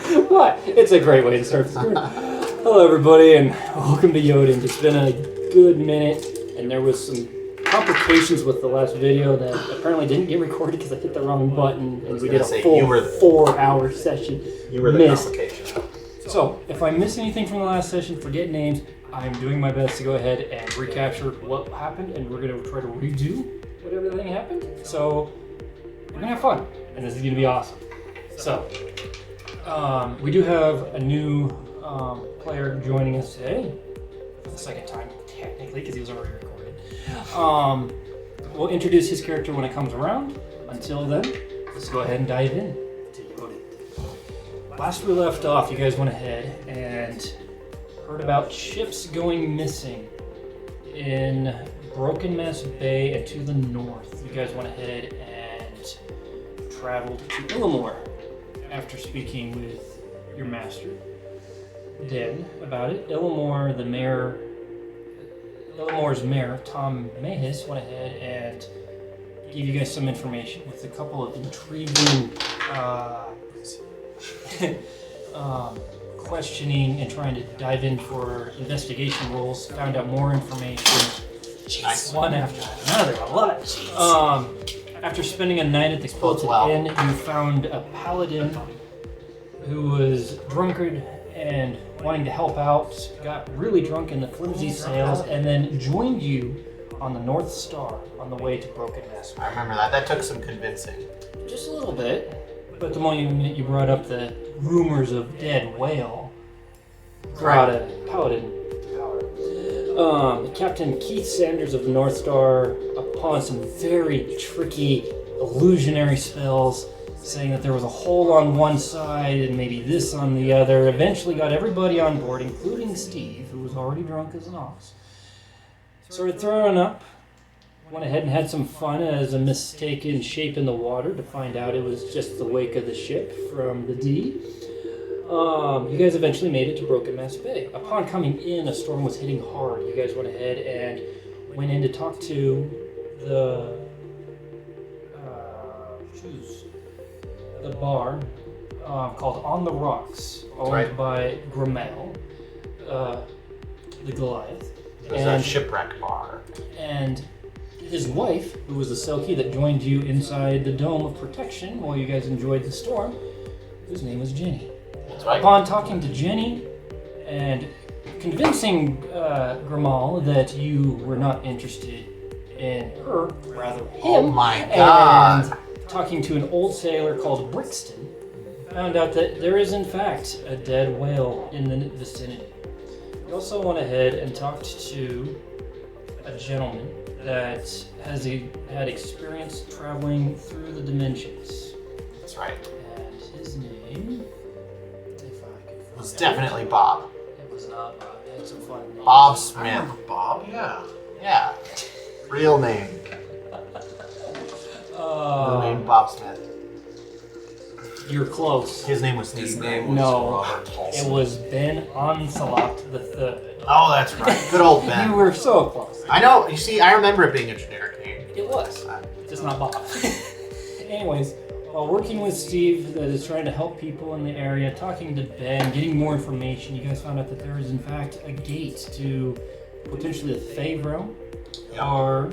What? It's a great way to start the story. Hello, everybody, and welcome to YoDnD. It's been a good minute, and there was some complications with the last video that apparently didn't get recorded because I hit the wrong button, and we did a full 4-hour session. You were the complication. So, if I miss anything from the last session, forget names. I'm doing my best to go ahead and recapture what happened, and we're going to try to redo whatever everything happened. So, we're going to have fun, and this is going to be awesome. So, we do have a new player joining us today for the second time, technically, because he was already recorded. We'll introduce his character when it comes around. Until then, let's go ahead and dive in to YoDnD. Last we left off, you guys went ahead and heard about ships going missing in Broken Mess Bay and to the north. You guys went ahead and traveled to Illimore after speaking with your master, Den, about it. Illimore's mayor, Tom Mahis, went ahead and gave you guys some information with a couple of intriguing questioning and trying to dive in for investigation roles. Found out more information, one after another. I love it. After spending a night at the Quilted Inn, you found a paladin who was drunkard and wanting to help out, got really drunk in the flimsy sails, and then joined you on the North Star on the way to Broken Mess. I remember that. That took some convincing. Just a little bit. But the moment you brought up the rumors of dead whale, brought a paladin to power. Captain Keith Sanders of the North Star, upon some very tricky illusionary spells, saying that there was a hole on one side and maybe this on the other, eventually got everybody on board, including Steve, who was already drunk as an ox. Started throwing up, went ahead and had some fun as a mistaken shape in the water to find out it was just the wake of the ship from the D. You guys eventually made it to Broken Mess Bay. Upon coming in, a storm was hitting hard. You guys went ahead and went in to talk to the bar called On the Rocks, owned by Grimmel, the Goliath. It was a shipwreck bar. And his wife, who was the Selkie that joined you inside the Dome of Protection while you guys enjoyed the storm, whose name was Jenny. That's right. Upon talking to Jenny and convincing Grimmel that you were not interested in her, rather him. Oh my God. And talking to an old sailor called Brixton, found out that there is in fact a dead whale in the vicinity. You also went ahead and talked to a gentleman that had experience traveling through the dimensions. That's right. And his name, if I could find was definitely Bob. It was not Bob. It had some fun names. Bob Smith. I remember Bob, yeah. Yeah. Real name. Real name Bob Smith. You're close. His name was His Steve. name was No, Robert Paulson. it was Ben Onslaught III. Oh, that's right. Good old Ben. You were so close. I know. You see, I remember it being a generic name. It was. Just not Bob. Anyways, while working with Steve that is trying to help people in the area, talking to Ben, getting more information, you guys found out that there is in fact a gate to potentially the Fae realm. Yep. Or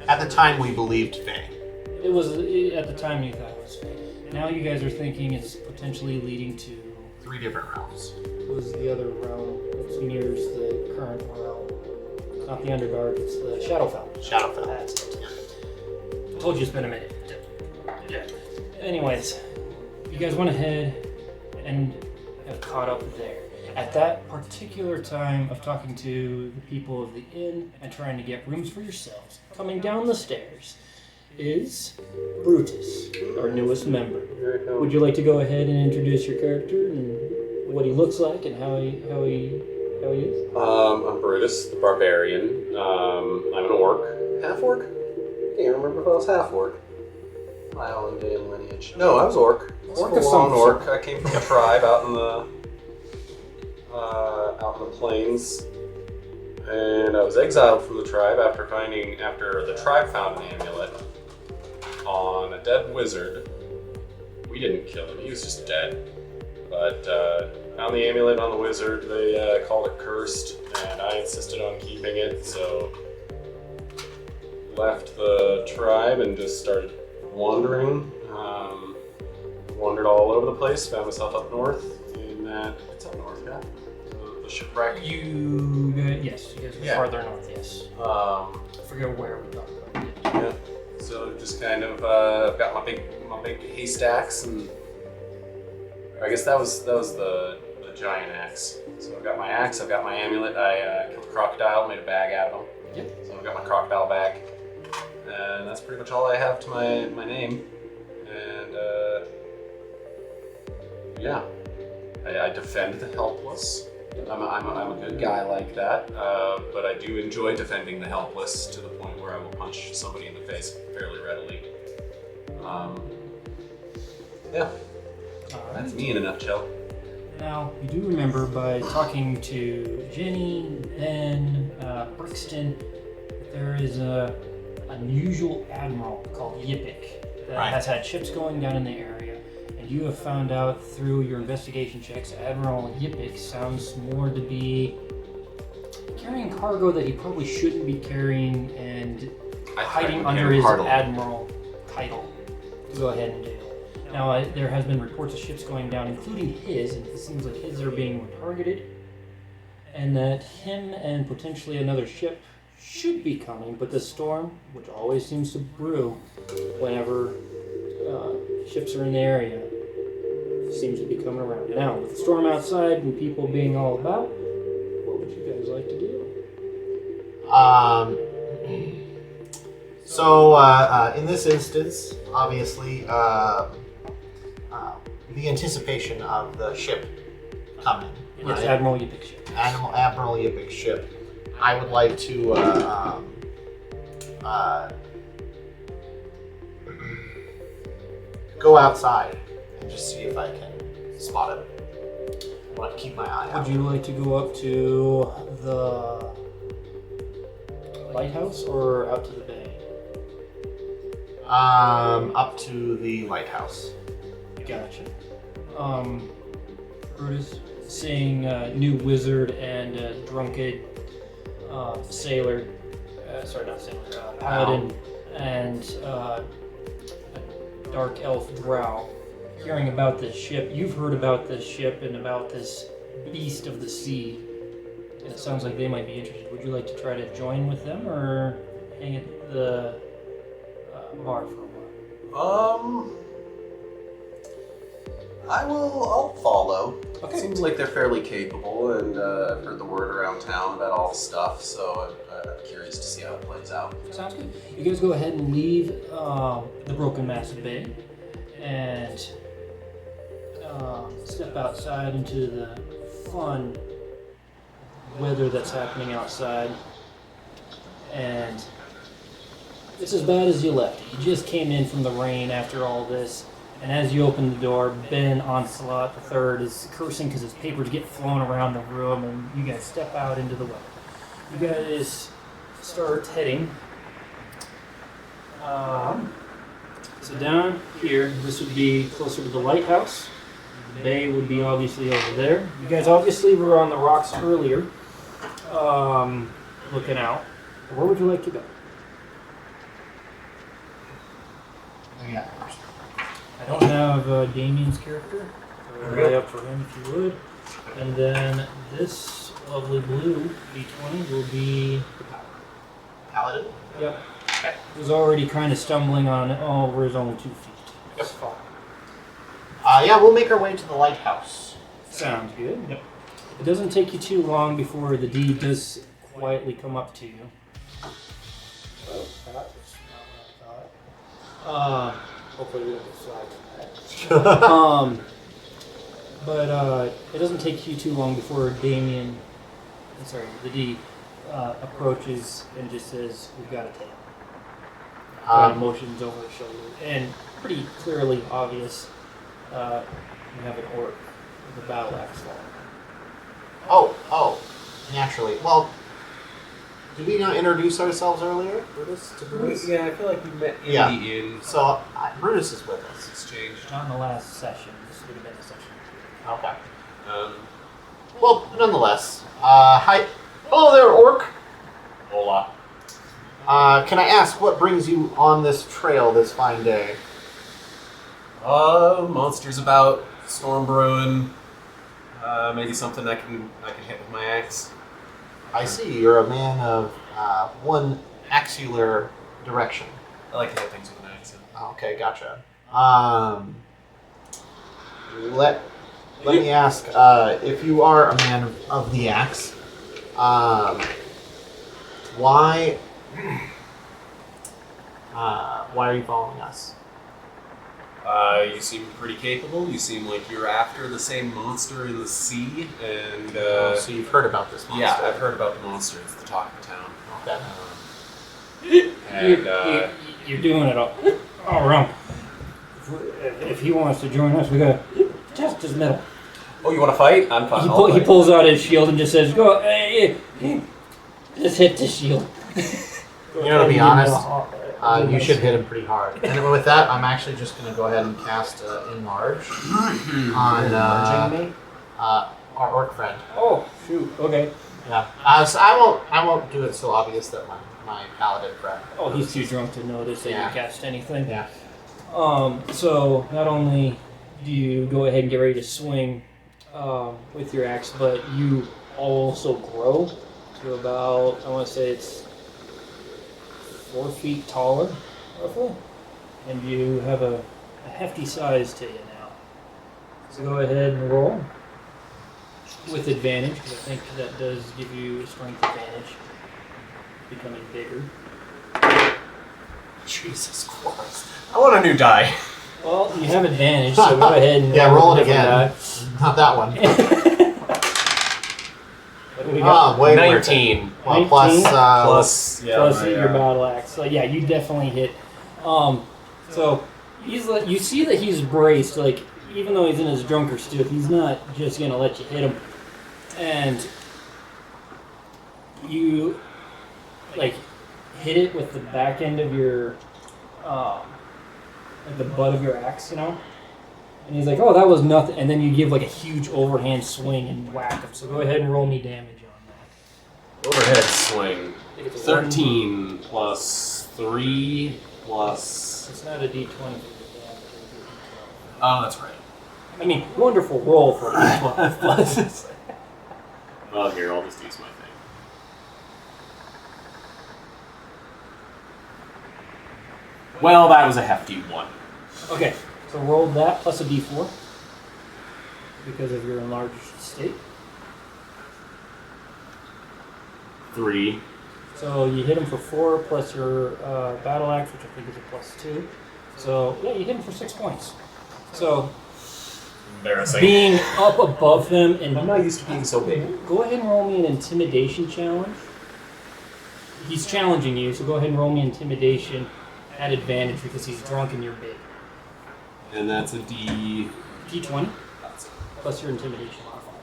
At the time, we believed Faye. it was at the time you thought it was Fae. Now you guys are thinking it's potentially leading to 3 different realms. what was the other realm that mirrors the current realm. It's not the Underdark, it's the Shadowfell. Shadowfell. That's it. I told you it's been a minute. Yeah. Anyways, you guys went ahead and have caught up there. At that particular time of talking to the people of the inn and trying to get rooms for yourselves, coming down the stairs is Brutus, our newest member. Would you like to go ahead and introduce your character and what he looks like and how he is? I'm Brutus, the barbarian. I'm an orc. Half orc? Can't remember if I was half orc. My Islandian lineage. No, I was orc. Orc Full of on some orc. sort. I came from a tribe out in the plains, and I was exiled from the tribe after the tribe found an amulet on a dead wizard. We we didn't kill him. He was just dead. But found the amulet on the wizard. They called it cursed, and I insisted on keeping it. So left the tribe and just started wandering. Wandered all over the place. Found myself up north in that. It's up north, yeah. The shipwreck. Yes, you guys are farther north. Yes. I forget where we talked about it. Yeah. So just kind of got my big haystacks, and I guess that was the giant axe. So I've got my axe, I've got my amulet. I killed a crocodile, made a bag out of them. Yep. So I've got my crocodile bag, and that's pretty much all I have to my name. And yeah, I defend the helpless. I'm a good guy like that, but I do enjoy defending the helpless to the point where I will punch somebody in the face fairly readily. Yeah, that's me in a nutshell. Now, you do remember by talking to Jenny, Ben, Brixton, that there is a unusual admiral called Yipik that has had ships going down in the area. And you have found out through your investigation checks, Admiral Yipik sounds more to be carrying cargo that he probably shouldn't be carrying and hiding under his admiral title. Go ahead and do. Now, there has been reports of ships going down, including his, and it seems like his are being targeted, and that him and potentially another ship should be coming, but the storm, which always seems to brew whenever ships are in the area, seems to be coming around. Now, with the storm outside and people being all about, what would you guys like to do? So, in this instance, obviously, the anticipation of the ship coming. Yes, right? Admiral Yipik's ship. Admiral Yipik's ship. I would like to go outside and just see if I can spot it. I want to keep my eye out. Would you like to go up to the lighthouse or out to the bay? Up to the lighthouse. Gotcha. Brutus, seeing a new wizard and a drunken sailor, paladin, and a dark elf drow, hearing about this ship. You've heard about this ship and about this beast of the sea, and it sounds like they might be interested. Would you like to try to join with them or hang at the bar for a while? I'll follow. Okay. Seems like they're fairly capable, and I've heard the word around town about all the stuff, so I'm curious to see how it plays out. Sounds good. You guys go ahead and leave the Broken Massive Bay and step outside into the fun weather that's happening outside. And it's as bad as you left. You just came in from the rain after all this. And as you open the door, Ben Onslaught III is cursing because his papers get flown around the room, and you guys step out into the weather. You guys start heading. So down here, this would be closer to the lighthouse. The bay would be obviously over there. You guys obviously were on the rocks earlier, looking out. Where would you like to go? Yeah. I don't have Damien's character, so lay up for him if you would. And then this lovely blue D20 will be the power. Paladin? Yep. He's already kind of stumbling on over his own 2 feet. That's fine. Yeah, we'll make our way to the lighthouse. Sounds good. Yep. It doesn't take you too long before the D does quietly come up to you. Well, that was not what I thought. Hopefully we don't get flagged. But it doesn't take you too long before the D approaches and just says, "We've got to take." Kind of motions over his shoulder, and pretty clearly obvious. You have an orc with a battle axe. Oh, naturally. Well, Did we not introduce ourselves earlier? Brutus to Brutus? Yeah, I feel like we met in Yeah. the inn. So Brutus is with us. Exchange. Not in the last session. This would have been a session. Okay. Um, Well, nonetheless, hi. Hello there, Orc. hola. Can I ask what brings you on this trail this fine day? Monsters about, storm brewing. Maybe something I can hit with my axe. I see you're a man of one axular direction. I like to hit things with an axe. Okay, gotcha. Let me ask, if you are a man of the axe, why are you following us? You seem pretty capable. You seem like you're after the same monster in the sea, and So you've heard about this monster? yeah, I've heard about the monster. It's the talk of town. Okay. And You're doing it all wrong. If he wants to join us, we gotta test his metal. oh, you want to fight? I'm fine. He pulls out his shield and just says, "Go, just hit the shield." You know, to be honest, you should hit him pretty hard. And with that, I'm actually just going to go ahead and cast Enlarge on our orc friend. Oh shoot! Okay. Yeah. So I won't do it so obvious that my paladin friend. Oh, he's too drunk to notice that Yeah. you cast anything. Yeah. So not only do you go ahead and get ready to swing with your axe, but you also grow to about, I want to say it's 4 feet taller, roughly, and you have a hefty size to you now. So go ahead and roll with advantage, because I think that does give you a strength advantage, becoming bigger. Jesus Christ! I want a new die. Well, you have advantage, so go ahead and roll it a again. different Not that one. die. What do we got? Way worth it. 19 Well, plus, 19? plus Plus my, your battle axe. So yeah, you definitely hit. So you see that he's braced. Like even though he's in his drunker state, he's not just gonna let you hit him. And you like hit it with the back end of your, like the butt of your axe, you know. And he's like, "Oh, that was nothing." And then you give like a huge overhand swing and whack him. So go ahead and roll me damage on that. overhead swing. I think it's a 13 plus 3 plus. It's not a D20. Oh, that's right. I mean, wonderful roll for a D12 plus. Well, here, I'll just use my thing. Well, that was a hefty one. Okay, so roll that plus a D4 because of your enlarged state. 3. So you hit him for 4 plus your battle axe, which I think is a plus 2. So yeah, you hit him for 6 points. So Embarrassing. being up above him and I'm not used to being so big. go ahead and roll me an intimidation challenge. He's challenging you, so go ahead and roll me intimidation at advantage because he's drunk and you're big. And that's a D. D20 plus your intimidation modifier.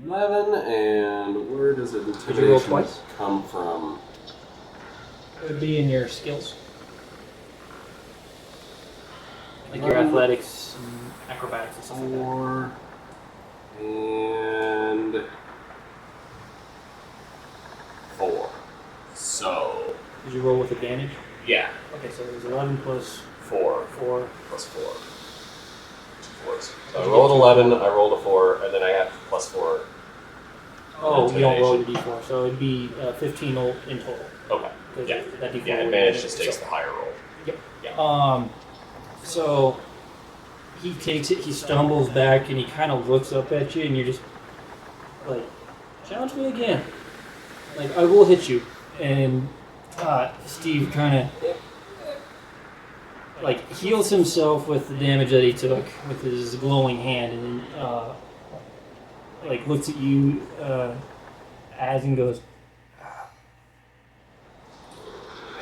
11, and where does you roll intimidation twice? come from? It would be in your skills. Like your athletics and acrobatics and stuff like that. 4 and 4. So, Did you roll with advantage? yeah, Okay, so it was 11 plus 4 4. plus 4. 2 4s. So I rolled 11, I rolled a 4, and then I have plus 4. Oh, you don't roll your d4, so it'd be 15 in total. Okay. 'Cause Yeah. that d4 Yeah, would advantage be- just takes so- the higher roll. So he takes it, he stumbles back, and he kind of looks up at you, and you're just like, challenge me again. Like, I will hit you. And Steve kind of like heals himself with the damage that he took with his glowing hand, and then like looks at you as and goes,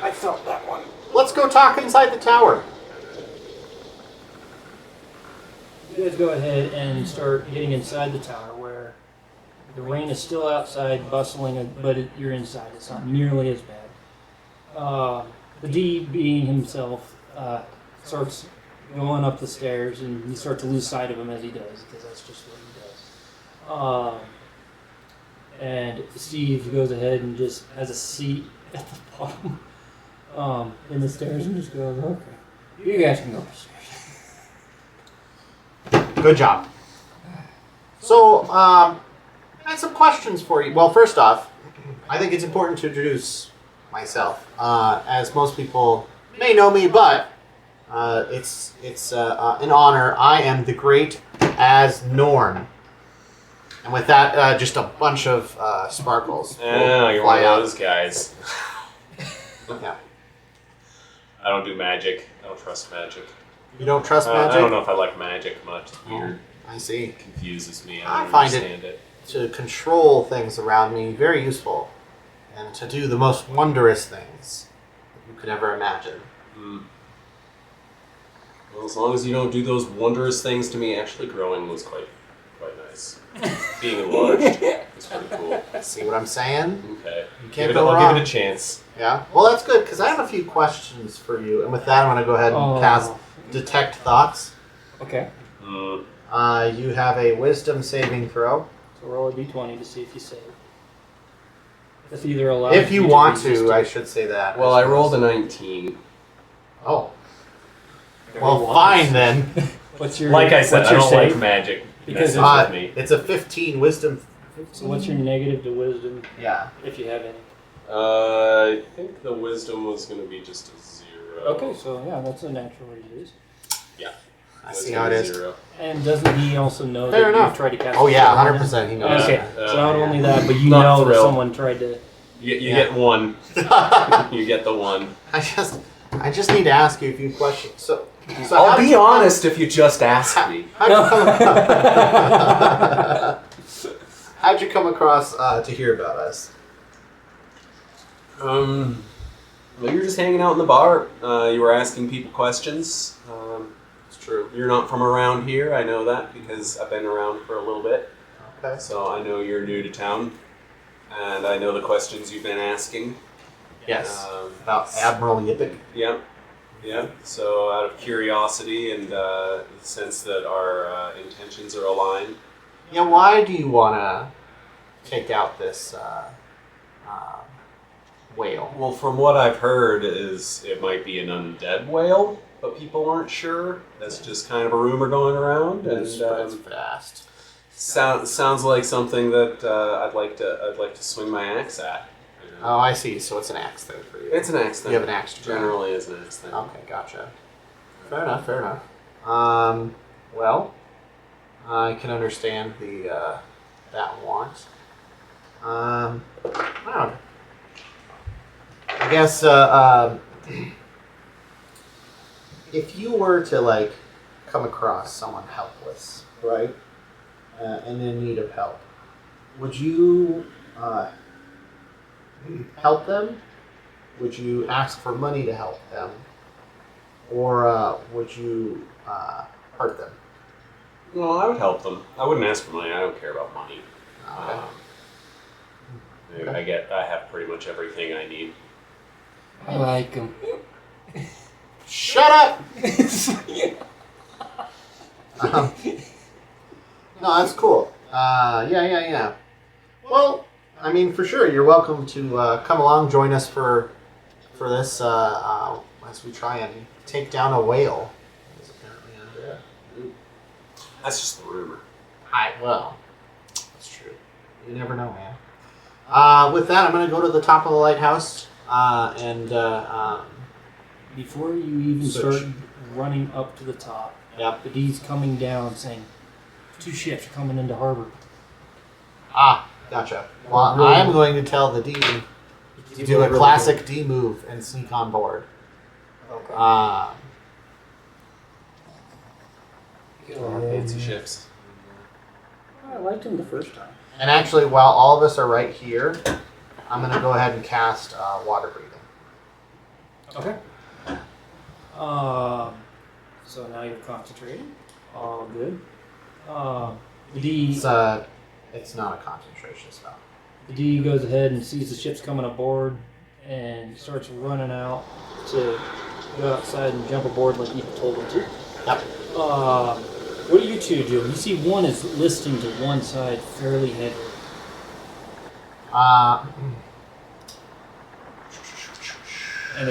I felt that one. Let's go talk inside the tower. You guys go ahead and start getting inside the tower where The rain is still outside, bustling, but you're inside. It's not nearly as bad. The D, being himself, starts going up the stairs, and you start to lose sight of him as he does, because that's just what he does. And Steve goes ahead and just has a seat at the bottom in the stairs and just goes, okay, you guys can go upstairs. Good job. So, I had some questions for you. Well, first off, I think it's important to introduce myself. As most people may know me, but it's an honor. I am the great as Norn. And with that, just a bunch of sparkles. Oh, you're one of those guys. Yeah. I don't do magic. I don't trust magic. You don't trust magic? I don't know if I like magic much. It's weird. I see. It confuses me. I don't find understand it. To control things around me very useful. And to do the most wondrous things that you could ever imagine. Mm. Well, as long as you don't do those wondrous things to me, actually growing was quite nice. Being enlarged was pretty cool. See what I'm saying? Okay. You can't I'll go wrong. give it a chance. Yeah. Well, that's good, because I have a few questions for you. And with that, I'm going to go ahead and cast Detect Thoughts. Okay. Mm. You have a Wisdom saving throw. So roll a d20 to see if you save. If either allows If you want resist to, it. I should say that. Well, I rolled a 19. Oh. Very Well, wise. fine then. What's your Like I said, what's I your don't save? like magic. Because Messes with me. It's a 15 Wisdom. 15? So what's your negative to wisdom, Yeah. if you have any? I think the wisdom was going to be just a 0. Okay, so yeah, that's a natural reduce. Yeah. I see how it is. 0. And doesn't he also know Fair that enough. you've tried to cast? Oh a yeah, spell on him? 100%. He knows. Okay, that. so not only that, but you Not know that thrilled. someone tried to. You Yeah. get one. You get the one. I just need to ask you a few questions. So I'll how did be you honest if you just ask me. How'd you come across to hear about us? Well, you were just hanging out in the bar. You were asking people questions. It's true. You're not from around here. I know that because I've been around for a little bit. Okay. So I know you're new to town. And I know the questions you've been asking. Yes. About About Admiral Yippick. Yeah. Yeah. So out of curiosity and the sense that our intentions are aligned. Yeah. Why do you want to take out this whale? Well, from what I've heard is it might be an undead whale, but people aren't sure. That's just kind of a rumor going around, and It's fast. sounds like something that I'd like to swing my axe at. Oh, I see. So it's an axe thing for you. It's an axe thing. You have an axe to try. Generally, it's an axe thing. Okay, gotcha. Fair enough. Fair enough. Well, I can understand the that want. I don't know. I guess if you were to like come across someone helpless, right, and in need of help, would you help them? Would you ask for money to help them, or would you hurt them? Well, I would help them. I wouldn't ask for money. I don't care about money. Okay. I have pretty much everything I need. I like him. Shut up! No, that's cool. Yeah. Well, I mean, for sure, you're welcome to come along, join us for this as we try and take down a whale. It's apparently undead. That's just a rumor. Well, that's true. You never know, man. With that, I'm going to go to the top of the lighthouse and. Before you even Search. start running up to the top, Yep. the D's coming down saying, 2 ships are coming into harbor. Gotcha. Well, I am going to tell the D to do a classic D move and sneak on board. Okay. Fancy ships. I liked him the first time. And actually, while all of us are right here, I'm going to go ahead and cast water breathing. Okay. So now you're concentrating. All good. The D. It's not a concentration spell. The D goes ahead and sees the ships coming aboard and starts running out to go outside and jump aboard like you told him to. Yep. What do you two do? You see one is listing to one side fairly heavy. And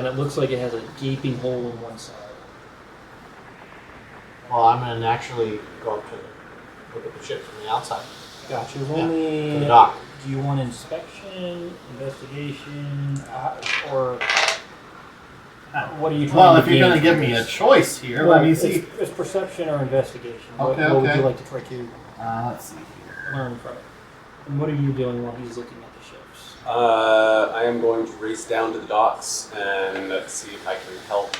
it looks like it has a gaping hole in one side. Well, I'm going to actually go up to look at the ship from the outside. Gotcha. To Only. the dock. Do you want inspection, investigation, or what are you trying Well, to if you're gain going to give from me a this? choice here, Well, let me see. It's perception or investigation. Okay, what would okay. you like to try to Let's see here. learn from it? And what are you doing while he's looking at the ships? I am going to race down to the docks and see if I can help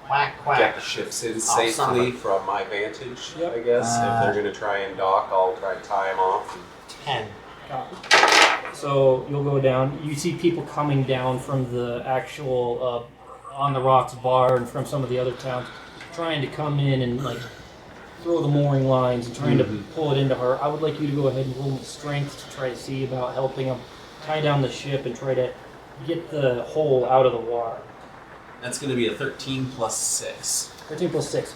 Quack, get quack. the ships in son of safely a- from my vantage, Yep. I guess. If they're going to try and dock, I'll try and tie them off. 10. So you'll go down. You see people coming down from the actual On the Rocks bar and from some of the other towns, trying to come in and like throw the mooring lines and trying to pull it into her. I would like you to go ahead and roll strength to try to see about helping them tie down the ship and try to get the hole out of the water. That's going to be a 13 plus 6. 13 plus 6.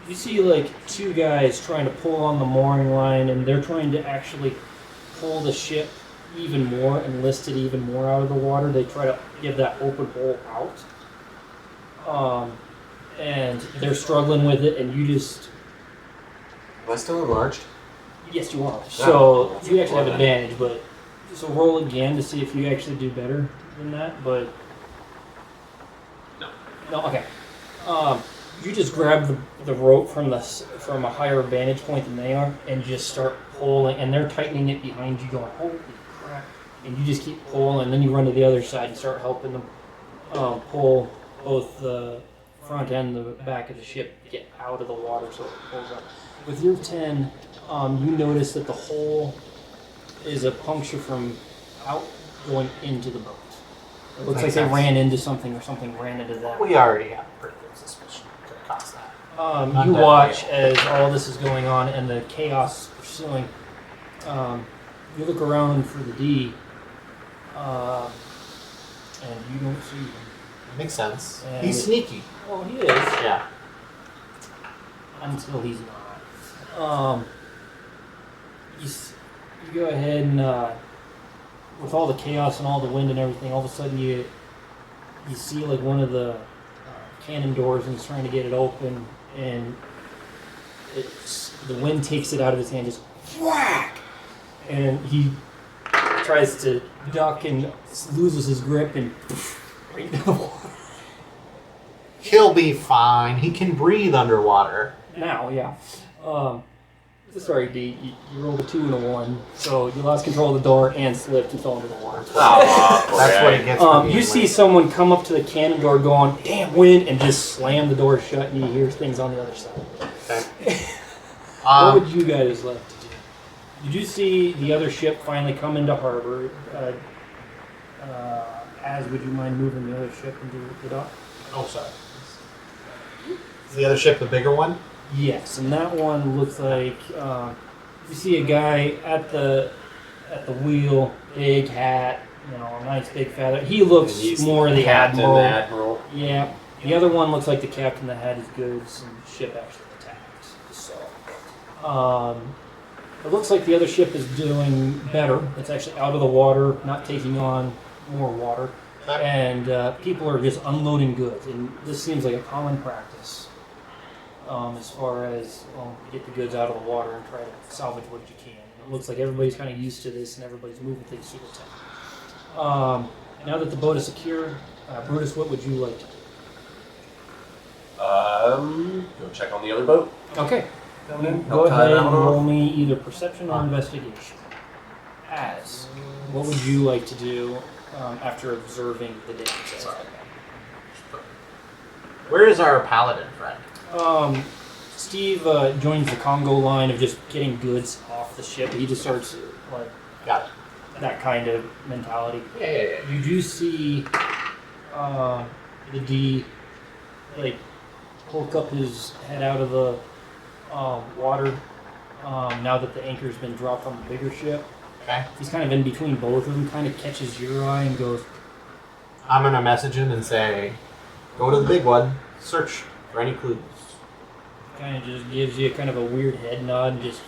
You see like two guys trying to pull on the mooring line, and they're trying to actually pull the ship even more and list it even more out of the water. They try to give that open hole out. And they're struggling with it, and you just... Am I still enlarged? Yes, you are. So that's you actually have well advantage, but... So roll again to see if you actually do better than that, but... No. No, okay. You just grab the rope from a higher vantage point than they are, and just start pulling, and they're tightening it behind you, going, holy crap! And you just keep pulling, and then you run to the other side and start helping them pull both the front and the back of the ship get out of the water, so it pulls up. With your 10, you notice that the hole is a puncture from out going into the boat. It looks Makes like sense. they ran into something, or something ran into them. We already have a pretty good suspicion it could cause that. Not You that watch big. as all this is going on and the chaos pursuing. You look around for the D, and you don't see him. Makes sense. And He's sneaky. Well, he is, Yeah. until he's not. You go ahead and, with all the chaos and all the wind and everything, all of a sudden you see like one of the cannon doors, and he's trying to get it open, and the wind takes it out of his hand, just whack, and he tries to duck and loses his grip and right into the water. He'll be fine. He can breathe underwater. Now, yeah. Sorry, D. You rolled a 2 and a 1, so you lost control of the door and slipped and fell into the water. That's what he gets for being You see late. someone come up to the cannon door going, damn wind, and just slam the door shut, and you hear things on the other side. Okay. What would you guys like to do? Did you see the other ship finally come into harbor? Would you mind moving the other ship into the dock? Oh, sorry. Is the other ship the bigger one? Yes, and that one looks like you see a guy at the wheel, big hat, a nice big feather. He looks And he's more the Captain admiral. Admiral. Yeah, the other one looks like the captain that had his goods and the ship actually attacked. So, it looks like the other ship is doing better. It's actually out of the water, not taking on more water, and people are just unloading goods. And this seems like a common practice. As far as get the goods out of the water and try to salvage what you can. It looks like everybody's kind of used to this and everybody's moving things through the town. Now that the boat is secure, Brutus, what would you like to do? Go check on the other boat. Okay, Down in. go Help tie ahead that and one off. roll me either perception or investigation. What would you like to do after observing the damage? Where is our paladin friend? Steve joins the Congo line of just getting goods off the ship. He just starts like Got it. that kind of mentality. Yeah. You do see the D like poke up his head out of the water, now that the anchor's been dropped on the bigger ship. Okay. He's kind of in between both of them, kind of catches your eye and goes, I'm gonna message him and say, go to the big one, search for any clues. kind of just gives you kind of a weird head nod and just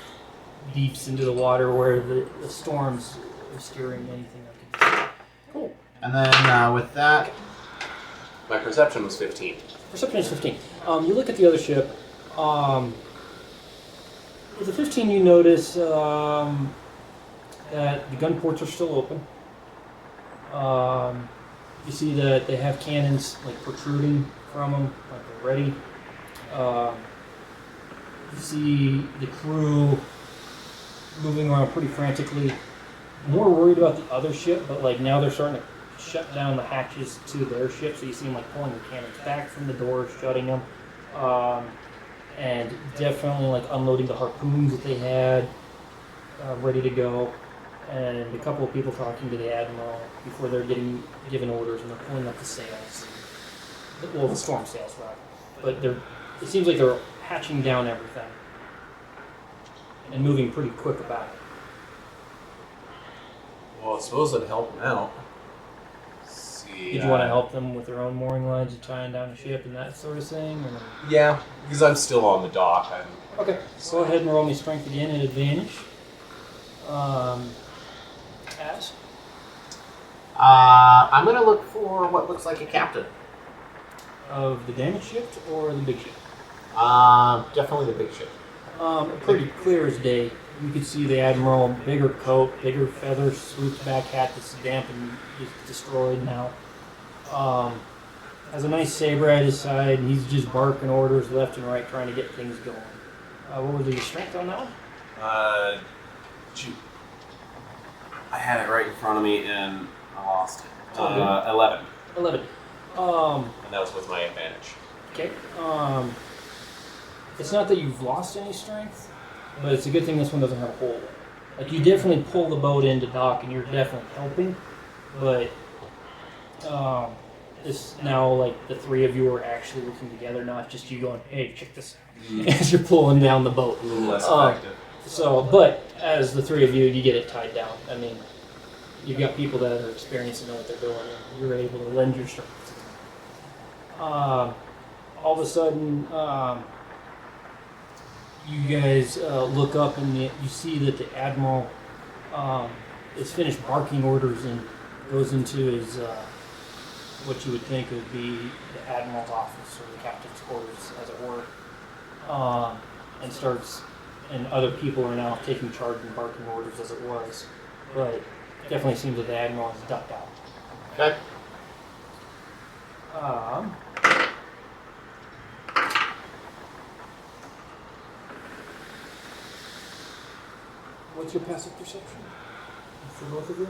deeps into the water where the storms are steering anything I can see. Cool. And then with that, My perception was 15. Perception is 15. You look at the other ship. With the 15, you notice that the gun ports are still open. You see that they have cannons like protruding from them, like they're ready. You see the crew moving around pretty frantically, more worried about the other ship, but like now they're starting to shut down the hatches to their ship. So you see them like pulling the cannons back from the doors, shutting them, and definitely like unloading the harpoons that they had ready to go. And a couple of people talking to the admiral before they're getting given orders, and they're pulling up the sails. Well, the storm sails, rather. But it seems like they're hatching down everything and moving pretty quick about it. Well, I suppose I'd help them out. See, Did you want to help them with their own mooring lines and tying down the ship and that sort of thing? Or? Yeah, because I'm still on the dock. Okay, go ahead and roll me strength again at advantage. As? I'm gonna look for what looks like a captain. Of the damage ship or the big ship? Definitely the big ship. Pretty clear as day. You can see the admiral, bigger coat, bigger feathers, swooped back hat that's damp and just destroyed now. Has a nice saber at his side, and he's just barking orders left and right, trying to get things going. What was your strength on that one? Shoot. I had it right in front of me and I lost it. Oh, good. 11. 11. And that was with my advantage. Okay. It's not that you've lost any strength, but it's a good thing this one doesn't have a hole in it. Like, you definitely pull the boat into dock, and you're definitely helping, but it's now, like, the three of you are actually working together, not just you going, hey, check this out, as you're pulling down the boat. A little less effective. So, but as the three of you, you get it tied down. I mean, you've got people that are experienced and know what they're doing, and you're able to lend your strength to them. All of a sudden, you guys look up and you see that the admiral is finished barking orders and goes into his what you would think would be the admiral's office or the captain's quarters, as it were, and starts. And other people are now taking charge and barking orders as it was, but it definitely seems that the admiral has ducked out. Okay. What's your passive perception for both of you?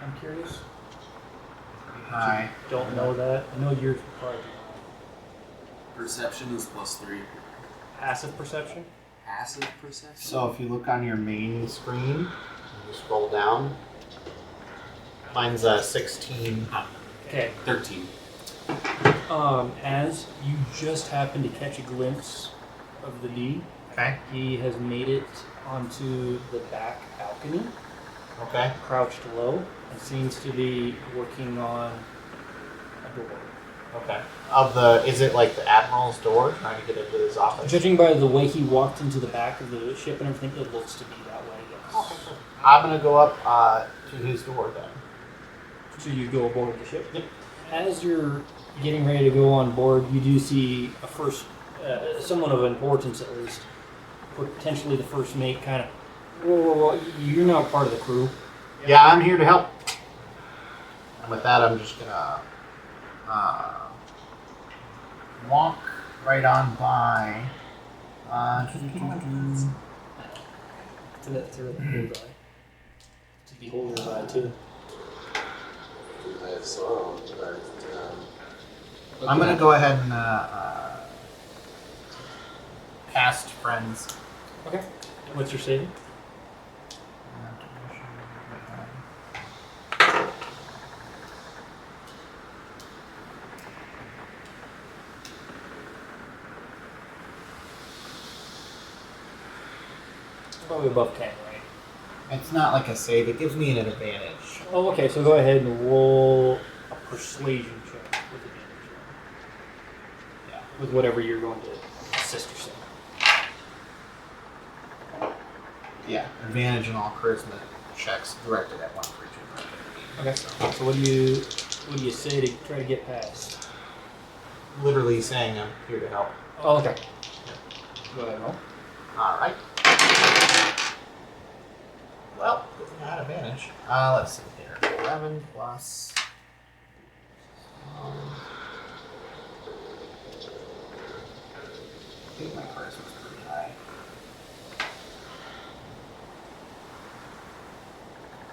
I'm curious. Hi. Don't know that. I know yours probably. Perception is +3. Passive perception? Passive perception? So if you look on your main screen, you scroll down. Mine's 16. Okay. 13. As you just happen to catch a glimpse of the D, Okay. he has made it onto the back balcony, Okay. crouched low, and seems to be working on a door. Okay. Is it like the admiral's door, trying to get into his office? Judging by the way he walked into the back of the ship and everything, it looks to be that way, yes. I'm gonna go up to his door then. So you go aboard the ship? Yep. As you're getting ready to go on board, you do see a first, someone of importance at least, potentially the first mate, kind of, whoa, you're not part of the crew. Yeah, I'm here to help. And with that, I'm just gonna walk right on by. To the bullseye. To beholder's eye, too. I'm gonna go ahead and cast friends. Okay. What's your saving? Probably above 10, right? It's not like a save. It gives me an advantage. Oh, okay. So go ahead and roll a persuasion check with advantage. Yeah, with whatever you're going to assist yourself. Yeah, advantage in all charisma checks directed at one creature. Okay. So what do you say to try to get past? Literally saying I'm here to help. Oh, okay. Go ahead, roll. All right. Well, good thing I had advantage. Let's see here. 11 plus. I think my charisma's pretty high.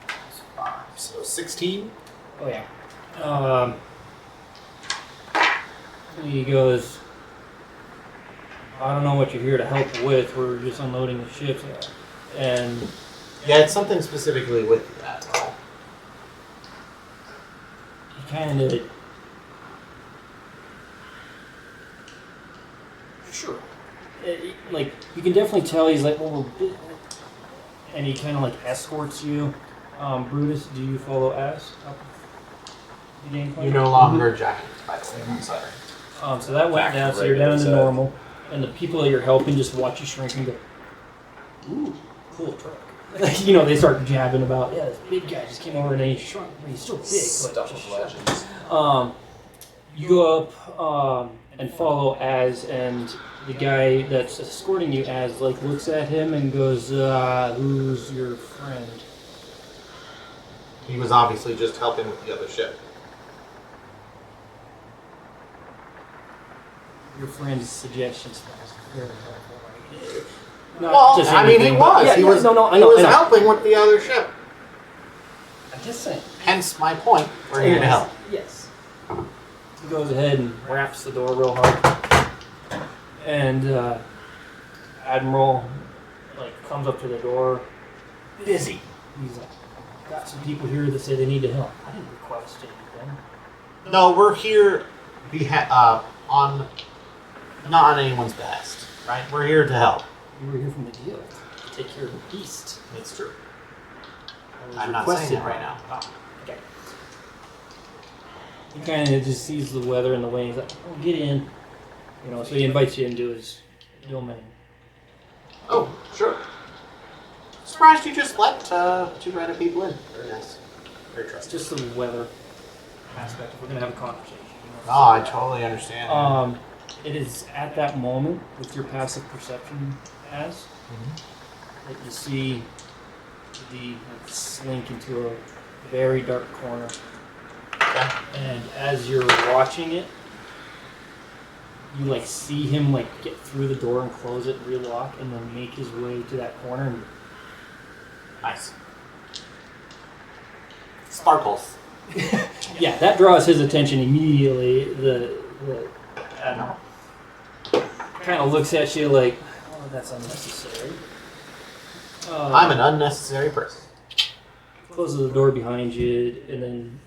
That's 5. So 16. Oh yeah. He goes, I don't know what you're here to help with. We're just unloading the ships, and Yeah, it's something specifically with that. he kind of sure. Like you can definitely tell he's like, well, and he kind of like escorts you. Brutus, do you follow as? The game plan? You're no longer giant, by the way. I'm sorry. So that went down, so you're down to normal, and the people that you're helping just watch you shrink and go, ooh, cool truck. You know, they start jabbing about, yeah, this big guy just came over and he shrunk, but he's still big. Stuff of legends. You go up and follow as, and the guy that's escorting you as, like, looks at him and goes, who's your friend? He was obviously just helping with the other ship. Your friend's suggestions. Very helpful. Not Well, just I mean, he anything, was. but- He yeah, was. no, I He know, was I know. helping with the other ship. I'm just saying. Hence my point. We're here to help. Yes. He goes ahead and wraps the door real hard. And Admiral comes up to the door. Busy. He's like, got some people here that say they need to help. I didn't request anything. No, we're here on not on anyone's behest, right? We're here to help. You were here from the guild to take care of the beast. It's true. I was I'm not saying requested that right by- now. Oh, okay. He kind of just sees the weather and the wind. He's like, oh, get in. You know, so he invites you into his domain. Oh, sure. Surprised you just let 2 random people in. Very nice. Very It's trusting. just the weather aspect. We're going to have a conversation. Oh, I totally understand. It is at that moment with your passive perception as that you see the slink into a very dark corner. Okay. And as you're watching it, you see him get through the door and close it, relock, and then make his way to that corner. And Nice. Sparkles. yeah, that draws his attention immediately. The Admiral kind of looks at you like, oh, that's unnecessary. I'm an unnecessary person. Closes the door behind you, and then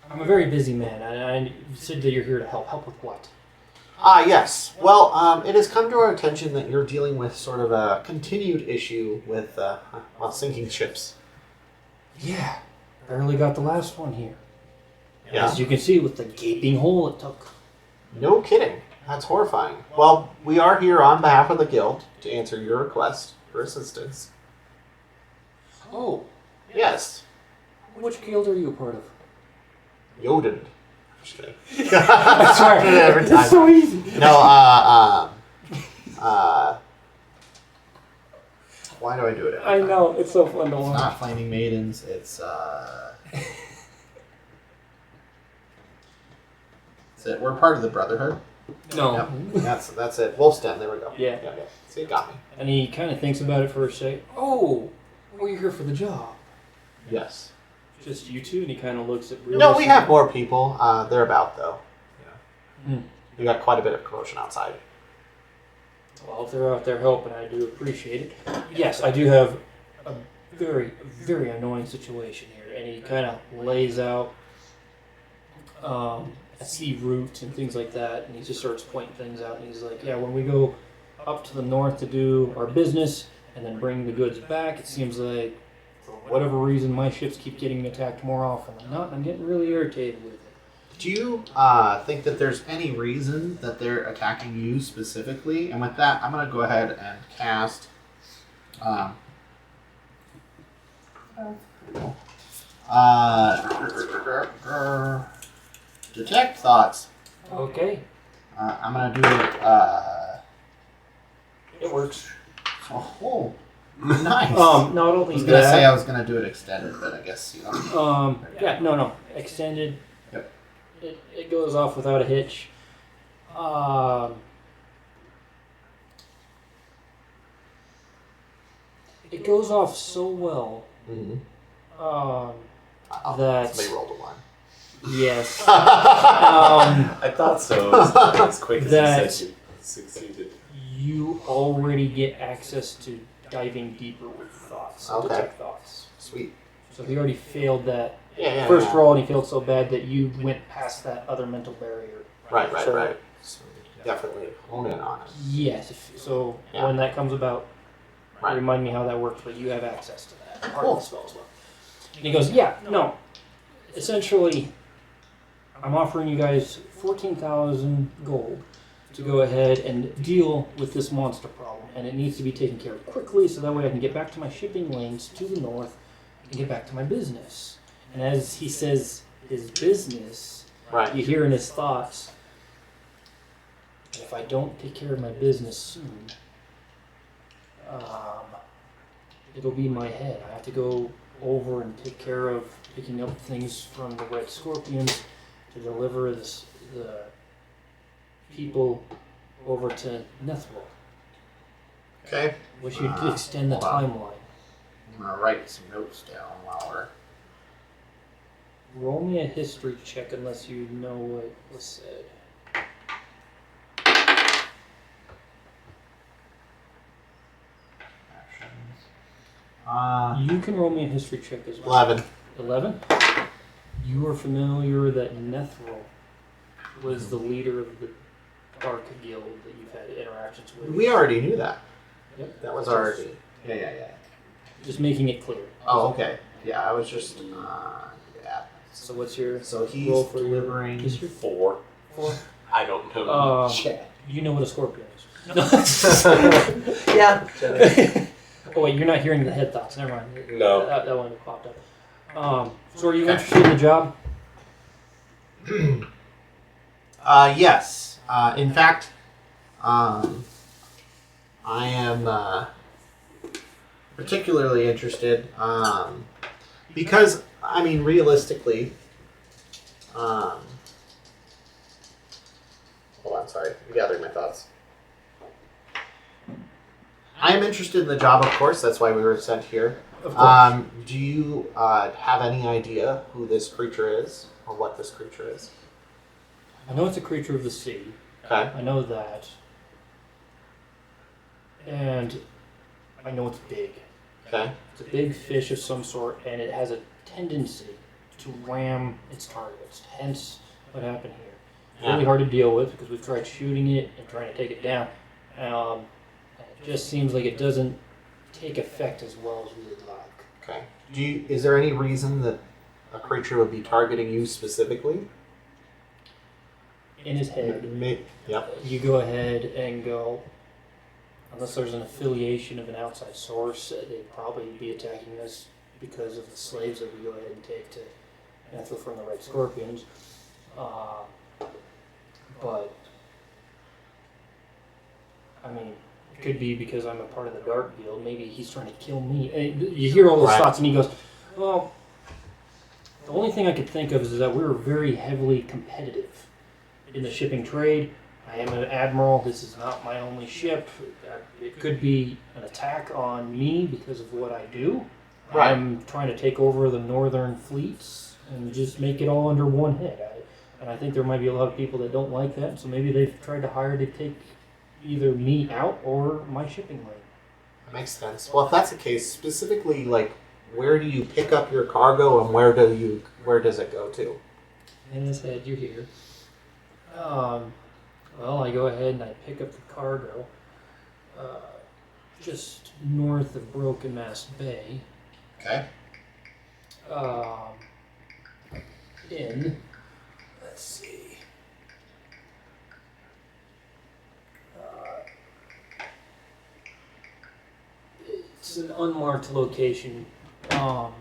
I'm a very busy man. I you said that you're here to help. Help with what? Yes. Well, it has come to our attention that you're dealing with sort of a continued issue with, sinking ships. Yeah, barely got the last one here. Yeah. As you can see, with the gaping hole it took. No kidding. That's horrifying. Well, we are here on behalf of the guild to answer your request for assistance. Oh, Yes. which guild are you a part of? YoDnD. Just kidding. I swear, Every time. it's so easy. No, why do I do it every I time? know, it's so fun to It's watch. not Flaming Maidens, it's, we're part of the Brotherhood. No. Yep. That's it. Wolf's Den, there we go. Yeah. See, it got me. And he kind of thinks about it for a second. Oh, you're here for the job. Yes. Just you two? And he kind of looks at No, we have more people. They're about, though. Hmm. We got quite a bit of commotion outside. Well, if they're out there helping, I do appreciate it. Yes, I do have a very, very annoying situation here. And he kind of lays out a sea route and things like that. And he just starts pointing things out. And he's like, yeah, when we go up to the north to do our business, and then bring the goods back. It seems like, for whatever reason, my ships keep getting attacked more often than not, and I'm getting really irritated with it. Do you think that there's any reason that they're attacking you specifically? And with that, I'm going to go ahead and cast detect thoughts. Okay, I'm going to do it. it works. Oh, nice. Not I only was going to say that, I was going to do it extended, but I guess, yeah, no, extended. Yep. It goes off without a hitch. It goes off so well. Mm-hmm. That Somebody rolled a one. yes. I thought so. As quick as That- you said you succeeded. You already get access to diving deeper with thoughts. Okay. Detect thoughts. Sweet. So he already failed that Yeah. first roll, and he failed so bad that you went past that other mental barrier. Right. So- So definitely hone in on it. Yes. So Yeah. when that comes about, Right. remind me how that works. But you have access to that part Cool. of the spell as well. And he goes, yeah, no. Essentially, I'm offering you guys 14,000 gold to go ahead and deal with this monster problem, and it needs to be taken care of quickly, so that way I can get back to my shipping lanes to the north and get back to my business. And as he says his business, Right. you hear in his thoughts, if I don't take care of my business soon, it'll be my head. I have to go over and take care of picking up things from the Red Scorpions to deliver the people over to Nethril. Okay. Wish you'd extend the hold on. timeline. I'm gonna write some notes down while we're. Roll me a history check unless you know what was said. You can roll me a history check as well. 11. 11? You are familiar that Nethril was the leader of the Dark Guild that you've had interactions with. We already knew that. Yep. That was already. Yeah. Just making it clear. Oh, okay. Yeah, I was just. Yeah. So what's your So he's roll for your delivering. history? 4. 4? I don't know. Shit. You know what a scorpion is. Yeah. Oh wait, you're not hearing the head thoughts. Never mind. No. That one popped up. So are you interested in the job? Yes. In fact, I am particularly interested because, I mean, realistically, hold on, sorry, I'm gathering my thoughts. I am interested in the job, of course. That's why we were sent here. Of course. Do you have any idea who this creature is or what this creature is? I know it's a creature of the sea. Okay. I know that. And I know it's big. Okay. It's a big fish of some sort, and it has a tendency to ram its targets. Hence what happened here. It's really hard to deal with because we've tried shooting it and trying to take it down. And it just seems like it doesn't take effect as well as we would like. Okay. Is there any reason that a creature would be targeting you specifically? In his head, Yep. you go ahead and go, unless there's an affiliation of an outside source, they'd probably be attacking us because of the slaves that we go ahead and take to Nethril from the Red Scorpions. But, I mean, it could be because I'm a part of the Dark Guild. Maybe he's trying to kill me. And you hear all those Right. thoughts, and he goes, well, the only thing I could think of is that we were very heavily competitive in the shipping trade. I am an admiral. This is not my only ship. It could be an attack on me because of what I do. Right. I'm trying to take over the northern fleets and just make it all under one head. And I think there might be a lot of people that don't like that, so maybe they've tried to hire to take either me out or my shipping lane. That makes sense. Well, if that's the case, specifically, like, where do you pick up your cargo and where does it go to? In his head, you're here. Well, I go ahead and I pick up the cargo. just north of Broken Mast Bay. Okay. In, let's see. It's an unmarked location. Yeah,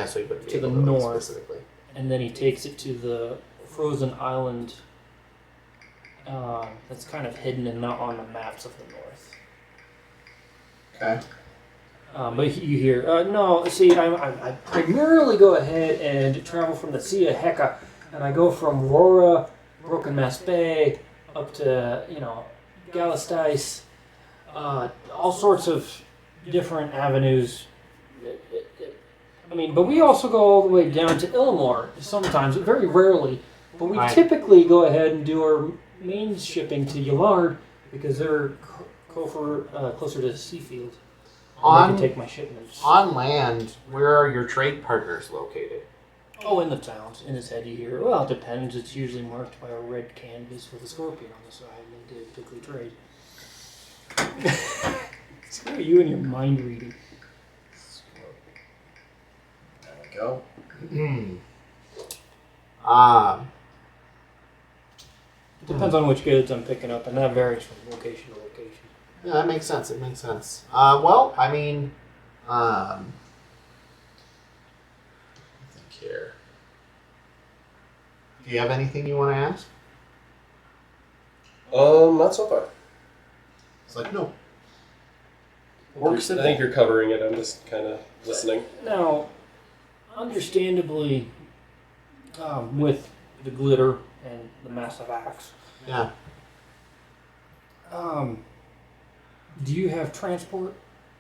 so you would be To the able to look north. specifically. And then he takes it to the frozen island that's kind of hidden and not on the maps of the north. Okay. But you hear, no, see, I primarily go ahead and travel from the Sea of Hecka, and I go from Rora, Broken Mast Bay, up to, Galistice, all sorts of different avenues. But we also go all the way down to Illimore sometimes, very rarely. But we Right. typically go ahead and do our main shipping to Yallard because they're closer to Seafield. I can take my shipments. On land, where are your trade partners located? Oh, in the towns. In his head, you hear, well, it depends. It's usually marked by a red canvas with a scorpion on the side, and they typically trade. Screw you and your mind reading. There we go. It depends on which goods I'm picking up, and that varies from location to location. Yeah, that makes sense. It makes sense. Well, I think here. Do you have anything you want to ask? Not so far. It's like, no. I think you're covering it. I'm just kind of listening. Now, understandably, with the glitter and the massive axe, Yeah. do you have transport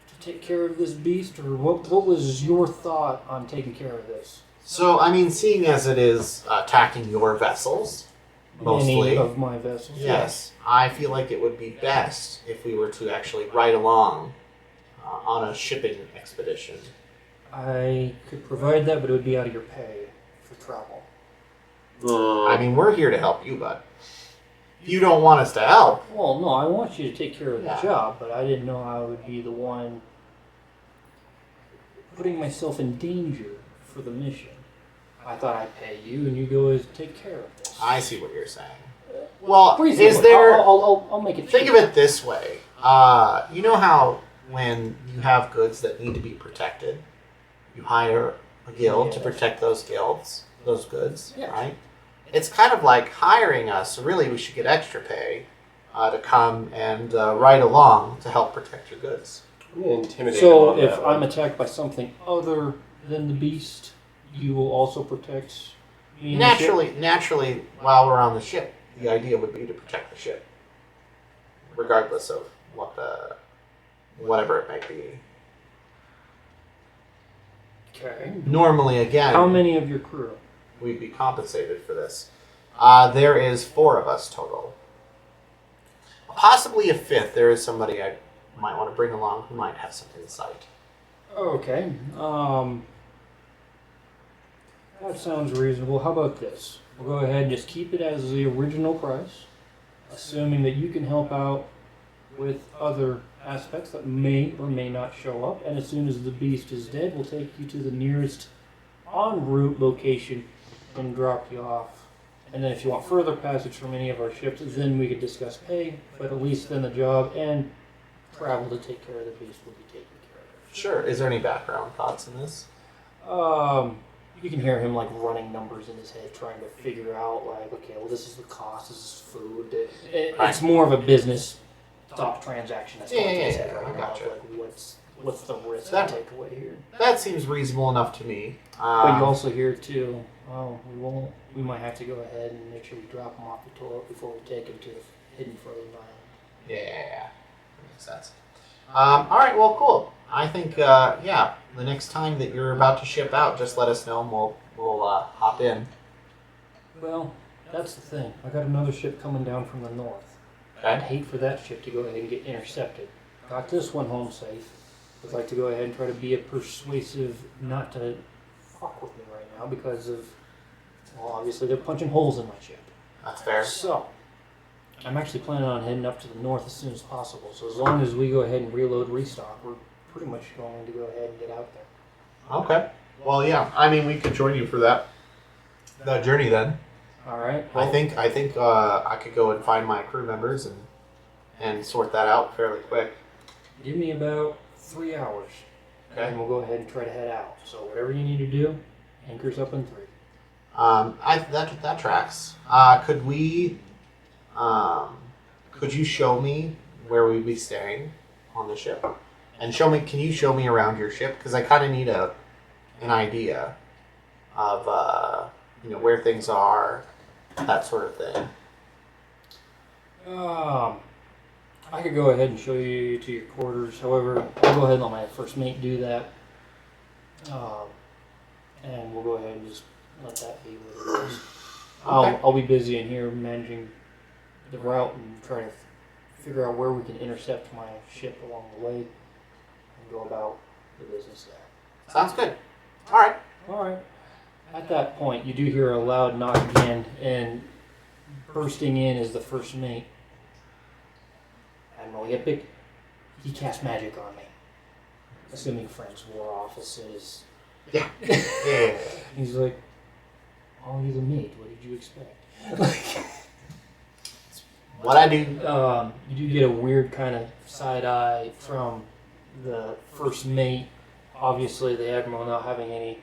to take care of this beast, or what was your thought on taking care of this? So, seeing as it is attacking your vessels, mostly. Any of my vessels? Yes. I feel like it would be best if we were to actually ride along on a shipping expedition. I could provide that, but it would be out of your pay for travel. We're here to help you, bud. If you don't want us to help, Well, no, I want you to take care of the Yeah. job, but I didn't know I would be the one putting myself in danger for the mission. I thought I'd pay you, and you go and take care of this. I see what you're saying. Well, Reasonable. is there... I'll make it. Think of it this way. You know how when you have goods that need to be protected, you hire a guild to protect those goods, Yeah. right? It's kind of like hiring us. So really, we should get extra pay to come and ride along to help protect your goods. Intimidate So them on if that I'm one. attacked by something other than the beast, you will also protect me. and the ship? Naturally, while we're on the ship, the idea would be to protect the ship, regardless of whatever it might be. Okay. Normally, again, How many of your crew? we'd be compensated for this. There is 4 of us total. Possibly a 5th. There is somebody I might want to bring along who might have some insight. Okay. That sounds reasonable. How about this? We'll go ahead and just keep it as the original price, assuming that you can help out with other aspects that may or may not show up. And as soon as the beast is dead, we'll take you to the nearest en route location and drop you off. And then if you want further passage from any of our ships, then we could discuss pay, but at least then the job and travel to take care of the beast will be taken care of. Sure. Is there any background thoughts in this? You can hear him like running numbers in his head, trying to figure out like, okay, well, this is the cost, this is food. It's more of a business talk transaction. That's going through his head right I now. gotcha. Like, what's the risk That- to take away here? That seems reasonable enough to me. But you also hear too, well, we might have to go ahead and make sure we drop him off the toilet before we take him to the hidden frozen island. Yeah. That makes sense. All right. Well, cool. I think, the next time that you're about to ship out, just let us know and we'll hop in. Well, that's the thing. I got another ship coming down from the north. I'd Okay. hate for that ship to go ahead and get intercepted. Got this one home safe. Would like to go ahead and try to be a persuasive not to fuck with me right now because of, well, obviously they're punching holes in my ship. That's fair. So, I'm actually planning on heading up to the north as soon as possible. So as long as we go ahead and reload, restock, we're pretty much going to go ahead and get out there. Okay. Well, yeah. I mean, we could join you for that journey then. All right. I think I could go and find my crew members and sort that out fairly quick. Give me about 3 hours. Okay. And we'll go ahead and try to head out. So whatever you need to do, anchors up in 3. That tracks. Could we? Could you show me where we'd be staying on the ship, and can you show me around your ship? Because I kind of need an idea of where things are, that sort of thing. I could go ahead and show you to your quarters. However, I'll go ahead and let my first mate do that. And we'll go ahead and just let that be what it is. Okay. I'll be busy in here managing the route and trying to figure out where we can intercept my ship along the way and go about the business there. Sounds good. All right. All right. At that point, you do hear a loud knock again, and bursting in is the first mate. Admiral Yipik, he cast magic on me. Assuming Frank's war offices. Yeah. Yeah. He's like, oh, he's a mate. What did you expect? What I do? You do get a weird kind of side eye from the first mate. Obviously, the admiral not having any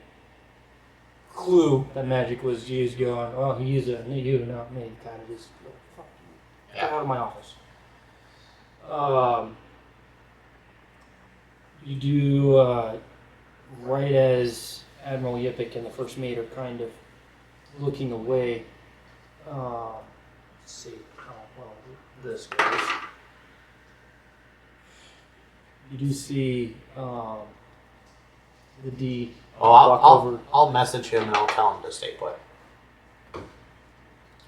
clue that magic was used, going, well, he used it on you, not me. Kind of just, fuck you. Get out of my office. You do, right as Admiral Yipik and the first mate are kind of looking away. Let's see. Well, this goes. You do see the D walk over. I'll message him and I'll tell him to stay put.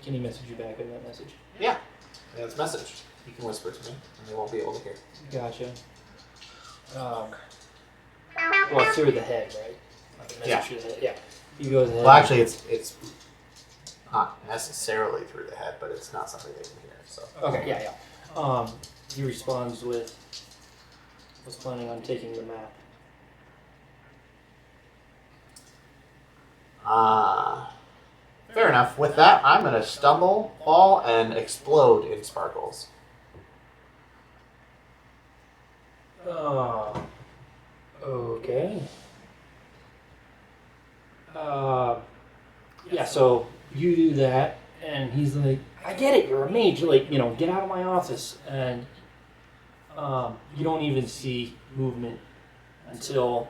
Can he message you back in that message? Yeah, it's messaged. You can whisper to me, and they won't be able to hear. Gotcha. Well, it's through the head, right? Like a message through the head. Yeah. He goes ahead. Well, actually, it's not necessarily through the head, but it's not something they can hear. So. Okay. Yeah. He responds with, "Was planning on taking the map." Fair enough. With that, I'm going to stumble, fall, and explode in sparkles. Okay. Yeah, so you do that, and he's like, I get it, you're a mage, like, get out of my office. And you don't even see movement until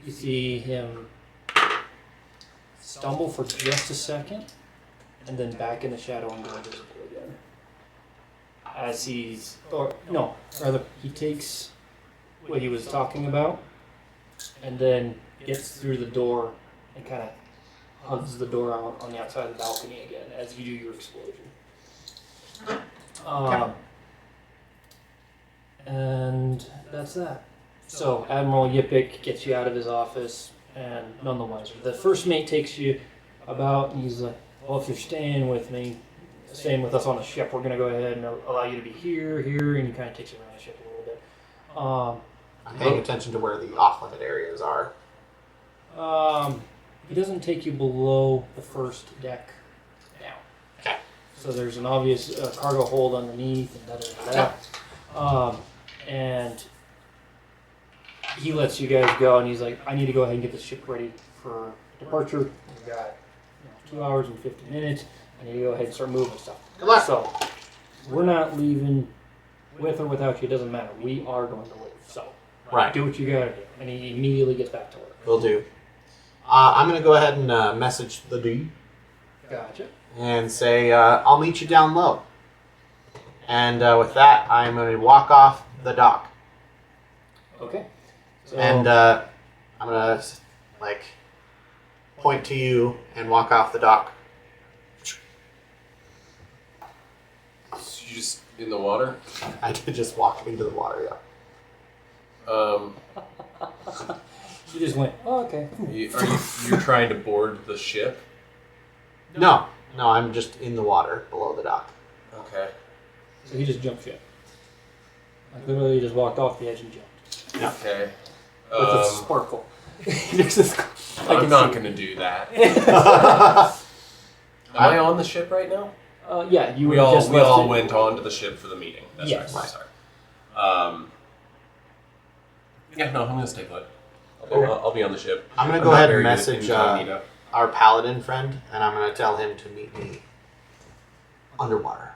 you see him stumble for just a second, and then back in the shadow and go invisible again. As he takes what he was talking about, and then gets through the door and kind of hugs the door out on the outside of the balcony again as you do your explosion. And that's that. So Admiral Yipik gets you out of his office, and none the wiser. The first mate takes you about, and he's like, well, if you're staying with us on the ship, we're going to go ahead and allow you to be here, and he kind of takes you around the ship a little bit. I'm paying attention to where the off-limit areas are. He doesn't take you below the first deck down. Okay. So there's an obvious cargo hold underneath, and da-da-da-da. And he lets you guys go, and he's like, I need to go ahead and get the ship ready for departure. We've got 2 hours and 50 minutes. I need to go ahead and start moving stuff. Good luck. So we're not leaving with or without you. It doesn't matter. We are going to leave. So Right. do what you got to do. And he immediately gets back to work. Will do. I'm going to go ahead and message the D Gotcha. and say, I'll meet you down low. And with that, I'm going to walk off the dock. Okay. So, And I'm going to, point to you and walk off the dock. You just in the water? I did just walk into the water, yeah. you just went, oh, okay. You're trying to board the ship? No, No, I'm just in the water below the dock. Okay. So he just jumped ship. Like literally, he just walked off the edge and jumped Yeah. Okay. with a sparkle. There's this- I I'm can not see- going to do that. yeah, Am I on the ship right now? Yeah, you We were all just we left all it. went on to the ship for the meeting. That's Yes. right. Sorry. Yeah, no, I'm gonna stay put. I'll be on the ship. I'm gonna I'm go not ahead very and good at message incognito. our paladin friend, and I'm gonna tell him to meet me underwater.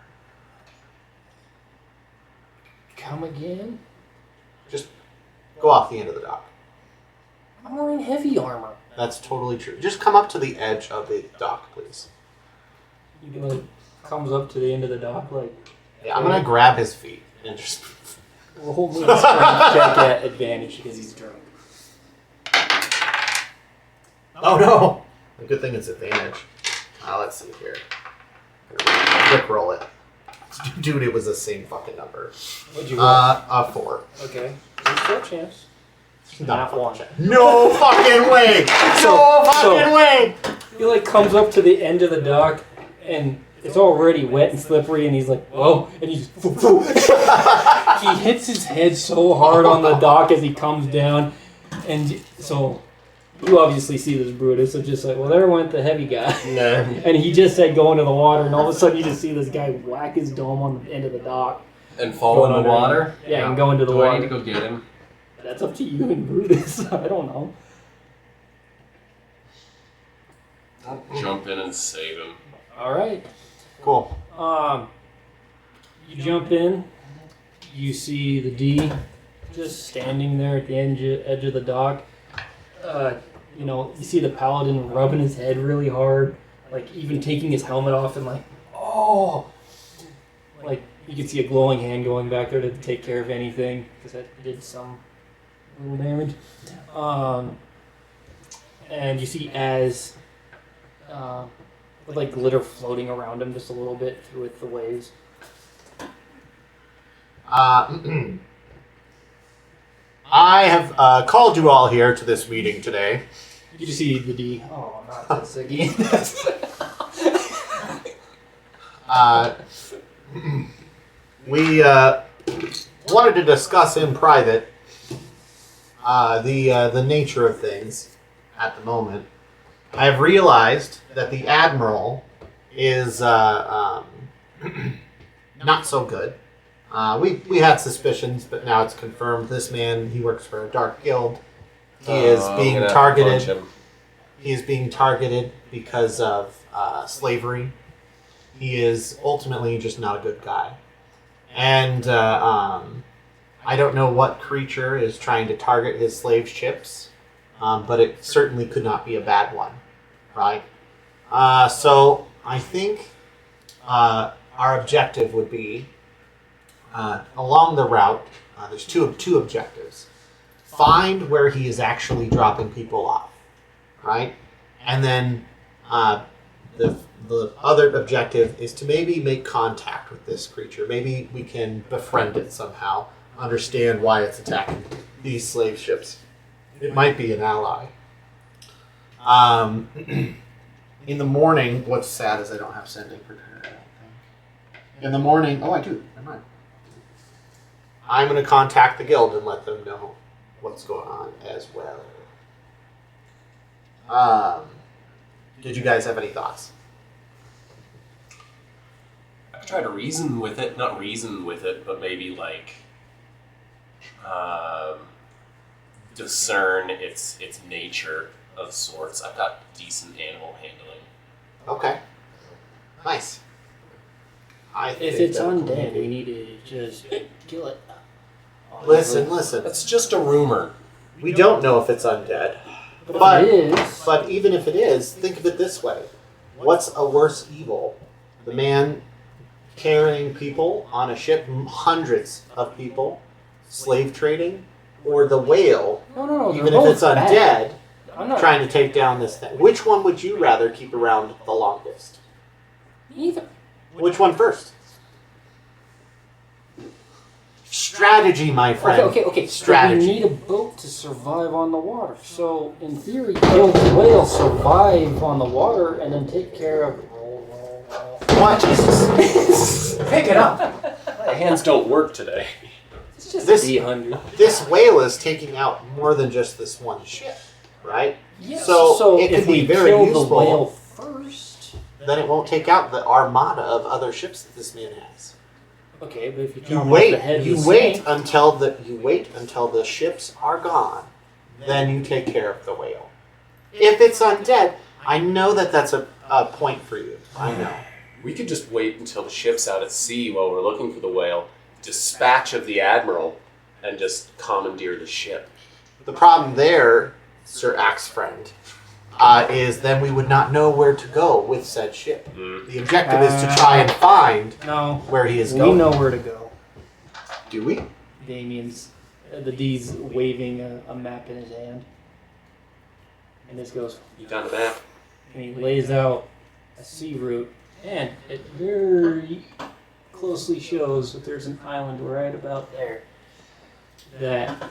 Come again? Just go off the end of the dock. I'm wearing heavy armor. That's totally true. Just come up to the edge of the dock, please. He like comes up to the end of the dock, like Yeah, I'm gonna grab his feet and just. roll me a strength check at advantage because he's drunk. Oh no! A good thing it's advantage. Let's see here. Quick roll it. Dude, it was the same fucking number. What'd you roll? A 4. Okay, there's still a chance. Not one. No fucking way! No fucking way! He like comes up to the end of the dock, and it's already wet and slippery, and he's like, "Whoa!" And he's he hits his head so hard on the dock as he comes down, and so you obviously see this Brutus. So just like, well, there went the heavy guy, and he just said go into the water, and all of a sudden you just see this guy whack his dome on the end of the dock. And fall Going in the under. water? Yeah, and go into the Do water. I need to go get him? That's up to you and Brutus. I don't know. I'll jump in and save him. All right. Cool. You jump in. You see the D just standing there at the edge of the dock. You see the paladin rubbing his head really hard, like even taking his helmet off and like, oh, like you can see a glowing hand going back there to take care of anything because that did some little damage. And you see Az with like glitter floating around him just a little bit with the waves. I have called you all here to this meeting today. You just see the D. Oh, not this again. We wanted to discuss in private the nature of things at the moment. I've realized that the Admiral is not so good. We had suspicions, but now it's confirmed. This man, he works for a dark guild. He is being I'm gonna targeted. punch him. He is being targeted because of slavery. He is ultimately just not a good guy. And I don't know what creature is trying to target his slave ships, but it certainly could not be a bad one, right? So I think our objective would be, along the route, there's two objectives. Find where he is actually dropping people off, right? And then the other objective is to maybe make contact with this creature. Maybe we can befriend it somehow, understand why it's attacking these slave ships. It might be an ally. In the morning, what's sad is I don't have sending prepared, I don't think. In the morning, I do, never mind. I'm going to contact the guild and let them know what's going on as well. Did you guys have any thoughts? I could try to reason with it. Not reason with it, but maybe like discern its nature of sorts. I've got decent animal handling. Okay. Nice. If it's undead, we need to just kill it. Listen. That's just a rumor. We don't know if it's undead. But it is. But even if it is, think of it this way. What's a worse evil? The man carrying people on a ship, hundreds of people, slave trading, or the whale, No, even if it's undead, I'm not trying to take down this thing? Which one would you rather keep around the longest? either. Which one first? Strategy, my friend. Okay. Strategy. We need a boat to survive on the water. So, in theory, kill the whale, survive on the water, and then take care of... what? Pick it up. My hands don't work today. It's just This- 800. This whale is taking out more than just this one ship, right? Yes. So it if could be we very kill useful. the whale first. Then it won't take out the armada of other ships that this man has. Okay, but if you You chop off wait. the head of You the wait snake, until the ships are gone. Then you take care of the whale. If it's undead, I know that that's a point for you. I know. We could just wait until the ship's out at sea while we're looking for the whale, dispatch of the admiral, and just commandeer the ship. The problem there, Sir Axe Friend, is then we would not know where to go with said ship. The objective is to try and find no, where he is we going. know where to go. Do we? Damien's, the D's waving a map in his hand. And this goes, You found a map? and he lays out a sea route, and it very closely shows that there's an island right about there that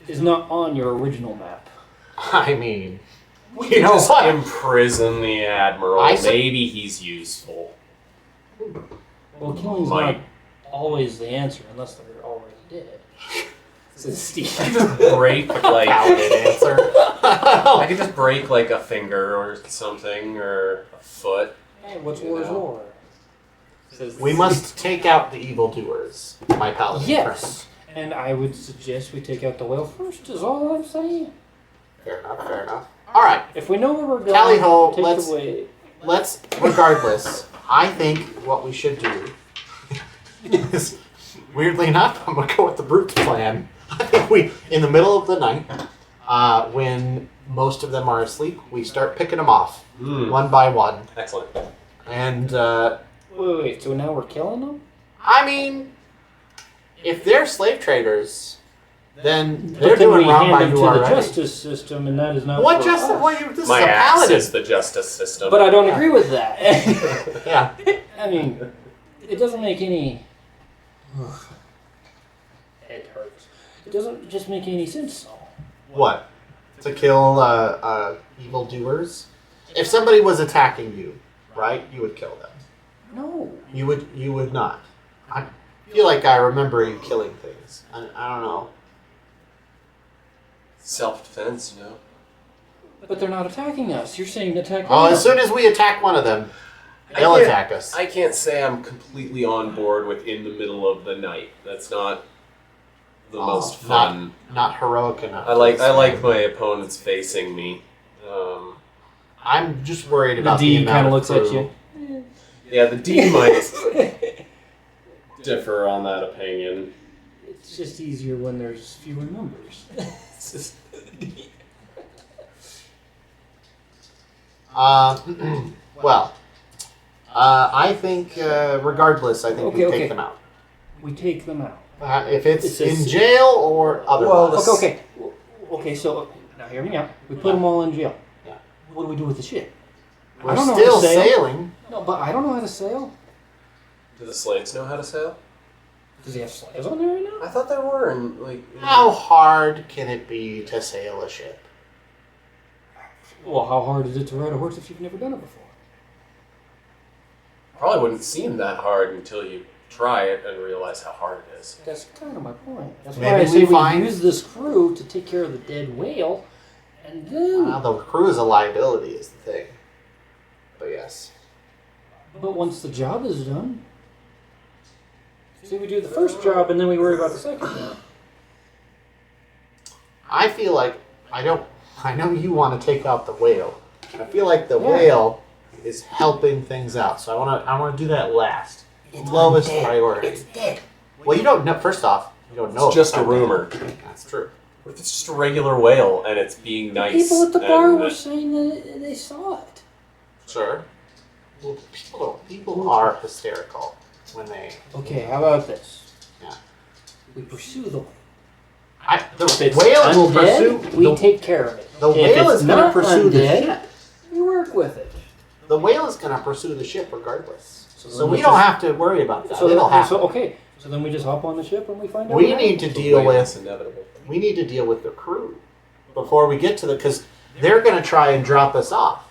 is not on your original map. I mean, We you can know just what? imprison the admiral. Maybe he's useful. Well, killing's Might. not always the answer unless they're already dead. Says Steve. Break like Valid answer. I could just break like a finger or something or a foot. Hey, what's You war is know. war? Says We must take out the evildoers, my paladin Yes, and I would suggest we take out the whale first. Is all I'm saying. friend. Fair enough, fair enough. All right, If we know where we're going, Tally-ho, take let's- the way. regardless, I think what we should do is, weirdly enough, I'm going to go with the Brute's plan. I think we, in the middle of the night, when most of them are asleep, we start picking them off, one by one. Excellent. And, Wait. So now we're killing them? I mean, if they're slave traders, then they're But then doing we wrong hand by them you to already. the justice system, and that is not What for justice? us. This My is a axe paladin. is the justice system. But I don't agree with that. Yeah. I mean, it doesn't make any. It hurts. It doesn't just make any sense. What? To kill evildoers? If somebody was attacking you, right, you would kill them. No. You would not. I feel like I remember you killing things. I don't know. Self-defense, you know. But they're not attacking us. You're saying attack Oh, them. as soon as we attack one of them, they'll I can't- attack us. I can't say I'm completely on board with in the middle of the night. That's not the most fun. Not heroic enough. I like my opponents facing me. I'm just worried The about the D amount kind of of looks at crew. you. Yeah, the D might differ on that opinion. It's just easier when there's fewer numbers. It's just- Well, I think, regardless, I think we Okay. take them out. we take them out. If it's It's a in s- jail or otherwise. Okay, so now hear me out. We put them all in jail. Yeah. What do we do with the ship? We're I don't know still how to sail. sailing. No, but I don't know how to sail. Do the slaves know how to sail? Does he have slaves on there right now? I thought there were, and How hard can it be to sail a ship? Well, how hard is it to ride a horse if you've never done it before? probably wouldn't seem that hard until you try it and realize how hard it is. That's kind of my point. That's Maybe why I we say we find- use this crew to take care of the dead whale, and then. The crew is a liability, is the thing. But yes. But once the job is done, see, we do the first job and then we worry about the second job. I feel like I know you want to take out the whale. I feel like the Yeah. whale is helping things out, so I want to do that last. Lowest priority. It's dead. Well, you don't know. First off, you don't know. It's just a if it's rumor. dead. That's true. What if it's just a regular whale and it's being nice? People at the bar and- were saying that they saw it. Sure. Well, people are hysterical when they. Okay, how about this? Yeah. We pursue the The If it's whale will undead, pursue. we take care of it. The If whale it's is going to not pursue the undead, ship. we work with it. The whale is going to pursue the ship regardless. So So then we let's don't just- have to worry about that. So, It'll happen. so okay, so then we just hop on the ship and we find out. We what need happens. to deal It's with. inevitable. We need to deal with the crew before we get to the, because they're going to try and drop us off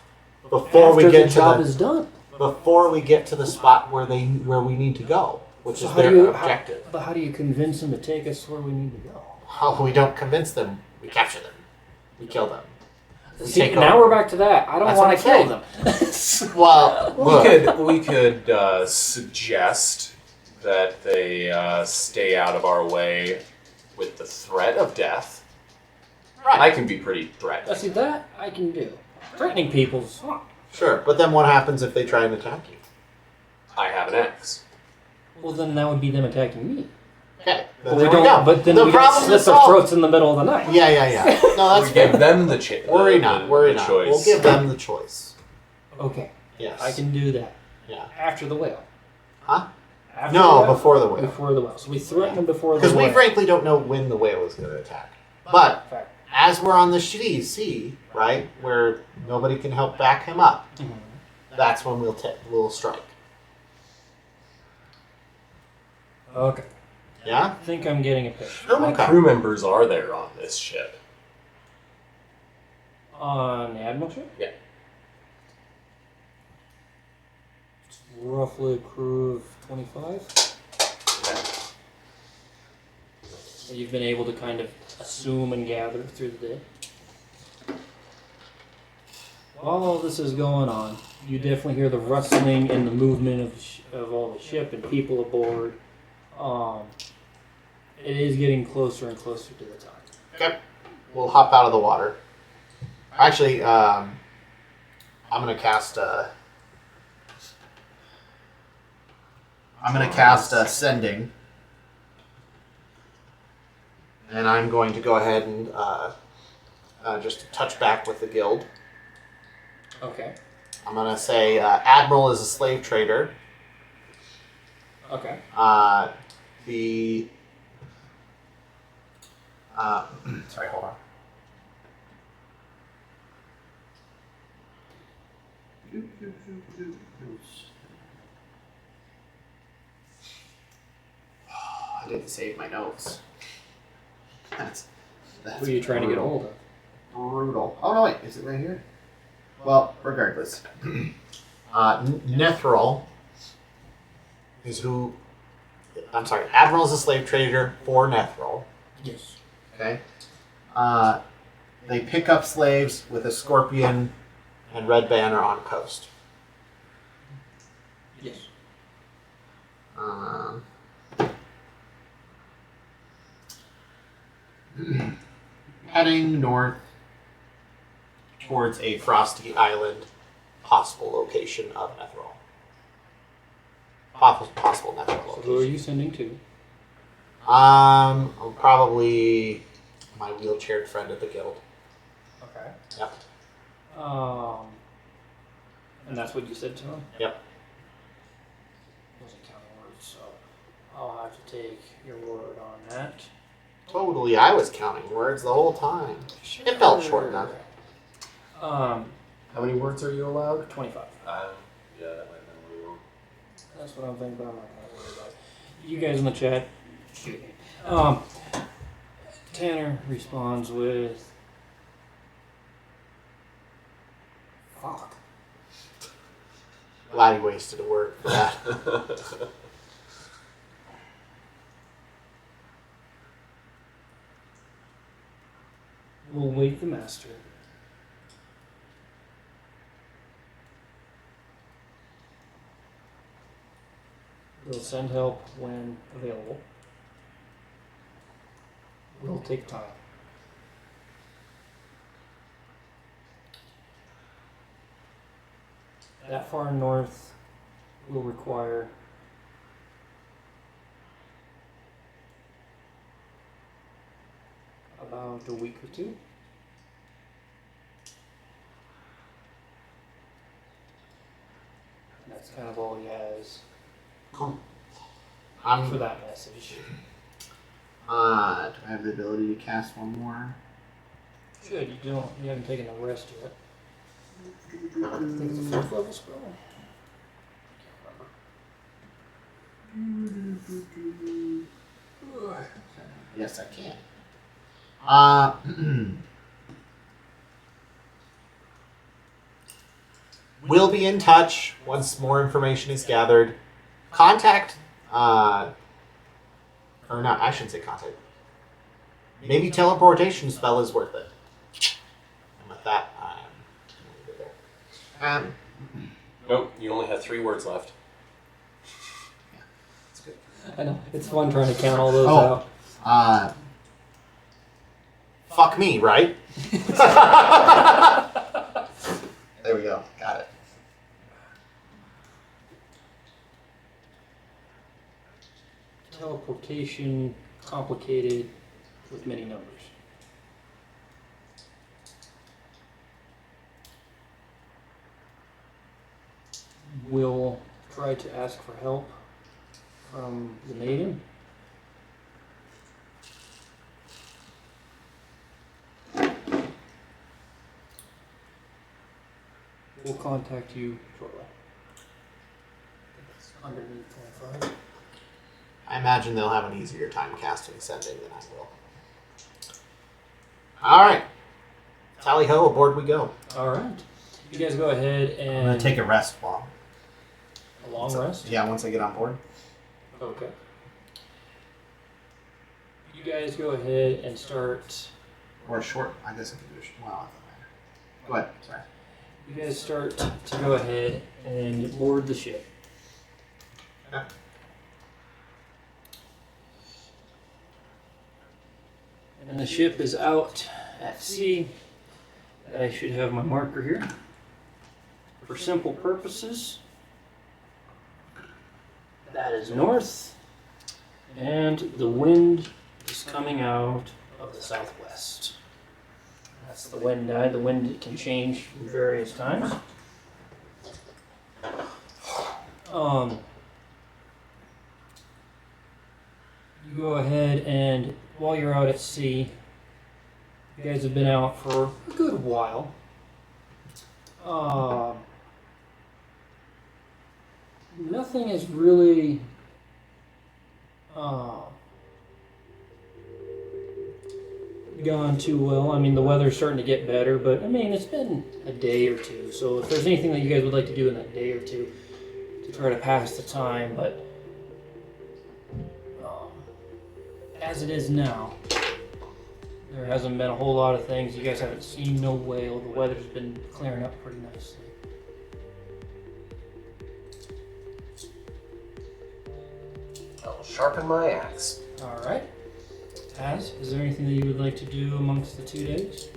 before After we get the to job the is done. before we get to the spot where we need to go, which So is how do their you- objective. But how do you convince them to take us where we need to go? How we don't convince them, we capture them, we kill them. We See, take now over. we're back to that. I don't That's want what to kill I'm them. Well, look, We could suggest that they stay out of our way with the threat of death. right. I can be pretty threatening. See, that I can do. Threatening people's fine. Sure, but then what happens if they try and attack you? I have an axe. Well, then that would be them attacking me. Okay, But there we don't. go. But then the we don't problem slit is their solved. throats in the middle of the night. Yeah. No, that's We fair. give them the Worry the not. choice. We'll give them the choice. Okay, Yes. I can do that Yeah. after the whale. Huh? After No, the whale? before the whale. Before the whale. So we threaten them before the Because whale. we frankly don't know when the whale is going to attack. But Fact. as we're on the sea, right, where nobody can help back him up, Mhm. that's when we'll strike. Okay. Yeah? I think I'm getting a picture. How many Okay. crew members are there on this ship? On the Admiral ship? Yeah. It's roughly a crew of 25. That you've been able to kind of assume and gather through the day. While all this is going on, you definitely hear the rustling and the movement of all the ship and people aboard. It is getting closer and closer to the time. Okay. We'll hop out of the water. Actually, I'm going to cast Sending. And I'm going to go ahead and just touch back with the guild. Okay. I'm going to say Admiral is a slave trader. Okay. Sorry, hold on. I didn't save my notes. That's Who are you trying to get a hold of? brutal. Oh no, wait, is it right here? Well, regardless, Nethril is who. I'm sorry, Admiral is a slave trader for Nethril. Yes. Okay. They pick up slaves with a scorpion and red banner on coast. Yes. Heading north towards a frosty island, possible location of Nethril. Possible Nethril So who are location. you sending to? Probably my wheelchaired friend at the guild. Okay. Yep. And that's what you said to him? Yep. Wasn't counting words, so I'll have to take your word on that. Totally, I was counting words the whole time. It felt short enough. How many words are you allowed? 25. Yeah, that might have been a little. That's what I'm thinking, but I'm not gonna worry about it. You guys in the chat, shoot me. Tanner responds with, fuck. Glad he wasted a word for that. We'll wait the master. We'll send help when available. We'll take time. That far north will require about a week or two. And that's kind of all he has for I'm. that message. Do I have the ability to cast one more? Good, you don't. You haven't taken a rest yet. I think it's a 4th level spell. Yes, I can. We'll be in touch once more information is gathered. Contact, or not, I shouldn't say contact. Maybe teleportation spell is worth it. And with that, Nope, you only have 3 words left. that's good. I know. It's fun trying to count all those out. Fuck me, right? There we go. Got it. Teleportation, complicated, with many numbers. We'll try to ask for help from the maiden. We'll contact you shortly. It's underneath 25. I imagine they'll have an easier time casting Sending than I will. Alright. Tally ho, aboard we go. Alright. You guys go ahead I'm and... going to take a rest while. a long rest? Yeah, once I get on board. Okay. You guys go ahead and start... Or a short, I guess I can do a well, go ahead, sorry. You guys start to go ahead and board the ship. Okay. And the ship is out at sea. I should have my marker here. For simple purposes, that is north, and the wind is coming out of the southwest. That's the wind die. The wind can change from various times. You go ahead and while you're out at sea, you guys have been out for a good while. Nothing has really gone too well. I mean, the weather's starting to get better, but I mean, it's been a day or two. So if there's anything that you guys would like to do in that day or two to try to pass the time, but as it is now, there hasn't been a whole lot of things. You guys haven't seen no whale. The weather's been clearing up pretty nicely. I'll sharpen my axe. All right. Taz, is there anything that you would like to do amongst the 2 days?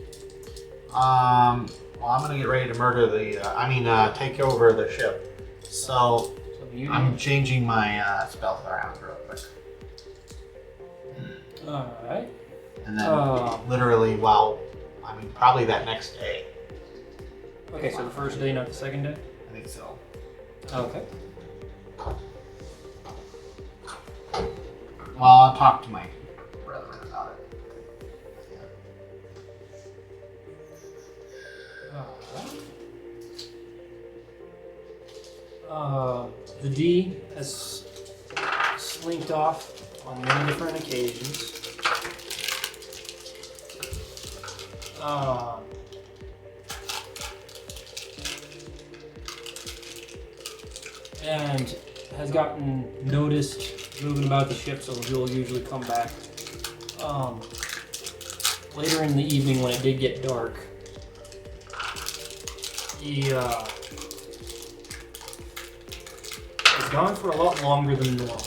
Well, I'm gonna get ready to murder the, take over the ship. So, I'm changing my spells around real quick. All right. And then, literally, probably that next day. Okay, so the first day, not the second day? I think so. Okay. Well, I'll talk to my brethren about it. The D has slinked off on many different occasions. And has gotten noticed moving about the ship, so he'll usually come back later in the evening when it did get dark. He is gone for a lot longer than normal.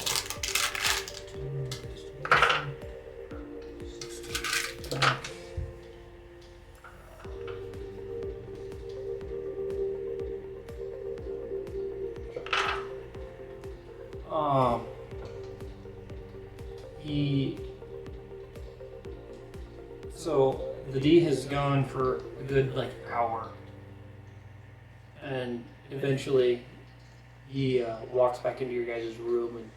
So the D has gone for a good hour, and eventually he walks back into your guys' room and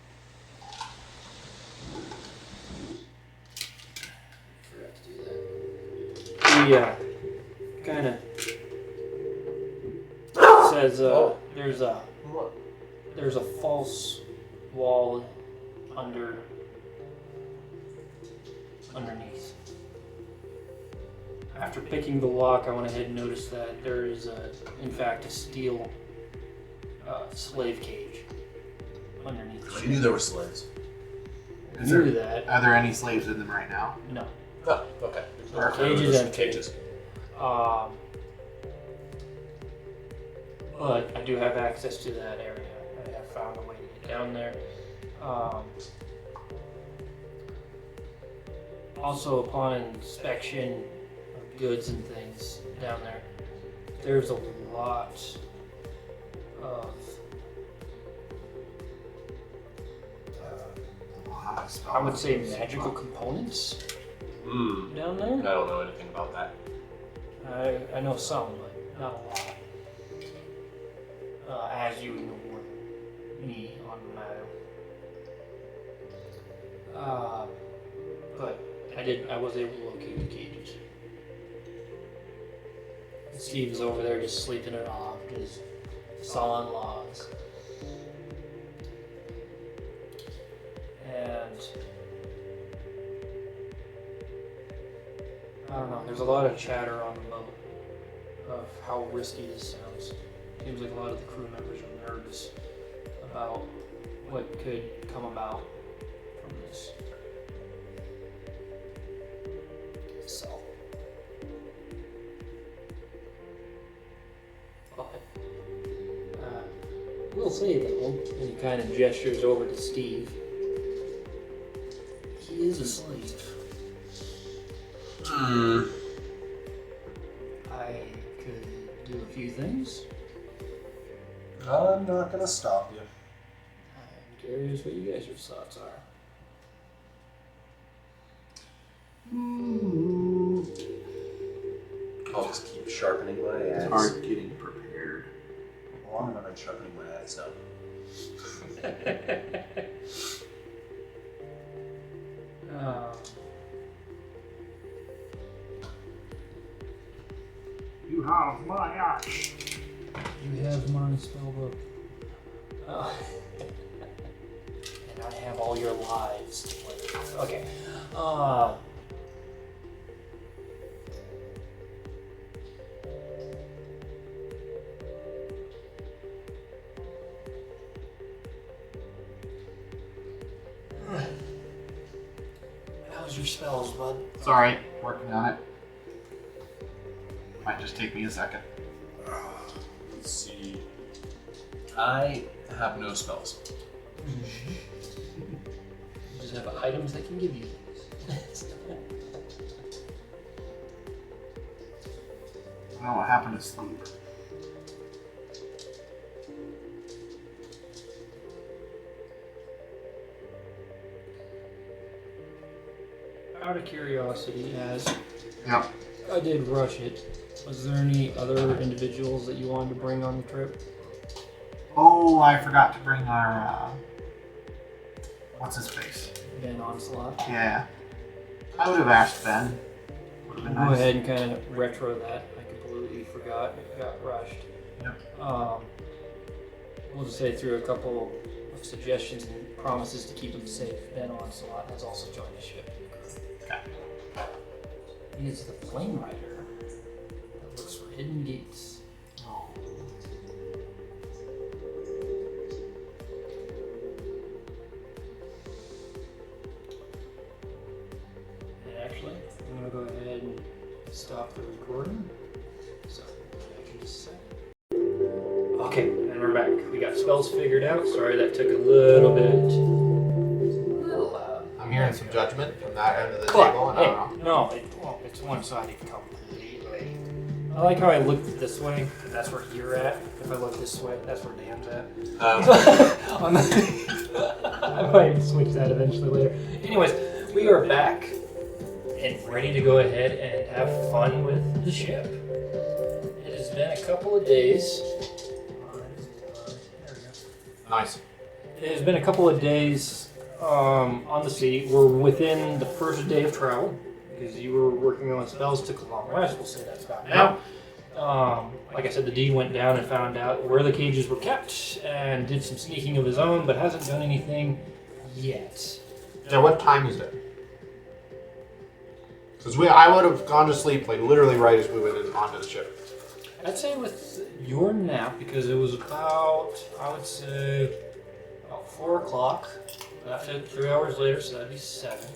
forgot to do that. He kind of says there's a false wall underneath. After picking the lock, I went ahead and noticed that there is, in fact, a steel slave cage underneath the I ship. knew there were slaves. I knew that. Are there any slaves in them right now? No. Oh, okay. There are cages and cages. But I do have access to that area. I have found a way to get down there. Also, upon inspection of goods and things down there, there's a lot of I would say magical components down there. I don't know anything about that. I know some, but not a lot. As you ignore me on the matter. But I was able to locate the cages. Steve's over there just sleeping it off, just sawing logs. And I don't know, there's a lot of chatter on the boat of how risky this sounds. Seems like a lot of the crew members are nervous about what could come about from this. So, but we'll say though, and he kind of gestures over to Steve. He is a slave. I could do a few things. I'm not gonna stop you. I'm curious what you guys' thoughts are. I'll just keep sharpening my axe. Start getting prepared. Well, I'm not sharpening my axe now. You have my axe. You have my spell book. And I have all your lives to play with. Okay. How's your spells, bud? Sorry, working on it. Might just take me a second. Let's see. I have no spells. You just have items that can give you things. I don't know what happened to sleep. Out of curiosity, as Yep. I did rush it, was there any other individuals that you wanted to bring on the trip? Oh, I forgot to bring our, what's his face? Ben Onslaught? Yeah. I would have asked Ben. Would have been Go nice. ahead and kind of retro that. I completely forgot. It got rushed. Yep. We'll just say through a couple of suggestions and promises to keep him safe. Ben Onslaught has also joined the ship. Okay. He is the Flame Rider that looks for hidden gates. Oh. And actually, I'm going to go ahead and stop the recording. So, back in just a second. Okay, and we're back. We got spells figured out. Sorry that took a little bit. I'm hearing some judgment from that end of the But, table, and I hey, don't know. no, it's one-sided completely. I like how I looked this way, because that's where you're at. If I look this way, that's where Dan's at. On the I might switch that eventually later. Anyways, we are back and ready to go ahead and have fun with the ship. It has been a couple of days. Nice. It has been a couple of days on the sea. We're within the first day of travel because you were working on spells, took a long rest. We'll say that's about now. Like I said, the D went down and found out where the cages were kept and did some sneaking of his own, but hasn't done anything yet. Yeah, what time is it? Because I would have gone to sleep like literally right as we went onto the ship. I'd say with your nap, because it was about, I would say, about 4 o'clock. After 3 hours later, so that'd be 7.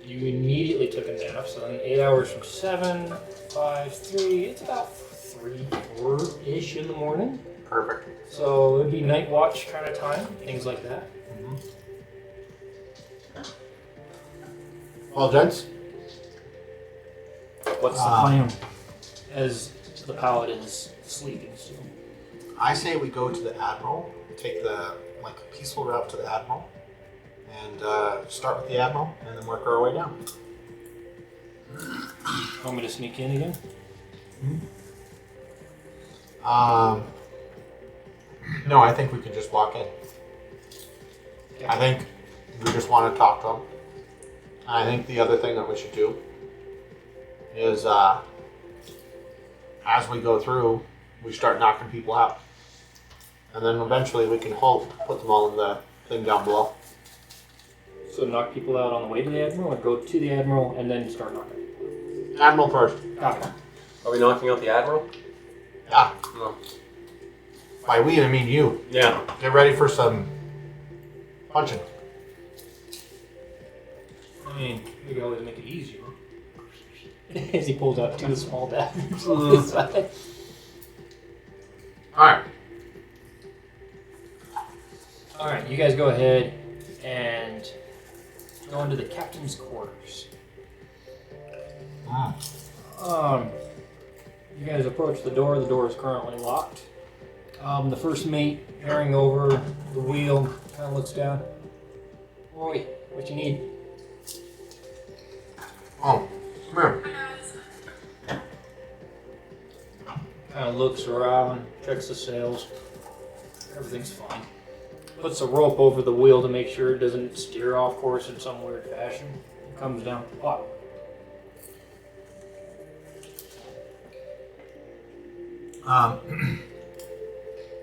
You immediately took a nap, so then 8 hours from 7, 5, 3, it's about 3, 4-ish in the morning. Perfect. So it'd be night watch kind of time, things like that. Well, gents, What's the plan as the paladin's sleeping still? I say we go to the Admiral, take the peaceful route to the Admiral, and start with the Admiral, and then work our way down. Want me to sneak in again? No, I think we can just walk in. I think we just want to talk to them. I think the other thing that we should do is, as we go through, we start knocking people out. And then eventually we can put them all in the thing down below. So knock people out on the way to the Admiral, or go to the Admiral and then start knocking people out? Admiral first. Okay. Are we knocking out the Admiral? Yeah. No. By we, I mean you. Yeah. Get ready for some punching. I mean, we can always make it easier. As he pulls out 2 small daggers on the side. Alright. Alright, you guys go ahead and go into the captain's quarters. You guys approach the door is currently locked. The first mate, peering over the wheel, kind of looks down. Roy, what you need? Oh, come here. Kind of looks around, checks the sails. Everything's fine. Puts a rope over the wheel to make sure it doesn't steer off course in some weird fashion. Comes down. What?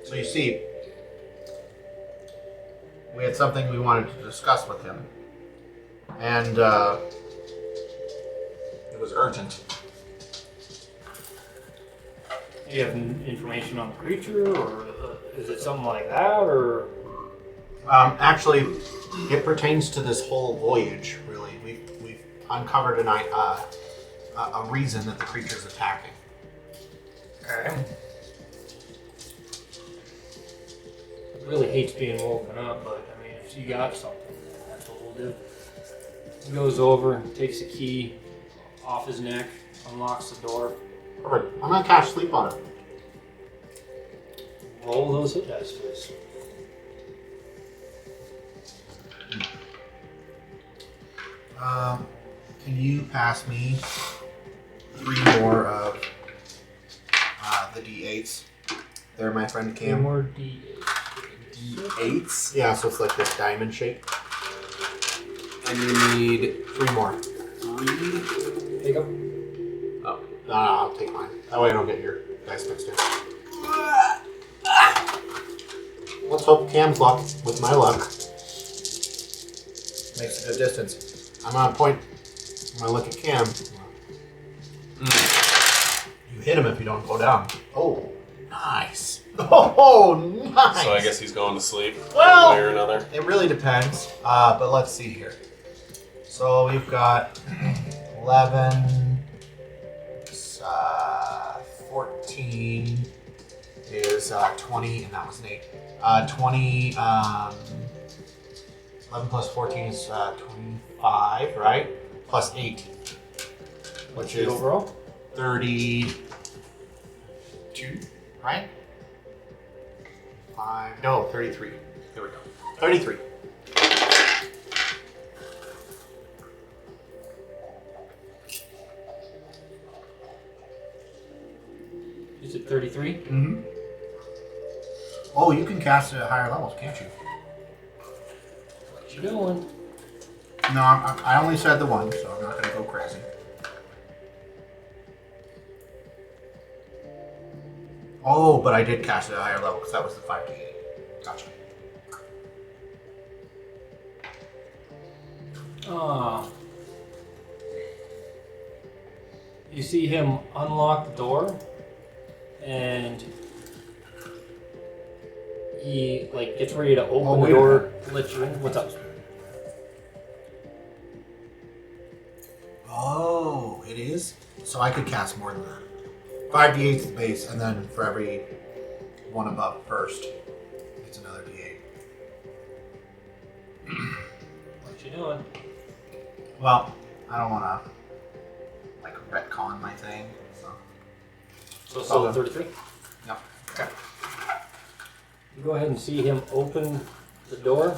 So you see, we had something we wanted to discuss with him, and it was urgent. Do you have information on the creature, or is it something like that, or? Actually, it pertains to this whole voyage. Really, we've uncovered a reason that the creature's attacking. Okay. Really hates being woken up, but I mean, if you got something, that's what we'll do. He goes over, takes a key off his neck, unlocks the door. Perfect. I'm gonna cast sleep on it. Roll those hit dice, please. Can you pass me 3 more of the D8s? There, my friend Two Cam. more D8. D8s? Yeah, so it's like this diamond shape. And you need 3 more. 3. Take them. No, I'll take mine. That way I don't get your dice mixed in. Let's hope Cam's luck, with my luck, makes a good distance. I'm on a point. I'm gonna look at Cam. You hit him if you don't go down. Oh, nice. Oh, nice. So I guess he's going to sleep. Well, one way or another. It really depends. But let's see here. So we've got 11, 14 is 20, and that was an 8. 20, 11 plus 14 is 25, right? Plus 8, which is overall 32, right? 5, no, 33. There we go. 33. Is it 33? Mm-hmm. Oh, you can cast it at higher levels, can't you? What you doing? No, I only said the one, so I'm not going to go crazy. Oh, but I did cast it at a higher level because that was the 5d8. Gotcha. You see him unlock the door, and he like gets ready to open the wait a door, let you in. What's up? Oh, it is? So I could cast more than that. 5d8 is the base, and then for every one above first, it's another d8. What you doing? Well, I don't want to, like, retcon my thing. So still at 33? Yep. Okay. You go ahead and see him open the door,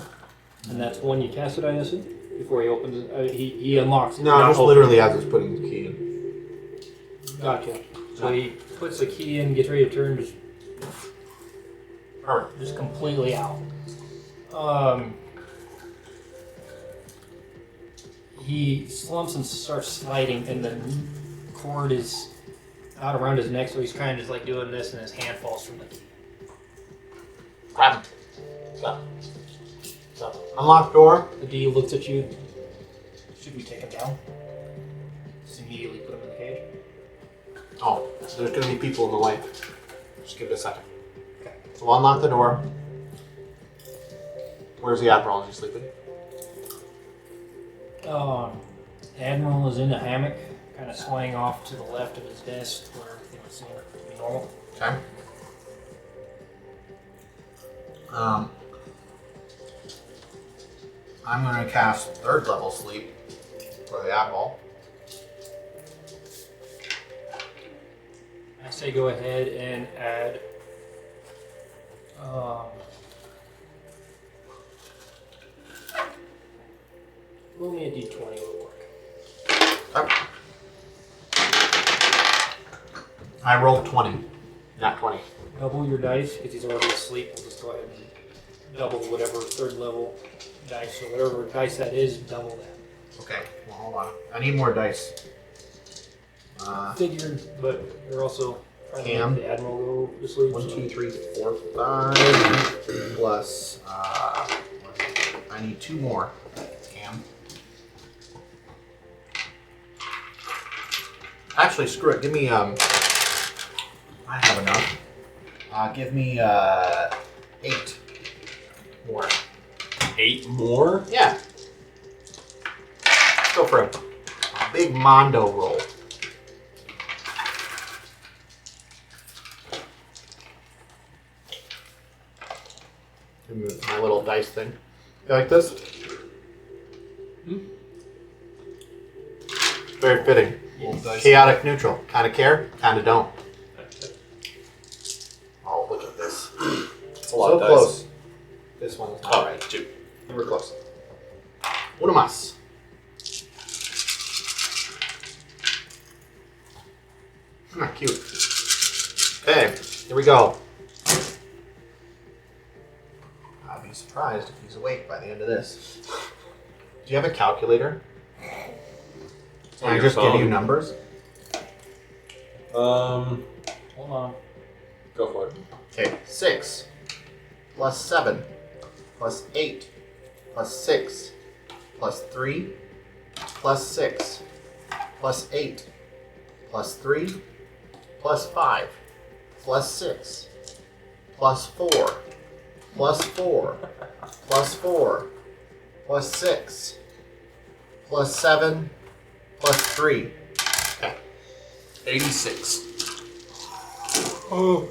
and that's when you cast it, I assume? Before he opens it, he unlocks it. No, Not just open. literally as it's putting the key in. Gotcha. So he puts the key in, gets ready to turn, Alright. just completely out. He slumps and starts sliding, and the cord is out around his neck, so he's kind of just like doing this, and his hand falls from the key. Grab him. Stop. Stop. Unlock door. The D looks at you. Should we take him down? Just immediately put him in the cage. Oh, so there's going to be people in the way. Just give it a second. Okay. So we'll unlock the door. Where's the Admiral? Is he sleeping? Admiral is in a hammock, kind of swaying off to the left of his desk, where everything would seem to be normal. Okay. I'm going to cast 3rd level sleep for the Admiral. I say go ahead and add roll me a d20 will work. Okay. I rolled 20. Not 20. Double your dice, because he's already asleep. We'll just go ahead and double whatever 3rd level dice, so whatever dice that is, double that. Okay, well, hold on. I need more dice. Figured, but you're also trying to Cam. make the Admiral go to sleep. 1, so- 2, 3, 4, 5. Plus, I need 2 more. Cam. Actually, screw it. Give me, I have enough. Give me, 8 more. 8 more? Yeah. Let's go for a big Mondo roll. My little dice thing. You like this? Very fitting. Yes. Chaotic neutral. Kind of care, kind of don't. Oh, look at this. It's a lot So of dice. close. This one's not Oh, right. 2. We're close. Uno más. Cute. Okay, here we go. I'd be surprised if he's awake by the end of this. Do you have a calculator? Can I your just give phone. you numbers? Hold on. Go for it. Okay, 6 plus 7 plus 8 plus 6 plus 3 plus 6 plus 8 plus 3 plus 5 plus 6 plus 4 plus 4 plus 4 plus 6 plus 7 plus 3. Okay. 86. Oh.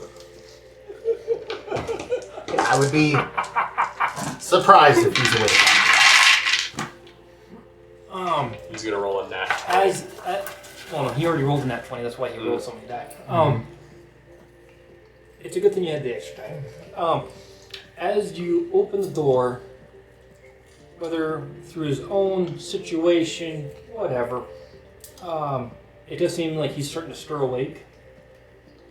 I would be surprised if he's awake. He's gonna roll a nat. Well, no, he already rolled a nat 20. That's why he rolled so many die. It's a good thing you had the extra die. As you open the door, whether through his own situation, whatever, it does seem like he's starting to stir awake,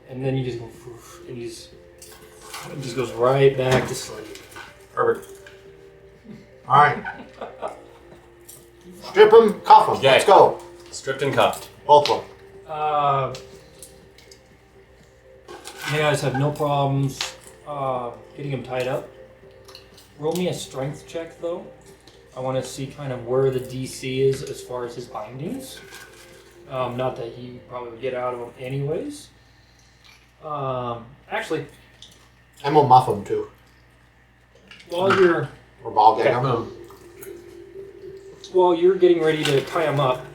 and then you just go, "Poof," and he just goes right back to sleep. Perfect. Alright. Strip him, cuff him. Okay. Let's go. Stripped and cuffed. Both of them. You guys have no problems getting him tied up. Roll me a strength check, though. I want to see kind of where the DC is as far as his bindings. Not that he probably would get out of them anyways. Actually, And we'll muff them too. while you're Or ball gang Okay. them. while you're getting ready to tie them up,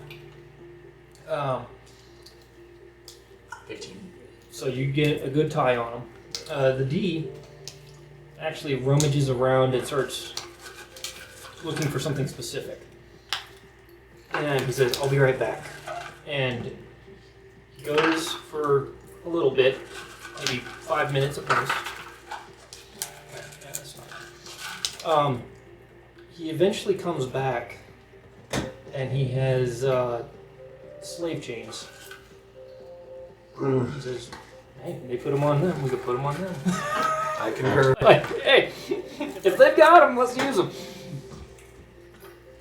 15. so you get a good tie on them. The D actually rummages around and starts looking for something specific. And he says, "I'll be right back." And he goes for a little bit, maybe 5 minutes at most. Yeah, that's not- he eventually comes back, and he has slave chains. He says, "Hey, they put them on them. We could put them on them." I concur. Like, hey, if they've got them, let's use them.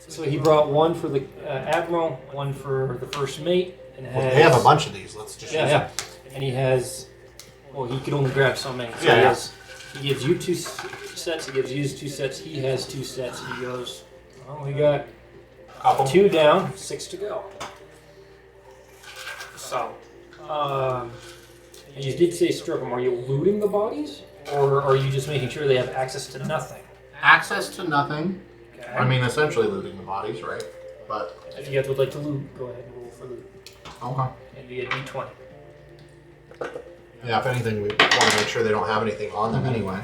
So he brought one for the admiral, one for the first mate, and has, They have a bunch of these. Let's just use Yeah, them. and he has. Well, he could only grab so many. So Yeah. he gives you two sets. He gives you 2 sets. He has 2 sets. He goes, "Well, we got Couple. 2 down, 6 to go." So, and you did say strip them. Are you looting the bodies, or are you just making sure they have access to nothing? Access to nothing. Okay. I mean, essentially looting the bodies, right? But, If you guys would like to loot, go ahead and roll for loot. okay. And be a D20. Yeah, if anything, we want to make sure they don't have anything on them anyway.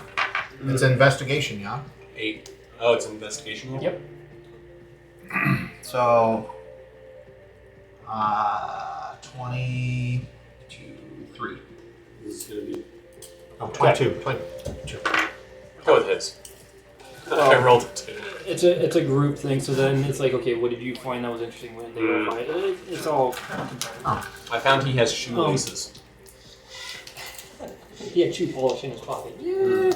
It's an investigation, yeah? 8. Oh, it's an investigation roll? Yep. So, 22, 3. This is going to be. Oh, 22. 22. Go with his. Well, I rolled a 2. It's a group thing, so then it's like, okay, what did you find that was interesting? When they go find it? It's all. I found he has shoelaces. He had shoe polish in his pocket. Yeah.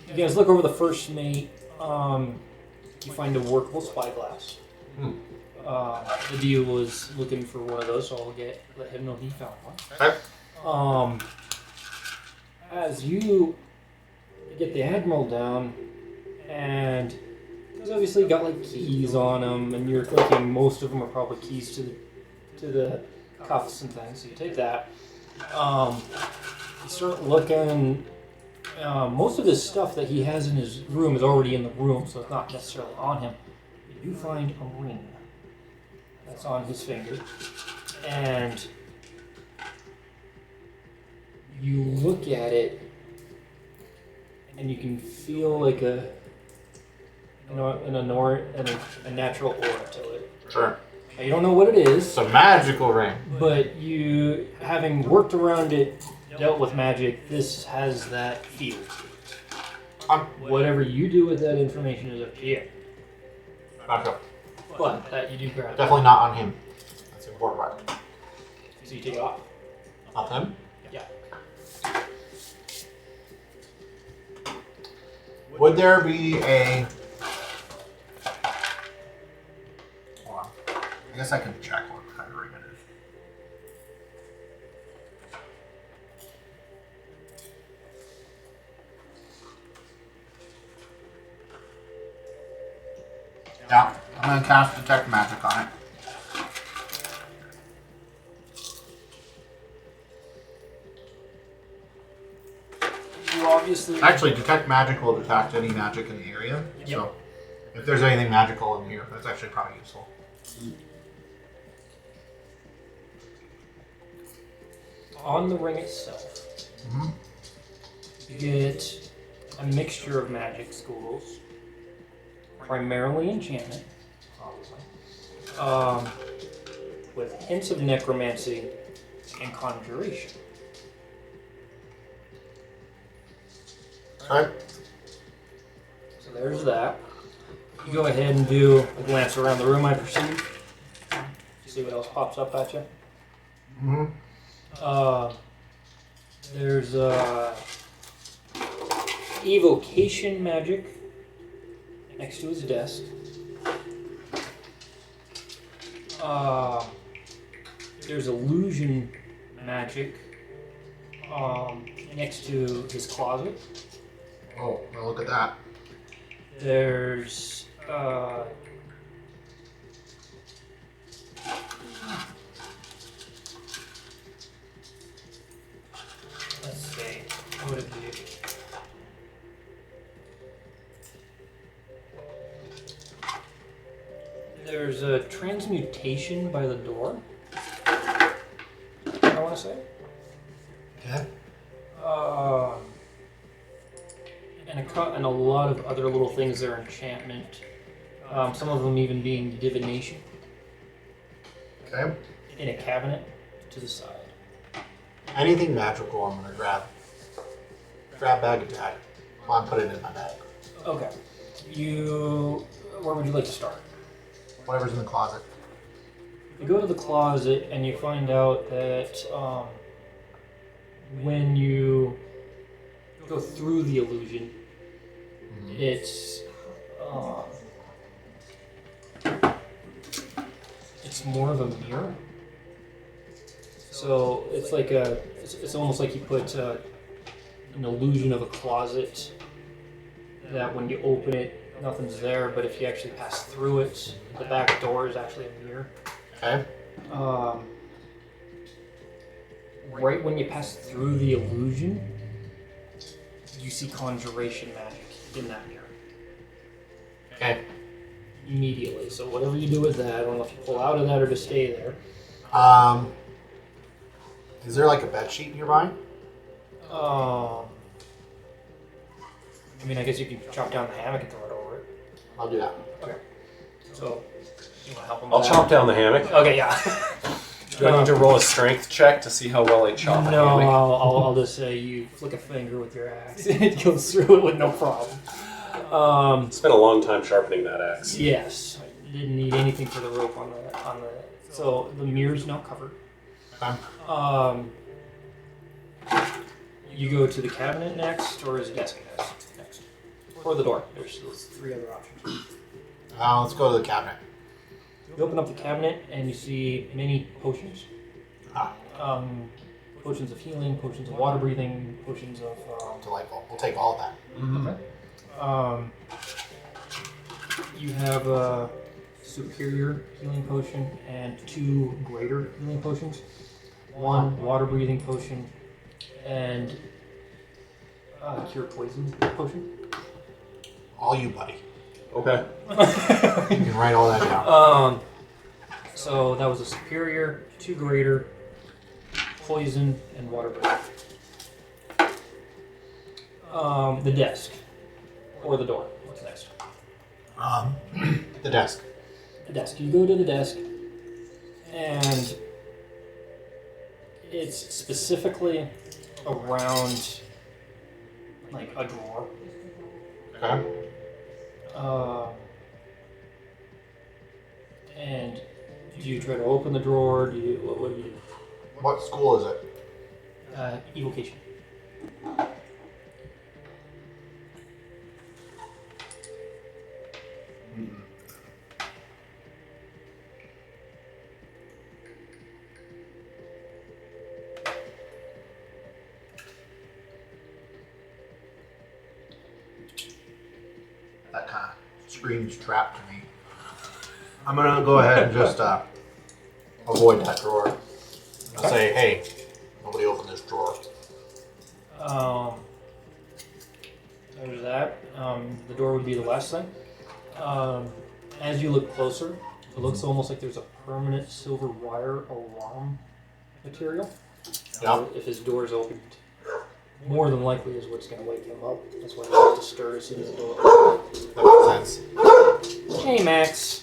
You guys look over the first mate. You find a workable spyglass. The deal was looking for one of those, so I'll let him know he found one. Okay. As you get the admiral down, and he's obviously got like keys on him, and you're thinking most of them are probably keys to the cuffs and things. So you take that. You start looking. Most of his stuff that he has in his room is already in the room, so it's not necessarily on him. You do find a ring that's on his finger, and you look at it, and you can feel like a natural aura to it. Sure. Now, you don't know what it is, It's a magical ring. but you, having worked around it, dealt with magic, this has that feel to it. Whatever you do with that information is up to you. Gotcha. But that you do grab. it. Definitely not on him. That's the important part. So you take it off. Not him? Yeah. Would there be a... Hold on. I guess I can check what kind of ring it is. Yeah, I'm going to cast Detect Magic on it. You obviously. Actually, Detect Magic will detect any magic in the area. Yep. So, if there's anything magical in here, that's actually probably useful. On the ring itself, you get a mixture of magic schools, primarily enchantment, with hints of necromancy and conjuration. Alright. So there's that. You go ahead and do a glance around the room, I perceive. See what else pops up at you. Mm-hmm. There's evocation magic next to his desk. There's illusion magic next to his closet. Oh, well, look at that. There's What would it be? There's a transmutation by the door. I want to say. Okay. And a lot of other little things that are enchantment. Some of them even being divination. Okay. In a cabinet to the side. Anything magical, I'm gonna grab. Grab bag attack. Well, I'm putting it in my bag. Okay. Where would you like to start? Whatever's in the closet. You go to the closet and you find out that when you go through the illusion, it's more of a mirror. So it's like it's almost like you put an illusion of a closet that when you open it, nothing's there, but if you actually pass through it, the back door is actually a mirror. Okay. Right when you pass through the illusion, you see conjuration magic in that mirror. Okay. Immediately. So whatever you do with that, I don't know if you pull out of that or just stay there. Is there like a bed sheet nearby? I mean, I guess you can chop down the hammock and throw it over it. I'll do that. Okay. So, you want to help him I'll with chop down the hammock. that? Okay, yeah. Do I need to roll a strength check to see how well I chop a No, hammock? I'll just say you flick a finger with your axe and it goes through it with no problem. It's been a long time sharpening that axe. Yes. I didn't need anything for the rope on the. So the mirror's now covered. Okay. You go to the cabinet next, or is the desk next? Or the door. There's three other options. Let's go to the cabinet. You open up the cabinet and you see many potions. Potions of healing, potions of water breathing, potions of. Delightful. We'll take all of that. Okay. You have a superior healing potion and 2 greater healing potions. 1 water breathing potion and cure poison potion. All you, buddy. Okay. You can write all that down. So that was a superior, 2 greater, poison, and water breathing. The desk. Or the door. What's next? The desk. The desk. You go to the desk, and it's specifically around like a drawer. Okay. And do you try to open the drawer? Do you what do you do? What school is it? Evocation. That kind of screams trap to me. I'm gonna go ahead and just avoid that drawer. I'll say, hey, nobody open this drawer. There's that. The door would be the last thing. As you look closer, it looks almost like there's a permanent silver wire alarm material. Yep. If his door is opened, more than likely is what's going to wake him up. That's why he has to stir as soon as the door opens. That makes sense. Hey, Max.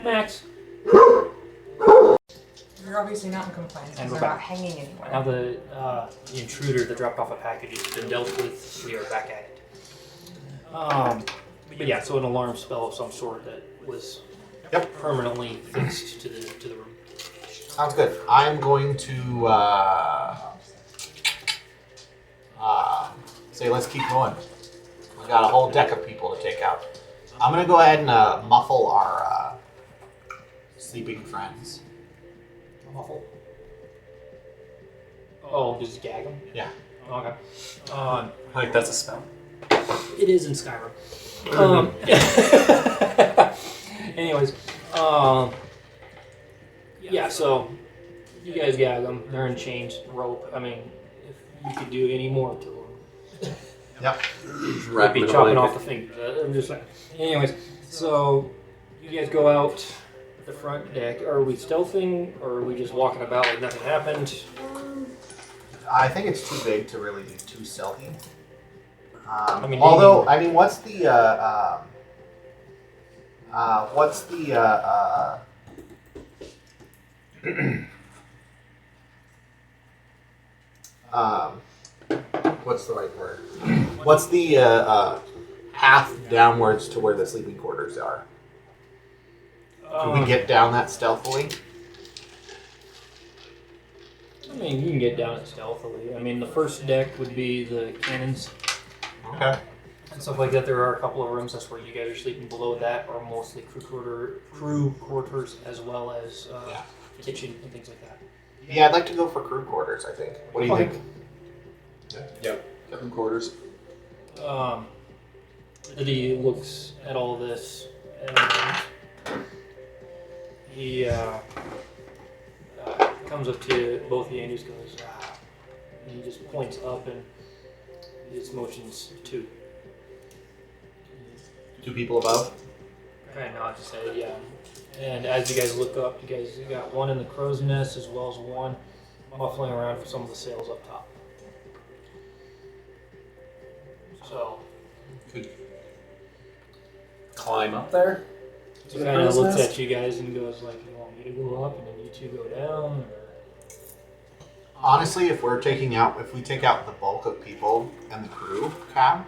Max. You're obviously not in compliance And because we're they're not back. hanging anywhere. Now the intruder that dropped off a package has been dealt with. We are back at it. But yeah, so an alarm spell of some sort that was permanently fixed to the room. Sounds good. I'm going to say let's keep going. We got a whole deck of people to take out. I'm gonna go ahead and muffle our sleeping friends. Muffle. Oh, just gag them? Yeah. Okay. I think that's a spell. It is in Skyrim. Anyways, yeah, so You guys gag them. They're in chains, rope. I mean, if you could do any more to them, Yep. you'd be chopping off the fingers. I'm just saying. Anyways, so you guys go out the front deck. Are we stealthing, or are we just walking about like nothing happened? I think it's too big to really be too stealthy. I mean, although, I mean, what's the what's the right word? What's the path downwards to where the sleeping quarters are? Can we get down that stealthily? I mean, you can get down it stealthily. I mean, the first deck would be the cannons Okay. and stuff like that. There are a couple of rooms. That's where you guys are sleeping. Below that are mostly crew quarters, as well as kitchen and things like that. Yeah, I'd like to go for crew quarters, I think. What do you Okay. think? Yep. Captain quarters. He looks at all this and he comes up to both of you and just goes, and he just points up and he just motions two. Two people above? Kind of nods his head, yeah. And as you guys look up, you guys got one in the crow's nest as well as one muffling around for some of the sails up top. So Could climb up there. he kind of looks at you guys and goes like, "You want me to go up and then you two go down?" Or... Honestly, if we take out the bulk of people and the crew cab,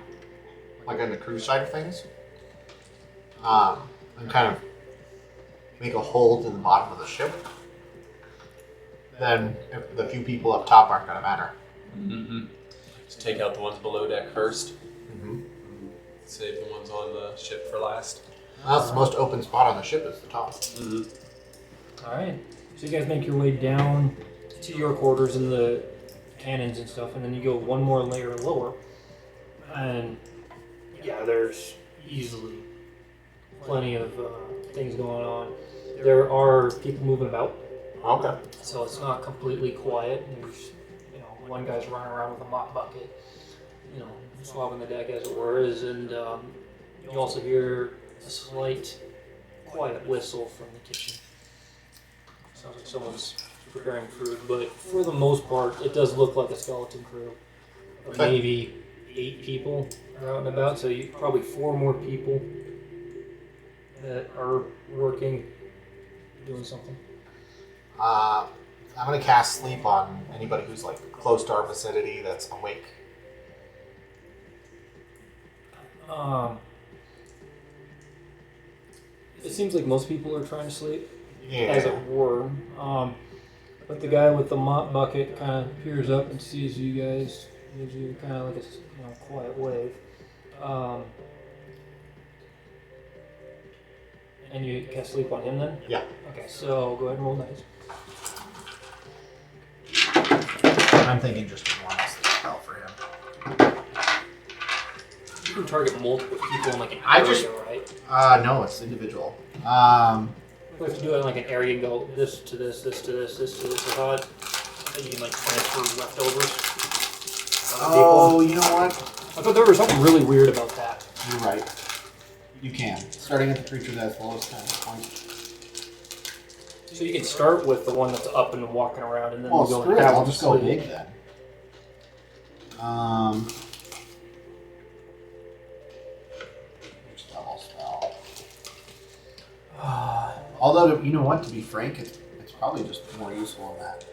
like on the crew side of things, and kind of make a hole in the bottom of the ship, then if the few people up top aren't going to matter. Mm-hmm. Just take out the ones below deck first. Mm-hmm. Save the ones on the ship for last. That's the most open spot on the ship is the top. Mm-hmm. All right. So you guys make your way down to your quarters and the cannons and stuff, and then you go one more layer lower, and yeah, there's easily plenty of things going on. There are people moving about, Okay. so it's not completely quiet. There's, one guy's running around with a mop bucket, swabbing the deck as it were, and you also hear a slight quiet whistle from the kitchen. Sounds like someone's preparing food, but for the most part, it does look like a skeleton crew of maybe 8 people are out and about. So you probably 4 more people that are working, doing something. I'm going to cast sleep on anybody who's like close to our vicinity that's awake. It seems like most people are trying to sleep, Yeah. as it were. But the guy with the mop bucket kind of peers up and sees you guys, gives you kind of like a quiet wave. And you cast sleep on him then? Yeah. Okay, so go ahead and roll dice. I'm thinking just one sleep spell for him. You can target multiple people in like an I area, just- right? No, it's individual. You have to do it in like an area and go this to this, this to this, this to this. I thought that you can like transfer leftovers. Oh, you know what? I thought there was something really weird about that. You're right. You can. Starting at the creature that's lowest kind of point. So you can start with the one that's up and walking around, and then Well, you go screw like it. that. I'll one just go sleep. big then. Which level spell? Although, you know what? To be frank, it's probably just more useful in that.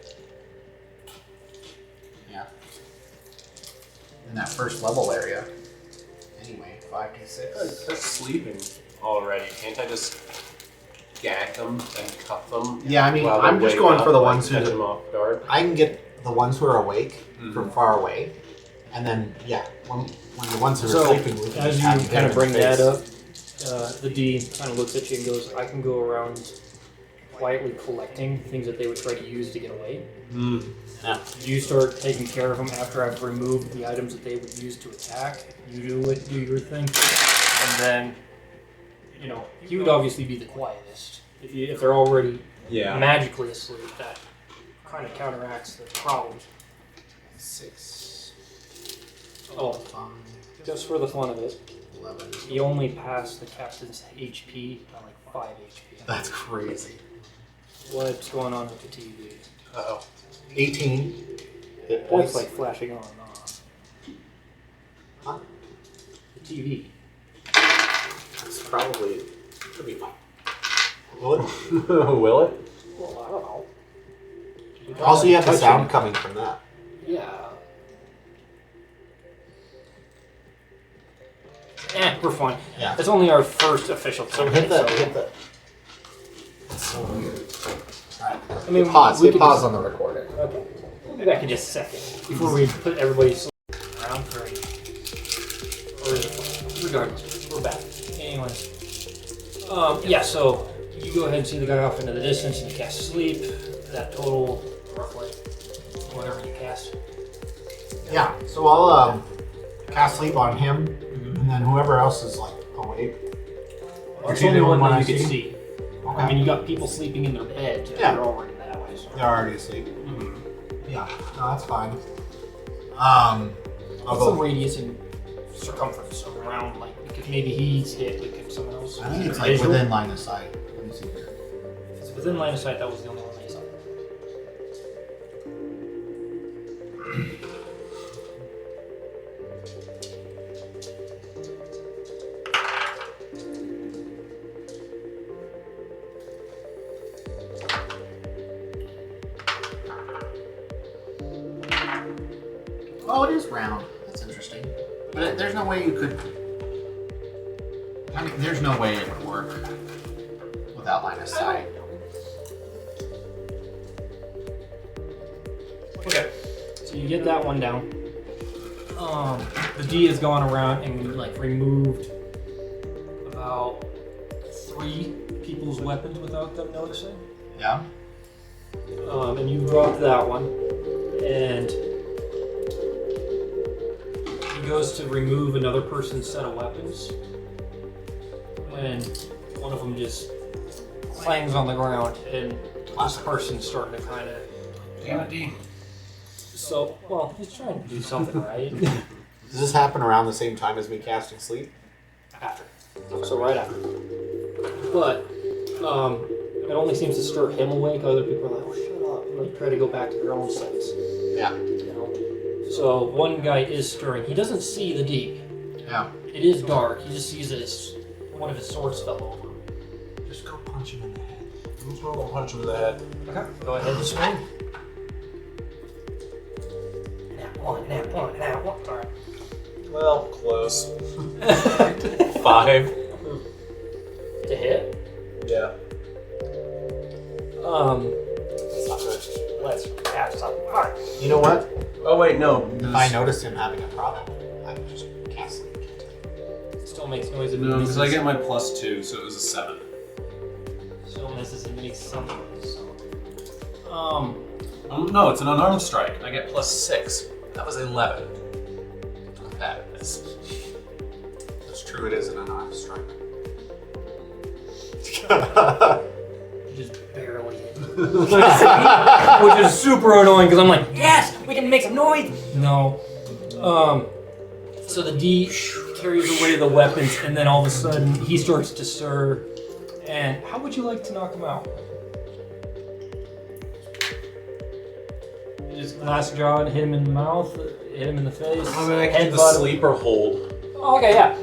Yeah. In that first level area. Anyway, 5d6. They're sleeping already. Can't I just gag them and cuff them? Yeah, I mean, while they I'm just wake going up, for the like, ones who catch them off guard. I can get the ones who are awake Mhm. from far away, and then when the ones who are So, sleeping, we can as just you have them kind of in bring the that face. up, the D kind of looks at you and goes, "I can go around quietly collecting things that they would try to use to get away. Yeah. You start taking care of them after I've removed the items that they would use to attack. You do your thing, and then he would obviously be the quietest if they're already Yeah. magically asleep. That kind of counteracts the problem. 6. Oh, 5. just for the fun of it, 11. he only passed the captain's HP by like 5 HP. That's crazy. What's going on with the TV? Uh-oh. 18. Hit It's points. like flashing on and off. Huh? The TV. It's probably... Should be fine. Will it? Will it? Well, I don't know. Also, you have the Touching. sound coming from that. Yeah. We're fine. Yeah. It's only our first official So tournament. hit the... Hit the... It's so weird. Alright. I mean, Pause. we Hit could pause just- on the recording. Okay. Maybe I can just second before we put everybody around for it. Or regardless, we're back. Anyway. Yeah, so you go ahead and see the guy off into the distance and you cast sleep. That total roughly whatever you cast. Yeah. So I'll cast sleep on him, and then whoever else is like awake. That's he the only the only one one that you I can see? see. Okay. I mean, you got people sleeping in their beds. Yeah. They're already that way. So. They're already asleep. Yeah. No, that's fine. What's I'll the go. radius and circumference around? Like, because maybe he's hit, but can someone else? I think it's Is it like visual? within line of sight. Let me see here. If it's within line of sight. That was the only one I saw. Oh, it is round. That's interesting. But there's no way you could. I mean, there's no way it would work without line of sight. Okay, so you get that one down. The D has gone around and like removed about 3 people's weapons without them noticing. Yeah. And you dropped that one, and he goes to remove another person's set of weapons, and one of them just clangs on the ground, and this person's starting to kind of. Damn it, D. So, well, he's trying to do something right. Does this happen around the same time as me casting sleep? After. So right after. But it only seems to stir him awake. Other people are like, oh, shut up. And like try to go back to their own sets. Yeah. You know? So one guy is stirring. He doesn't see the D. Yeah. It is dark. He just sees it as one of his swords fell over. Just go punch him in the head. Who's going to punch him in the head? Okay. Go ahead and swing. Nat one. Alright. Well, close. 5. To hit. Yeah. That's not good. Let's catch something. Alright. You know what? Oh, wait, no. If I noticed him having a problem, I would just cast sleep. It still makes noise. If No, it because misses. I get my +2, so it was a 7. Still misses and makes some noise. So. No, it's an unarmed strike. I get +6. That was 11. I'm bad at this. That's true, it is an unarmed strike. Just barely hit. Which is super annoying because I'm like, yes, we can make some noise. No. So the D carries away the weapons, and then all of a sudden he starts to stir. And how would you like to knock him out? Just glass jaw and hit him in the mouth, hit him in the face. I mean, I can do the headbutt him. sleeper hold. Oh, okay, yeah.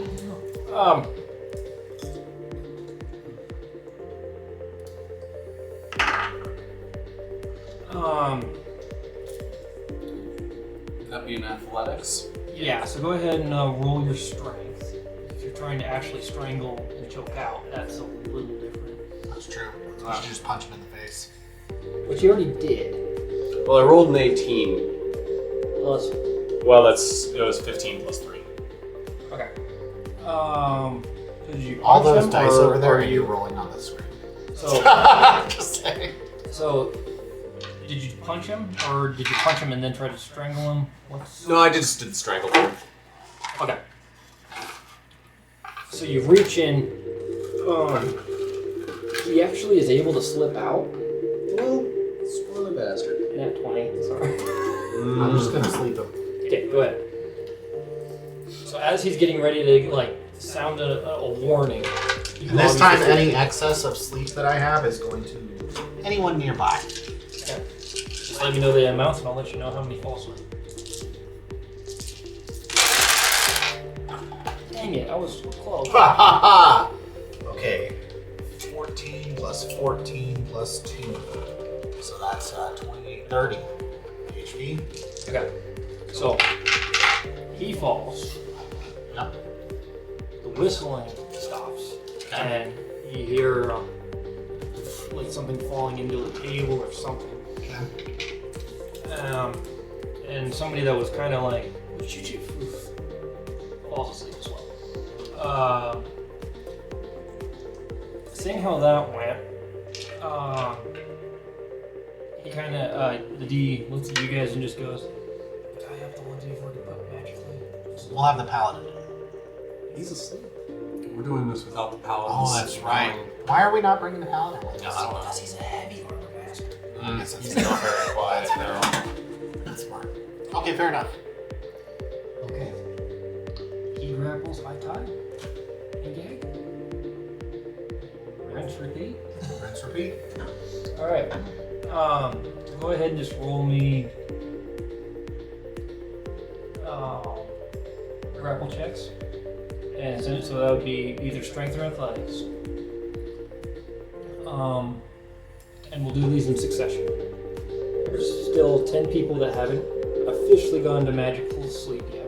Would that be an athletics? Yeah, so go ahead and roll your strength. If you're trying to actually strangle and choke out, that's a little different. That's true. You should just punch him in the face. Which you already did. Well, I rolled an 18. Plus, Well, it was 15 +3. okay. Did you All punch those him, dice or over there are are you rolling on the screen. So, Just saying. so, did you punch him, or did you punch him and then try to strangle him? What's... No, I just did strangle him. Okay. So you reach in. He actually is able to slip out. Well, spoiler bastard. Nat 20. Sorry. I'm just gonna sleep him. Okay, go ahead. So as he's getting ready to like sound a warning, you And this time, obviously- any excess of sleep that I have is going to anyone nearby. Okay. Just let me know the amounts, and I'll let you know how many falls on. Dang it, I was so close. Ha ha ha! Okay. 14 plus 14 plus 2. So that's 28, 30 HP. Okay. So he falls. Yep. The whistling stops, and you hear like something falling into a table or something. And somebody that was kind of like falls asleep as well. Seeing how that went, he kind of the D looks at you guys and just goes, "Do I have the 1d4 to put magically?" We'll have the paladin. He's asleep. We're doing this without the paladins. Oh, that's right. Why are we not bringing the paladin? No, I don't know. Because he's a heavy armor master. I guess that's He's not very quiet now. That's smart. Okay, fair enough. Okay. He grapples high tide. And gag. Rinse repeat. Rinse, repeat. Alright. Go ahead and just roll me grapple checks. And so that would be either strength or athletics. And we'll do these in succession. There's still 10 people that haven't officially gone to magical sleep yet.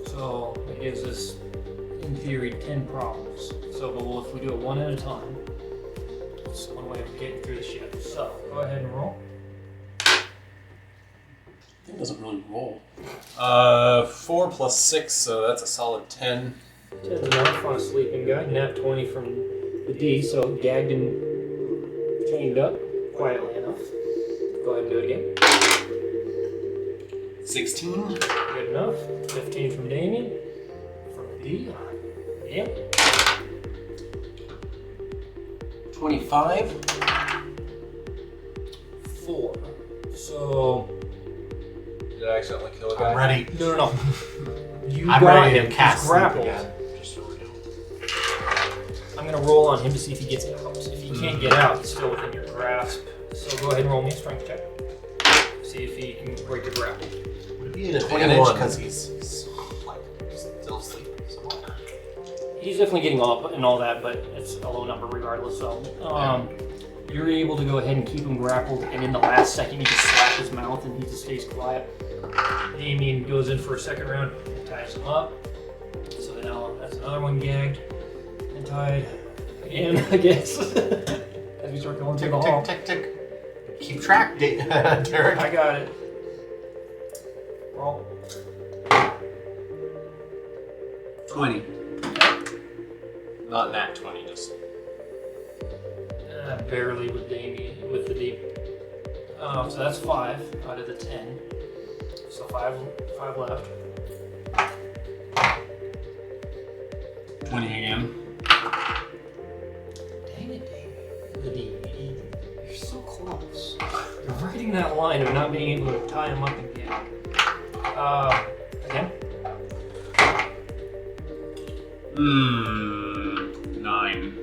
So it gives us, in theory, 10 problems. So but if we do it one at a time, it's one way of getting through the ship. So go ahead and roll. It doesn't really roll. 4 plus 6, so that's a solid 10. 10's enough on a sleeping guy. Nat 20 from the D, so gagged and chained up quietly enough. Go ahead and do it again. 16. Good enough. 15 from Damien. From D. Yep. 25. 4. So Did I accidentally kill a guy? I'm ready. no. You I'm got ready him. to cast He's sleep grappled. again. Just so we know. I'm gonna roll on him to see if he gets out. If he can't get out, he's still within your grasp. So go ahead and roll me a strength check. See if he can break your grapple. Would it be an advantage because he's like still asleep somewhere? He's definitely getting up and all that, but it's a low number regardless. So you're able to go ahead and keep him grappled, and in the last second, you just slap his mouth, and he just stays quiet. Damien goes in for a second round and ties him up. So now that's another one gagged and tied again, I guess. As we start going through the hall. Tick, tick, tick. Keep track, Derek. I got it. Roll. 20. Not nat 20, just. Barely with Damien, with the D. So that's 5 out of the 10. So 5 left. 20 again. Dang it, Damien. The D. You're so close. You're riding that line of not being able to tie him up again. Again? 9.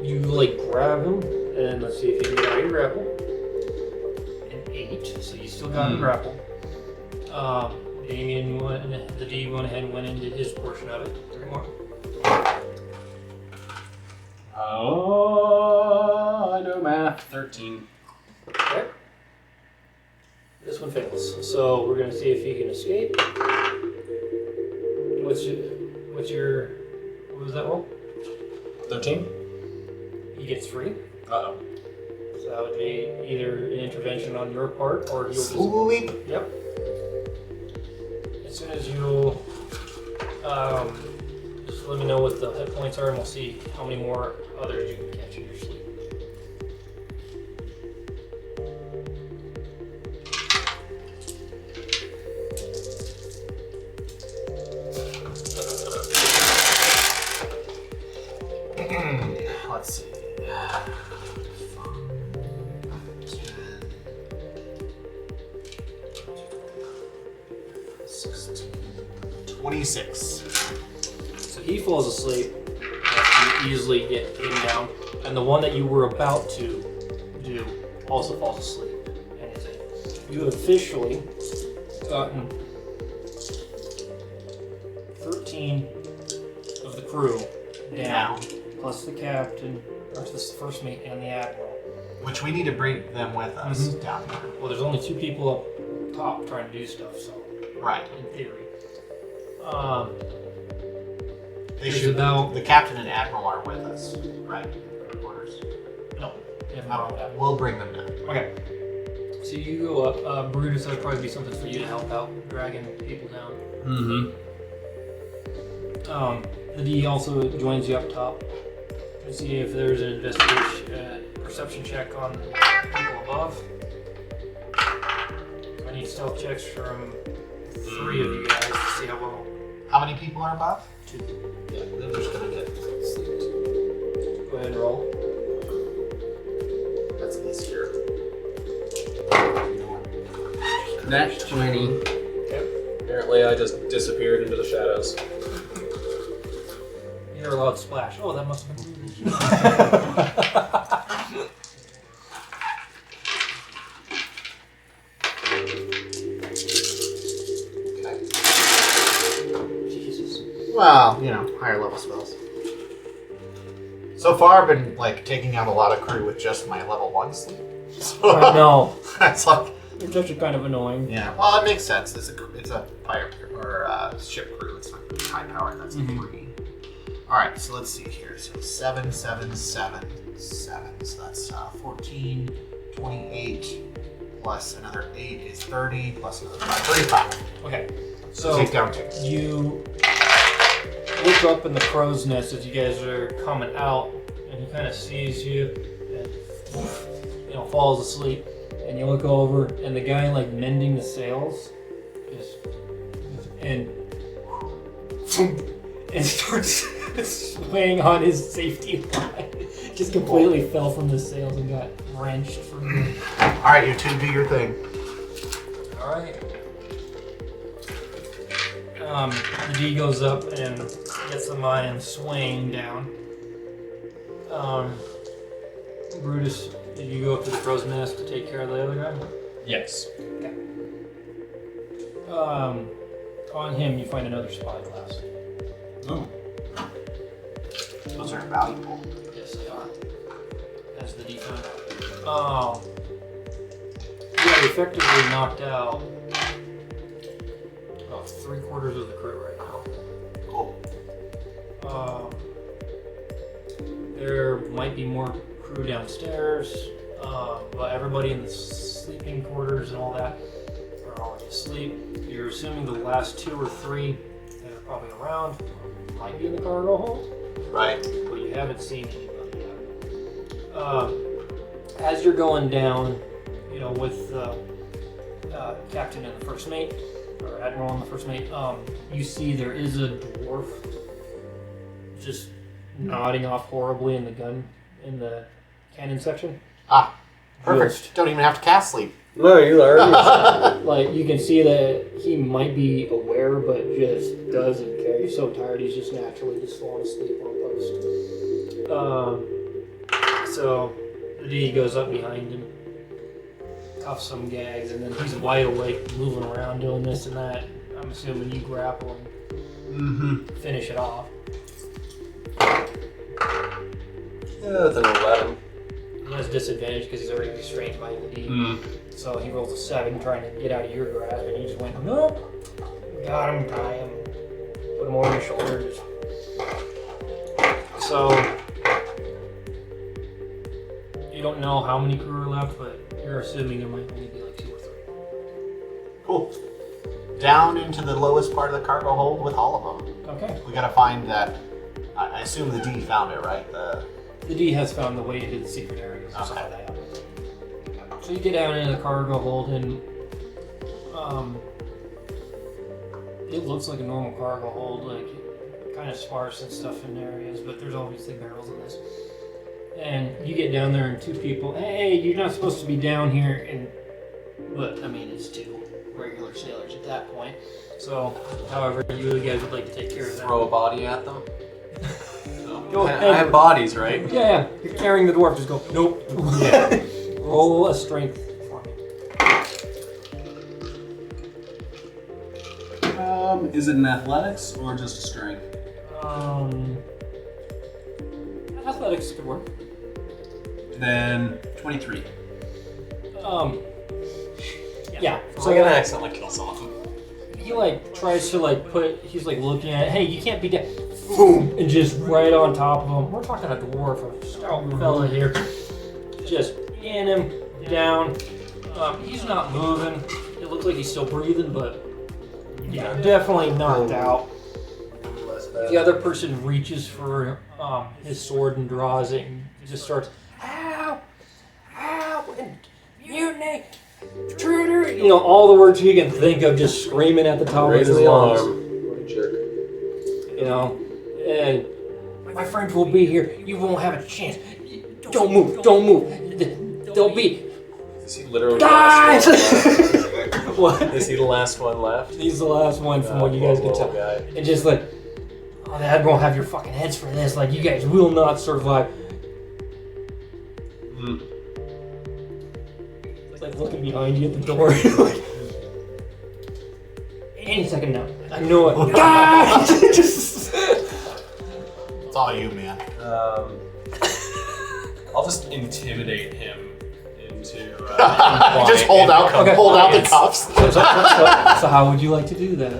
You like grab him, and let's see if you can get out of your grapple. An 8, so you still got him grappled. Damien the D went ahead and went into his portion of it. 3 more. Oh, I know math. 13. Okay. This one fails. So we're gonna see if he can escape. What was that roll? 13? He gets free. Uh-oh. So that would be either an intervention on your part, or he'll just. Sleep. Yep. As soon as you just let me know what the hit points are, and we'll see how many more others you can catch in your sleep. 26. So he falls asleep. You easily get him down. And the one that you were about to do also falls asleep. And is it. You have officially gotten 13 of the crew down. Plus the captain, or the first mate, and the admiral. Which we need to bring them with us down here. Well, there's only 2 people up top trying to do stuff, so. Right. In theory. They There's should. about- The captain and admiral are with us, right? Quarters. No. We'll bring them down. Okay. So you go up. Brutus, that'd probably be something for you to help out dragging people down. The D also joins you up top to see if there's an investigation, perception check on people above. I need stealth checks from 3 of you guys to see how well. How many people are above? 2. Yeah, they're just gonna get sleep. Go ahead and roll. That's easier. Nat 20. Okay. Apparently, I just disappeared into the shadows. You hear a loud splash. Oh, that must have been Brutus. Jesus. Well, higher level spells. So far, I've been taking out a lot of crew with just my level 1 sleep. So, No. it's like, It's actually kind of annoying. yeah. Well, it makes sense. It's a fire or ship crew. It's not really high power. That's 3. All right. So let's see here. So 7, 7, 7, 7. So that's 14, 28 plus another 8 is 30 plus another 5, 35. Okay. So So take down 2. you look up in the crow's nest as you guys are coming out, and he kind of sees you and falls asleep. And you look over, and the guy mending the sails and starts swaying on his safety line. Just completely fell from the sails and got wrenched from the. All right, you 2 do your thing. All right. The D goes up and gets the mine swaying down. Brutus, did you go up to the crow's nest to take care of the other guy? Yes. Okay. On him, you find another spyglass. Ooh. Those are valuable. Yes, they are. As the D found out. You have effectively knocked out about 3/4 of the crew right now. Cool. There might be more crew downstairs, but everybody in the sleeping quarters and all that are already asleep. You're assuming the last 2 or 3 that are probably around might be in the cargo hold, Right. but you haven't seen anybody yet. As you're going down, with captain and the first mate, or admiral and the first mate, you see there is a dwarf just nodding off horribly in the cannon section. Ah, perfect. Just- Don't even have to cast sleep. No, you already. Like you can see that he might be aware, but just doesn't care. He's so tired, he's just naturally just falling asleep on post. So the D goes up behind him, cuffs some gags, and then he's wide awake, moving around, doing this and that. I'm assuming you grapple and finish it off. Yeah, it's an 11. He has disadvantage because he's already restrained by the D. So he rolls a 7 trying to get out of your grasp, and you just went, nope. Got him, tie him, put him over your shoulders. So you don't know how many crew are left, but you're assuming there might only be 2 or 3. Cool. Down into the lowest part of the cargo hold with all of them. Okay. We gotta find that. I assume the D found it, right? The D has found the way into the secret areas and stuff like that. So you get down into the cargo hold, and it looks like a normal cargo hold, kind of sparse and stuff in areas, but there's obviously barrels in this. And you get down there, and 2 people, hey, you're not supposed to be down here, but I mean, it's 2. regular sailors at that point. So, however you guys would like to take care of that. Throw a body at them. Go I ahead. have bodies, right? Yeah, you're carrying the dwarf. Just go. Nope. Yeah. Roll a strength for me. Is it an athletics or just a strength? Athletics could work. Then 23. Yeah. So I'm gonna accidentally kill someone. He like tries to like he's like looking at it. Hey, you can't be dead. Boom! And just right on top of him. We're talking a dwarf, a stout fella here. Just in him, down. He's not moving. It looks like he's still breathing, but yeah, definitely knocked out. The other person reaches for his sword and draws it and just starts, "Ow! Ow! And mutiny! Intruder!" You know, all the words he can think of, just screaming at the top of his Raising the lungs. arm. What a jerk. You know, and my friends will be here. You won't have a chance. Don't move! Don't move! They'll be. Is he literally Guys! the last one left? What? Is he the last one left? He's the last one from what you guys can tell. Guy. And just like, oh, the Admiral have your fucking heads for this. Like, you guys will not survive. It's like looking behind you at the door. Like, any second now. I know it. Guys! Just. It's all you, man. I'll just intimidate him into. Just hold out the cuffs. So how would you like to do that?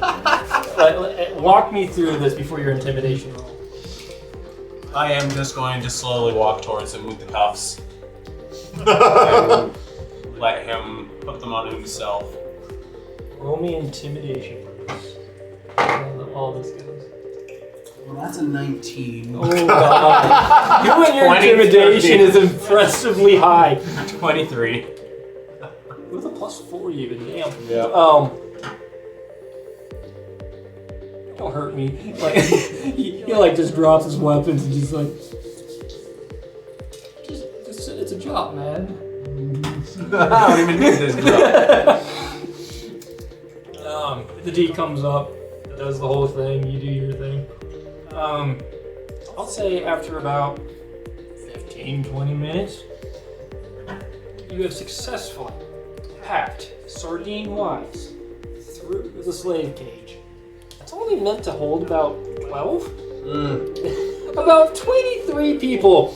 Walk me through this before your intimidation roll. I am just going to slowly walk towards him with the cuffs. Let him put them on himself. Roll me intimidation. All this goes. Well, that's a 19. Oh god. You and your 20, intimidation is impressively high. 23. With a +4 even, damn. Yeah. Don't hurt me. Like he like just drops his weapons and just like it's a job, man. I don't even need this job. The D comes up, does the whole thing, you do your thing. I'll say after about 15-20 minutes, you have successfully packed sardine-wise through the slave cage. It's only meant to hold about 12? About 23 people.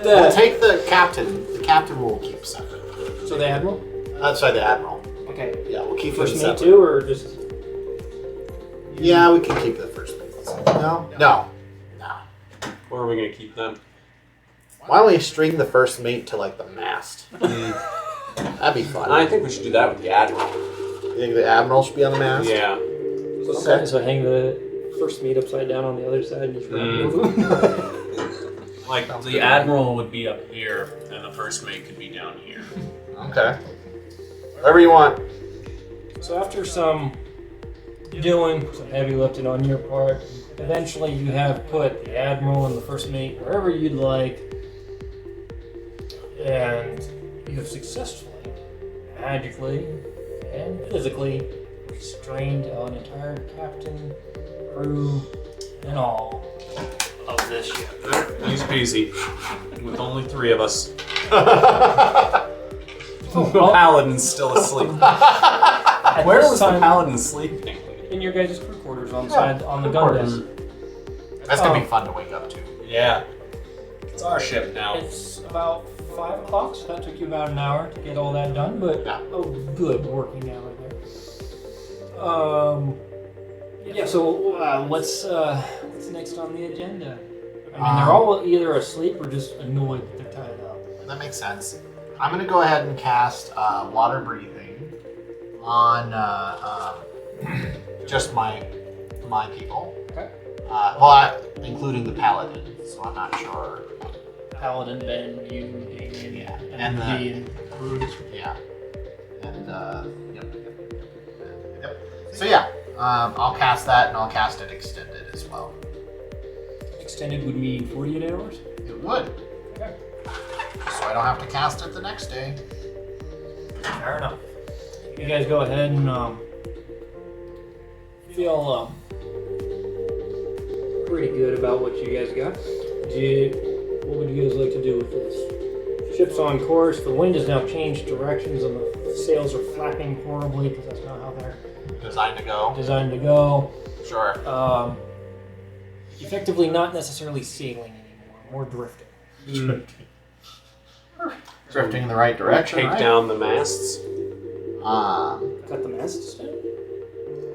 We'll take the captain. The captain will keep separate. So the Admiral? Sorry, the admiral. Okay. Yeah, we'll keep First him mate separate. too, or just... Yeah, we can keep the first mate. No. Where are we gonna keep them? Why don't we string the first mate to like the mast? That'd be fun. I think we should do that with the admiral. You think the admiral should be on the mast? Yeah. So hang the first mate upside down on the other side and just run both of them. Like, the admiral would be up here, and the first mate could be down here. Okay. Whatever you want. So after some doing, some heavy lifting on your part, eventually you have put the Admiral and the First Mate wherever you'd like, and you have successfully, magically, and physically restrained an entire captain, crew, and all of this ship. Easy peasy. With only 3 of us. Well, Paladin's still asleep. at Where this was the time, paladin sleeping? in your guys' crew quarters on the gun desk. That's gonna be fun to wake up to. Yeah. It's our ship now. It's about 5 o'clock, so that took you about an hour to get all that done, but Yeah. a good working hour there. Yeah, so what's next on the agenda? I mean, they're all either asleep or just annoyed that they're tied up. That makes sense. I'm gonna go ahead and cast water breathing on just my people. Okay. Including the paladin. So I'm not sure. Paladin, Ben, you, Damien, Yeah. and And V, and Bruce. Yeah. And yep. So yeah, I'll cast that and I'll cast it extended as well. Extended would mean 48 hours? It would. Okay. So I don't have to cast it the next day. Fair enough. you guys go ahead and feel pretty good about what you guys got. What would you guys like to do with this? Ship's on course. The wind has now changed directions, and the sails are flapping horribly because that's not how they're Designed to go. Sure. Effectively, not necessarily sailing anymore, more drifting. Drifting in the right direction. Take right? down the masts. Cut the masts down?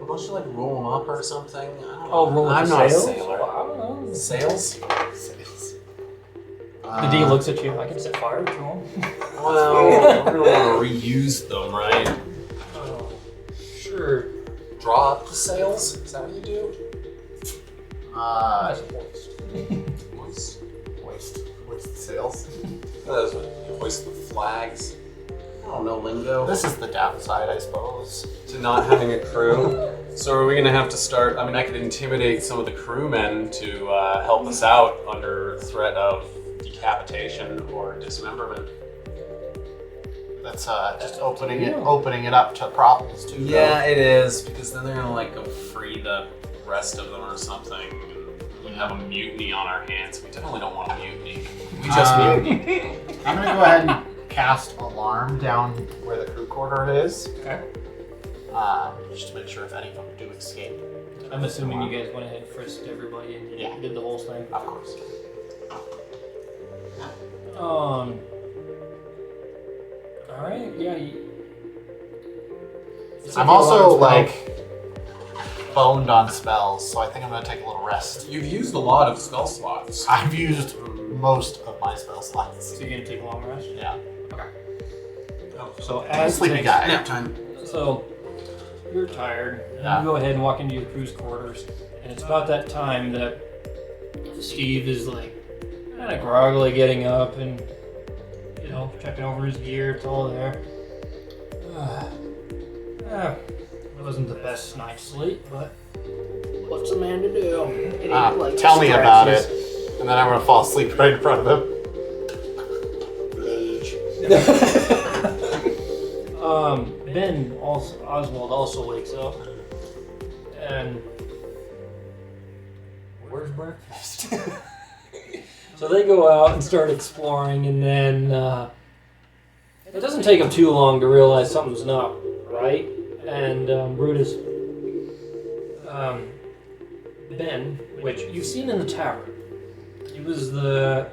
Don't you like roll them up or something? I don't know. Oh, roll I'm the not sails? a sailor. Well, I don't know. Sails? The D looks at you. I can set fire to them. Well, we're gonna want to reuse them, right? Oh, sure. Draw up the sails? Is that what you do? That's a hoist. Hoist the sails. That is what you hoist the flags. I don't know lingo. This is the downside, I suppose. To not having a crew. So are we gonna have to start? I mean, I could intimidate some of the crewmen to help us out under threat of decapitation or dismemberment. That's just opening it up to problems too. Yeah, it is, because then they're gonna like go free the rest of them or something. And we have a mutiny on our hands. We definitely don't want a mutiny. We just mutiny. I'm gonna go ahead and cast alarm down where the crew quarter is. Okay. Just to make sure if any of them do escape. I'm assuming you guys went ahead and frisked everybody and Yeah. did the whole thing. Of course. Alright, yeah. I'm also like boned on spells, so I think I'm gonna take a little rest. You've used a lot of spell slots. I've used most of my spell slots. So you're gonna take a long rest? Yeah. Okay. Oh, So as Sleepy guy. nap time. So you're tired. Yeah. You go ahead and walk into your crew's quarters, and it's about that time that Steve is like kind of groggily getting up and checking over his gear. It's all there. It wasn't the best night's sleep, but what's a man to do? Tell me about it, and then I'm gonna fall asleep right in front of him. Ben Oswald also wakes up, and where's breakfast? So they go out and start exploring, and then it doesn't take them too long to realize something's not right. And Brutus, Ben, which you've seen in the tavern, he was the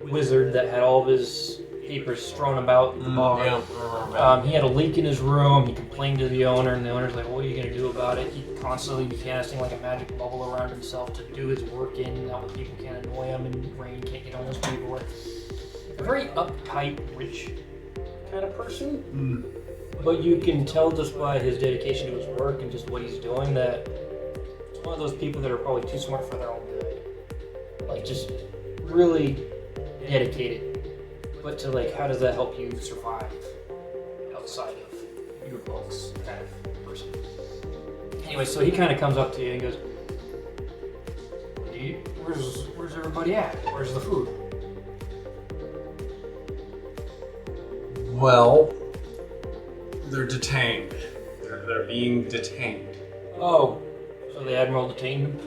wizard that had all of his papers strewn about the bar. Yeah, I remember. He had a leak in his room. He complained to the owner, and the owner's like, "What are you gonna do about it?" He'd constantly be casting like a magic bubble around himself to do his work in. That way people can't annoy him, and Rain can't get on his paperwork. A very uptight, rich kind of person. But you can tell just by his dedication to his work and just what he's doing that it's one of those people that are probably too smart for their own good. Like just really dedicated. But to like, how does that help you survive outside of your books kind of person? Anyway, so he kind of comes up to you and goes, where's everybody at? Where's the food? Well, they're detained. They're being detained. Oh, so the Admiral detained him?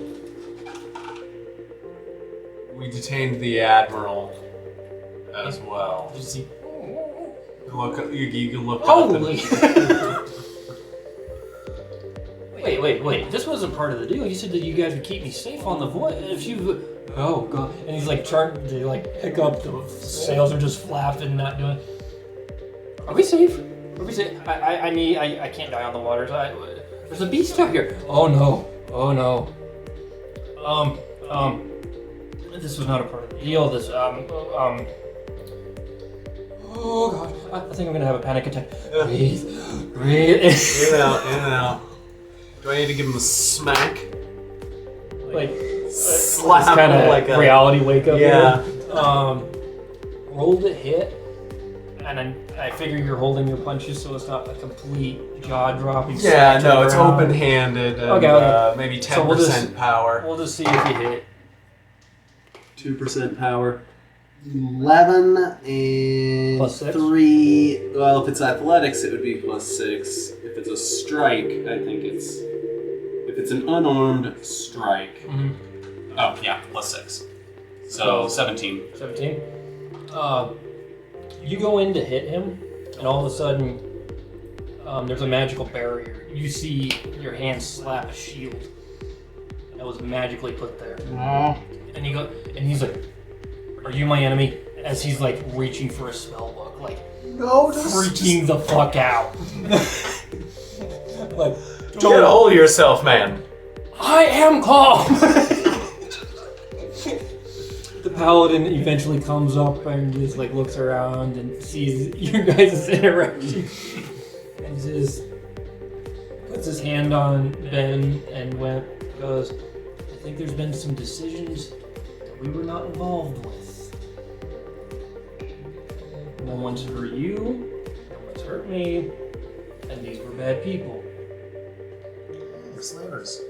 We detained the Admiral as well. Did you see? You can look Holy! up Wait. This wasn't part of the deal. You said that you guys would keep me safe on the voyage. If you... Oh, God. And he's like trying to like pick up. The sails are just flapping, not doing... Are we safe? Are we safe? I can't die on the waters. There's a beast out here. Oh, no. This was not a part of the deal. This, oh, God. I think I'm gonna have a panic attack. Breathe. in and out. Do I need to give him a smack? Like, Slap kind him of like a reality wake up. Yeah. Here. Rolled a hit, and I figure you're holding your punches so it's not a complete jaw-dropping. Yeah, smack to no, the it's ground. open-handed and Okay. maybe 10% So we'll just- power. We'll just see if you hit. 2% power. 11 and Plus 6? 3. Well, if it's athletics, it would be +6. If it's a strike, I think it's... If it's an unarmed strike... Oh, yeah, +6. So 17. 17. You go in to hit him, and all of a sudden, there's a magical barrier. You see your hand slap a shield that was magically put there. No. And he's like, "Are you my enemy?" As he's like reaching for a spell book, like freaking the fuck out. Like, Get a hold of yourself, man. I am calm. The paladin eventually comes up and just like looks around and sees your guys' interaction and just puts his hand on Ben and goes, "I think there's been some decisions that we were not involved with. No one's hurt you, no one's hurt me, and these were bad people. We're slavers.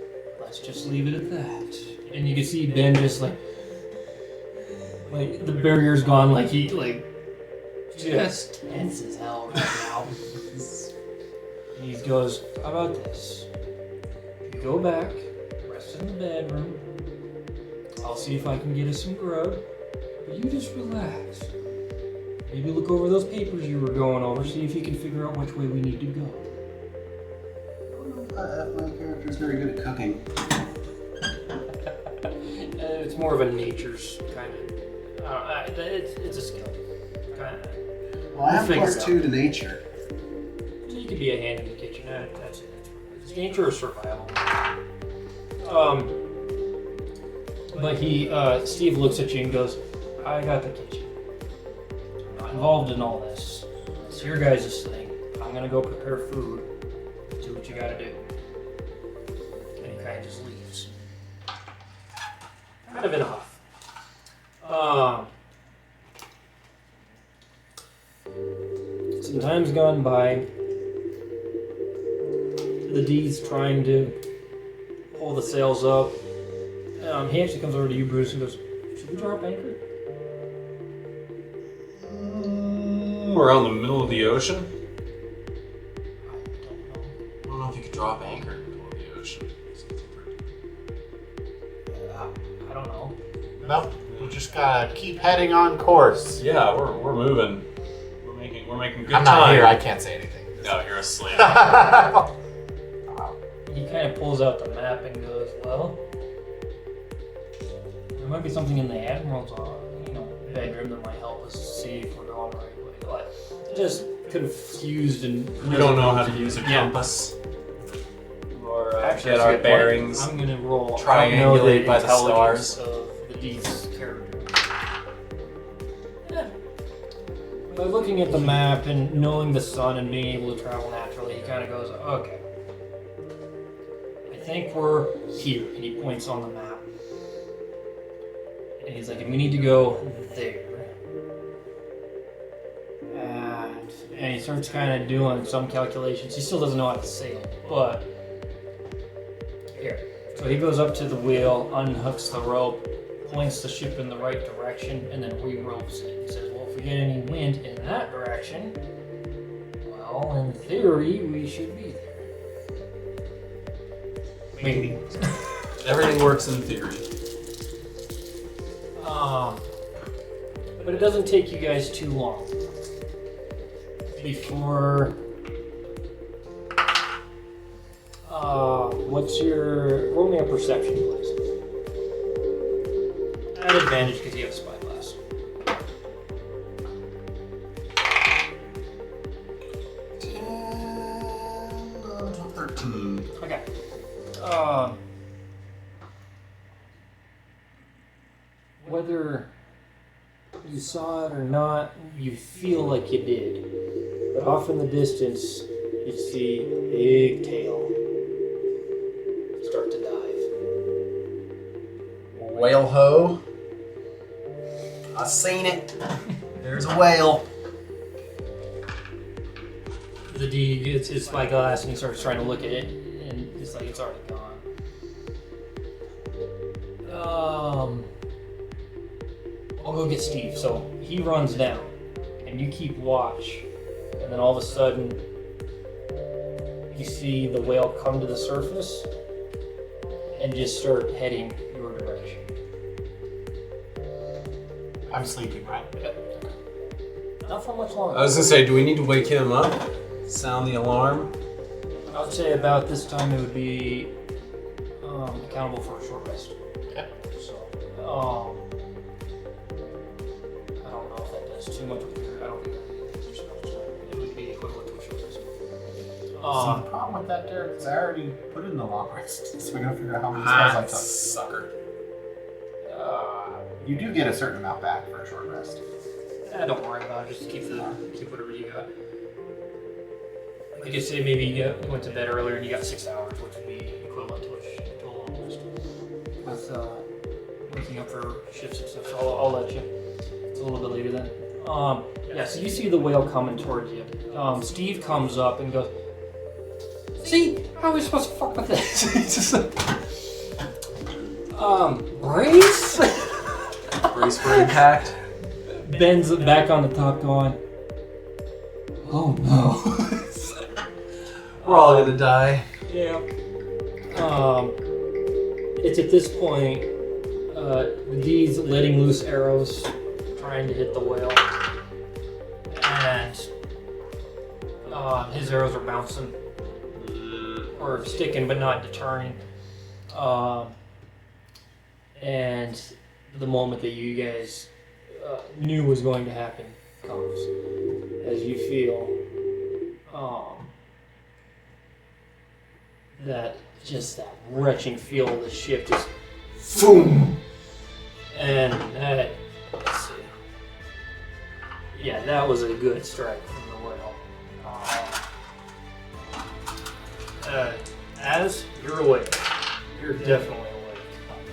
Let's just leave it at that." And you can see Ben just like the barrier's gone, like he just tense as hell right now. And he goes, "How about this? You go back, rest in the bedroom. I'll see if I can get us some grub. But you just relax. Maybe look over those papers you were going over, see if you can figure out which way we need to go." My character's very good at cooking. It's more of a nature's kind of. It's a skill. Kind of. Well, I have Figure it +2 to nature. So you could be a hand in the kitchen. That's it. It's nature or survival. But Steve looks at you and goes, "I got the kitchen. I'm not involved in all this. It's your guys' thing. I'm gonna go prepare food. Do what you gotta do." And he kind of just leaves. Kind of in a huff. Some time's gone by. The D's trying to pull the sails up. He actually comes over to you, Bruce, and goes, "Should we drop anchor?" We're out in the middle of the ocean. I don't know if you could drop anchor in the middle of the ocean. I don't know. Nope. We just gotta keep heading on course. Yeah, we're moving. We're making good I'm time. not here. I can't say anything. No, you're asleep. He kind of pulls out the map and goes, "Well, there might be something in the Admiral's bedroom that might help us see if we're going the right way." Like, just confused and We don't know how to use a compass. Or Actually, get that's a our good point. bearings. I'm gonna roll. Triangulate by the intelligence stars. of the D's character. Yeah. By looking at the map and knowing the sun and being able to travel naturally, he kind of goes, "Okay, I think we're here." And he points on the map. And he's like, "And we need to go there." And he starts kind of doing some calculations. He still doesn't know how to sail, but here. So he goes up to the wheel, unhooks the rope, points the ship in the right direction, and then re-ropes it. He says, "Well, if we get any wind in that direction, well, in theory, we should be there." Maybe. Everything works in theory. But it doesn't take you guys too long before. Roll me a perception, please. At advantage because you have a spyglass. 13. Okay. Whether you saw it or not, you feel like you did. But off in the distance, you see a big tail start to dive. Whale ho. I seen it. There's a whale. The D gets his spyglass and he starts trying to look at it, and it's like it's already gone. I'll go get Steve. So he runs down, and you keep watch, and then all of a sudden, you see the whale come to the surface and just start heading your direction. I'm sleeping, right? Not for much longer. I was gonna say, do we need to wake him up? Sound the alarm? I would say about this time it would be accountable for a short rest. Okay. So, I don't know if that does too much with your. I don't think it would be equivalent to a short rest. See, the problem with that, Derek, is I already put in the long rest, so I gotta figure out how many spells I took. Sucker. You do get a certain amount back for a short rest. Don't worry about it. Just keep whatever you got. Like you say, maybe you went to bed earlier and you got 6 hours, which would be equivalent to a long rest. With waking up for shifts and stuff, so I'll let you. It's a little bit later then. Yeah, so you see the whale coming towards you. Steve comes up and goes, "See, how are we supposed to fuck with this?" It's just like, brace? Brace for impact. Ben's back on the top going, "Oh no." We're all gonna die. Yeah. It's at this point, Dee's letting loose arrows, trying to hit the whale, and his arrows are bouncing, or sticking but not deterring. And the moment that you guys knew was going to happen comes, as you feel that retching feel of the ship just boom, and that, let's see, yeah, that was a good strike from the whale. As you're awake, you're definitely awake.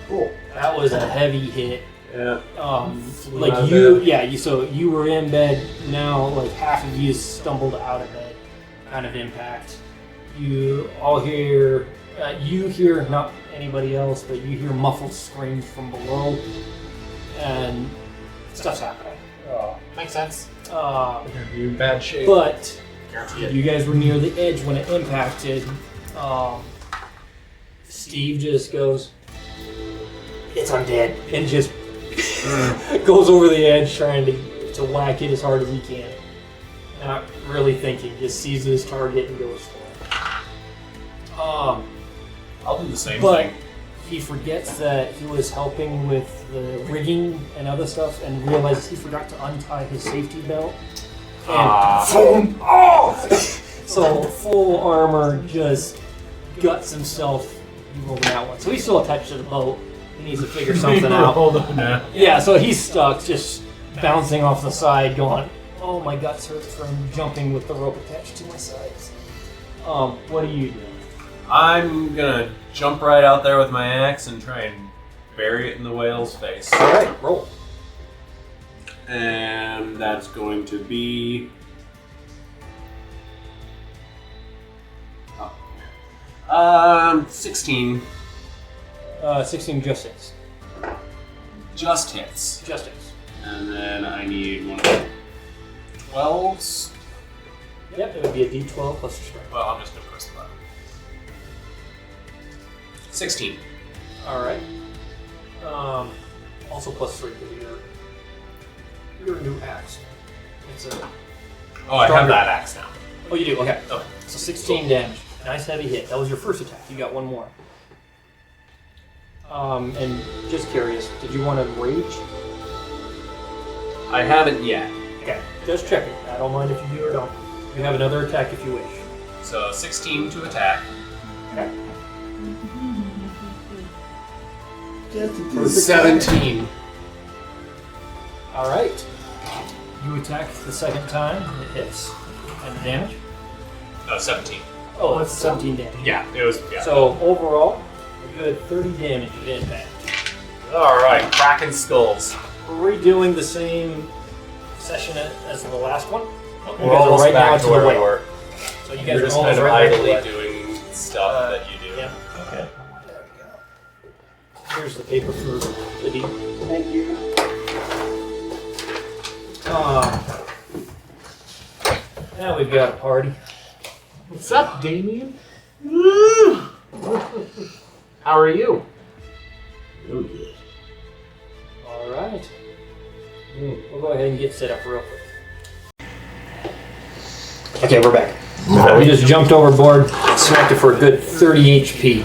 Cool. That was a heavy hit. Yeah. Like out of you, bed. yeah. So you were in bed. Now, like half of you stumbled out of bed. Kind of impact. You all hear. You hear not anybody else, but you hear muffled screams from below, and stuff's happening. Makes sense. You're in bad shape. But Guarantee it. you guys were near the edge when it impacted. Steve just goes, "It's undead," and just goes over the edge trying to whack it as hard as he can. Not really thinking, just sees his target and goes for it. I'll do the same But thing. he forgets that he was helping with the rigging and other stuff and realizes he forgot to untie his safety belt. And boom! Oh! So full armor just guts himself over that one. So he's still attached to the boat. He needs to figure something out. Hold on now. Yeah, so he's stuck, just bouncing off the side, going, "Oh, my guts hurt from jumping with the rope attached to my sides." What do you do? I'm gonna jump right out there with my axe and try and bury it in the whale's face. All right, roll. And that's going to be. 16. 16 just hits. Just hits. Just hits. And then I need one of the 12s. Yep, it would be a D12 plus your strength. Well, I'm just gonna press the button. 16. All right. Also plus 3 because your new axe. It's a. Oh, I have Stronger. that axe now. Oh, you do. Okay. Oh. So 16 damage. Nice heavy hit. That was your first attack. You got one more. And just curious, did you want to rage? I haven't yet. Okay. Just checking. I don't mind if you do or don't. You have another attack if you wish. So 16 to attack. Okay. 17. All right. You attack the second time. It hits. And the damage? No, 17. Oh, it's 17 damage. Yeah, it was. Yeah. So overall, a good 30 damage of impact. Alright, cracking skulls. We're redoing the same session as the last one. We're almost right now back to to the where we whale. were. So you guys You're are just almost kind of right back to idly the doing stuff that you do. Yeah. Okay. Here's the paper for the deal. Thank you. Now we've got a party. What's up, Damien? How are you? All right. We'll go ahead and get set up real quick. Okay, we're back. We just jumped overboard, smacked it for a good 30 HP.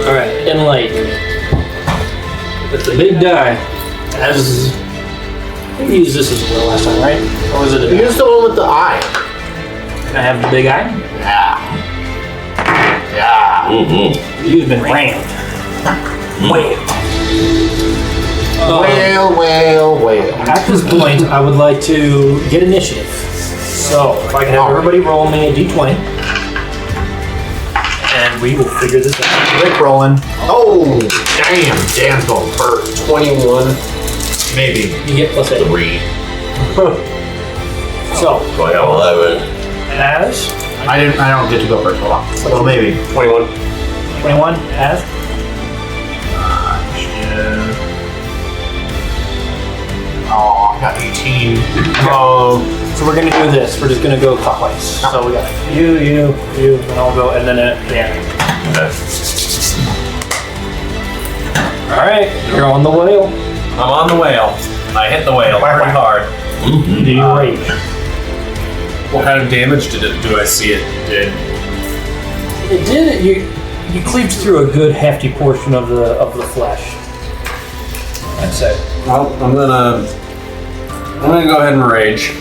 All right, in light. But the big die has. We used this as well last time, right? Or was it a You used the one with the eye. Can I have the big eye? Yeah. You've been rammed. Whale. Whale. At this point, I would like to get initiative. So, if I can have everybody roll me a d20, and we will figure this out. Rick rolling. Oh, damn. Dan's going first. 21. Maybe. You get plus 8. 3, So, 11. as I don't get to go first. Hold on. So maybe. 21. 21, as Oh, I got 18. so we're gonna do this. We're just gonna go clockwise. So we got you, and I'll go, and then at the end. All right, you're on the whale. I'm on the whale. I hit the whale pretty hard. Do you rage? What kind of damage do I see it did? It did. You cleaved through a good hefty portion of the flesh. I'd say. Well, I'm gonna go ahead and rage.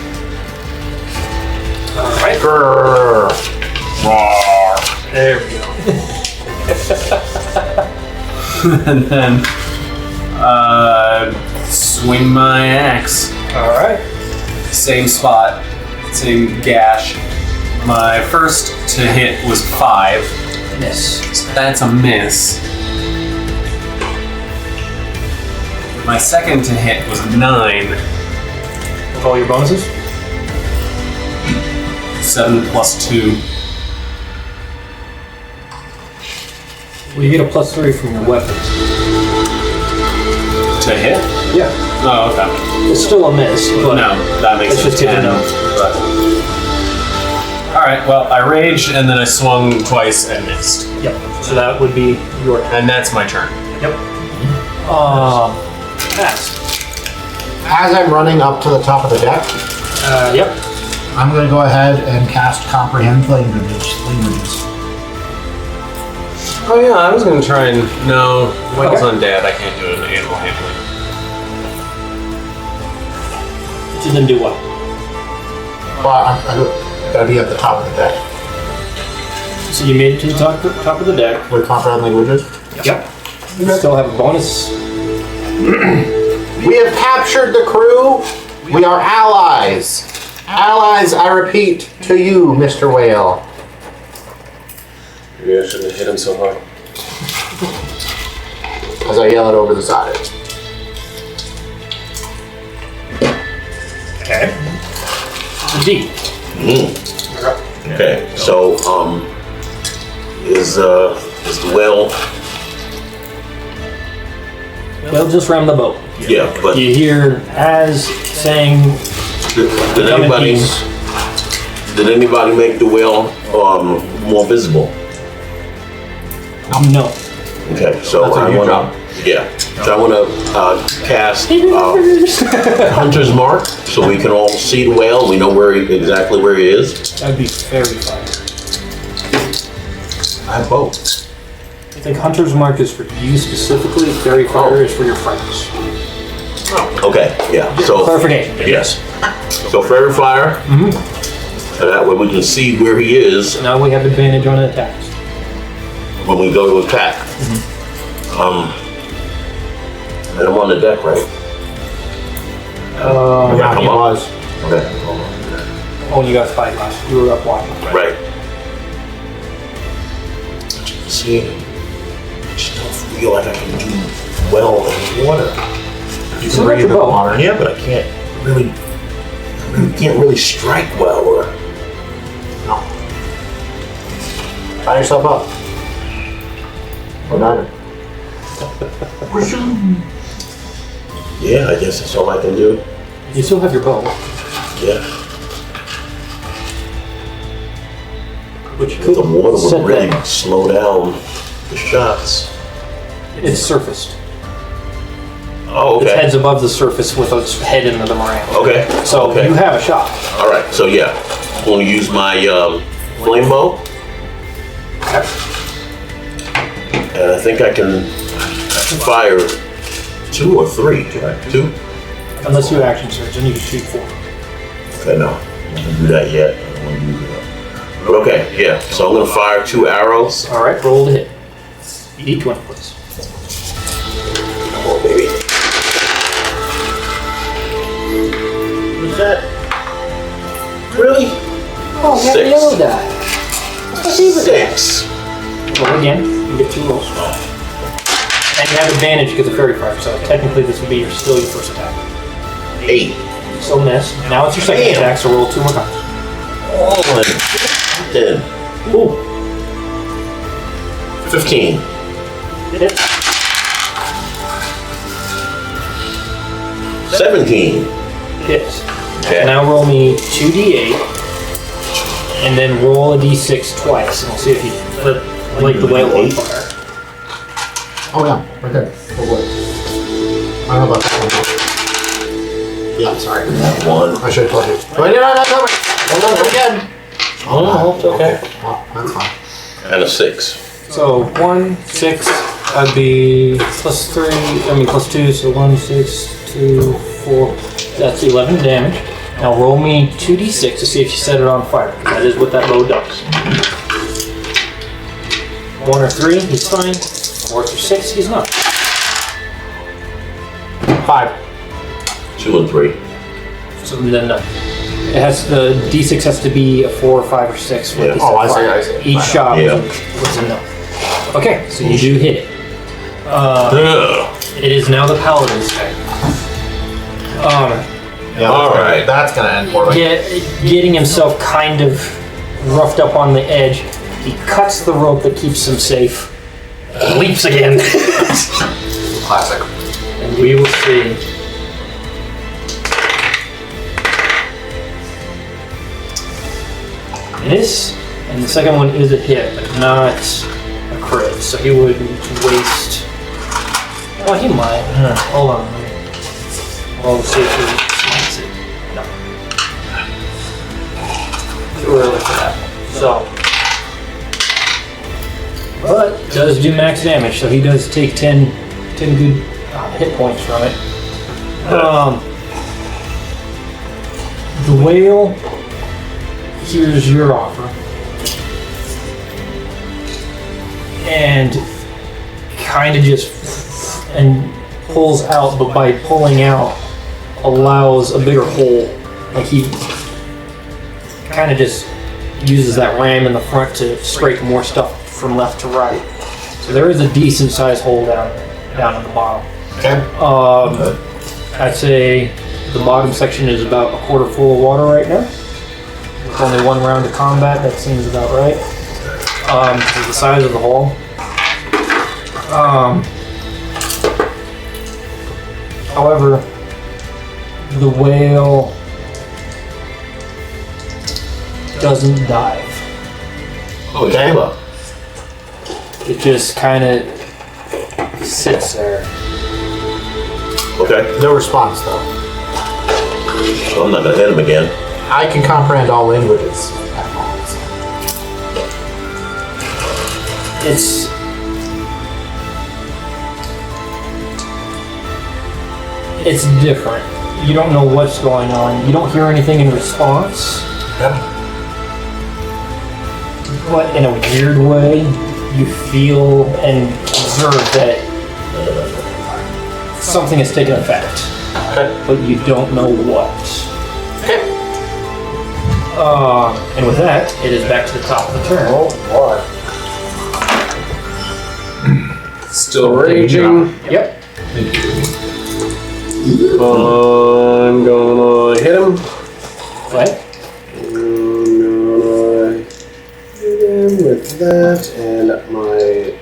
All right. Grrr. There we go. And then swing my axe. All right. Same spot, same gash. My first to hit was 5. Miss. So that's a miss. My second to hit was 9. With all your bonuses. 7 plus 2. Well, you get a +3 from your weapons. To hit? Yeah. Oh, okay. It's still a miss, but No, that makes It's it just good to 10. know. But... Alright, well, I raged and then I swung twice and missed. Yep. So that would be your turn. And that's my turn. Yep. Pass. As I'm running up to the top of the deck, Yep. I'm going to go ahead and cast Comprehend Languages. Oh yeah, I was gonna try and... No, Whale's undead, I can't do it in animal handling. So then do what? But I gotta be at the top of the deck So you made it to the top of the deck. with Comprehend Languages. Yep. You still have a bonus. We have captured the crew. We are allies. Allies, I repeat, to you, Mr. Whale. Maybe I shouldn't have hit him so hard. As I yell it over the side. Okay. D. Okay, so is the whale? They'll just ram the boat. Yeah, but You hear Az saying, did anybody make the whale more visible? no. Okay, so That's I your want job. so I want to cast Hunter's Mark, so we can all see the whale. We know exactly where he is. That'd be very fun. I have both. I think Hunter's Mark is for you specifically. Fairy Fire is for your friends. Okay, yeah. So Clarification. yes. So Fairy Fire, and that way we can see where he is Now we have advantage on attacks. when we go to attack. And I'm on the deck, right? Yeah, come he on. was. Okay. Oh, you got spyglass. You were up watching. Right. See, I just don't feel like I can do well in water. You So can bring that's it your up bow. water, yeah, but I can't really strike well. Or No. Tie yourself up. Or not. Yeah, I guess that's all I can do. You still have your bow. Yeah. Which The water set would really that. slow down the shots. It's surfaced. Oh, Its okay. head's above the surface with its head into the moraine. Okay. So okay. you have a shot. All right. So yeah, I'm going to use my flame bow, and I think I can fire 2 or 3. Right? 2. Unless you action surge, then you can shoot 4. Okay, no, I don't do that yet. I don't want to do that. But okay, yeah. So I'm going to fire 2 arrows. All right, roll to hit. D20, please. Oh baby. What's that? Really? Oh, we have a 6. yellow die. 6. Roll again. You get 2 rolls. And you have advantage because of fairy fire, so technically this would be still your first attack. 8. So miss. Now it's your second Damn. attack, so roll 2 more times. Oh, 10. Ooh. 15. Hit. 17. Hits. Okay. Now roll me 2d8, and then roll a d6 twice, and we'll see if you flip like the whale on fire. Oh yeah, right there. Oh boy. I don't know about that one. Yeah, sorry. 1. I should have told you. Wait, no. Hold on, again. Oh, it's okay. Oh, that's fine. And a 6. So 1, 6, that'd be plus 3, plus 2, so 1, 6, 2, 4. That's 11 damage. Now roll me 2d6 to see if you set it on fire. That is what that bow does. 1 or 3, he's fine. 4 or 6, he's not. 5. 2 and 3. So then it has the d6 has to be a 4, 5, or 6. Yeah. Oh, I see. Each shot Yeah. was enough. Okay, so you do hit it. Ugh. It is now the paladin's turn. Yeah, All right. That's gonna end poorly. Getting himself kind of roughed up on the edge, he cuts the rope that keeps him safe, leaps again, Classic. and we will see. Miss, and the second one is a hit, but not a crit, so he would waste. Oh, he might. Hold on. We'll see if he smites it. No. Too early for that. So. But does do max damage, so he does take 10 good hit points from it. The whale hears your offer and kind of just pulls out, but by pulling out allows a bigger hole. Like he kind of just uses that ram in the front to scrape more stuff from left to right. So there is a decent sized hole down at the bottom. Okay. I'd say the bottom section is about a quarter full of water right now. With only 1 round of combat, that seems about right. For the size of the hole. However, the whale doesn't dive. Okay. It just kind of sits there. Okay. No response though. So I'm not gonna hit him again. I can comprehend all languages. It's different. You don't know what's going on. You don't hear anything in response. But in a weird way, you feel and observe that something has taken effect. Okay. But you don't know what. Okay. And with that, it is back to the top of the turn. Oh boy. Still raging. Yep. I'm gonna hit him. What? I'm gonna hit him with that, and my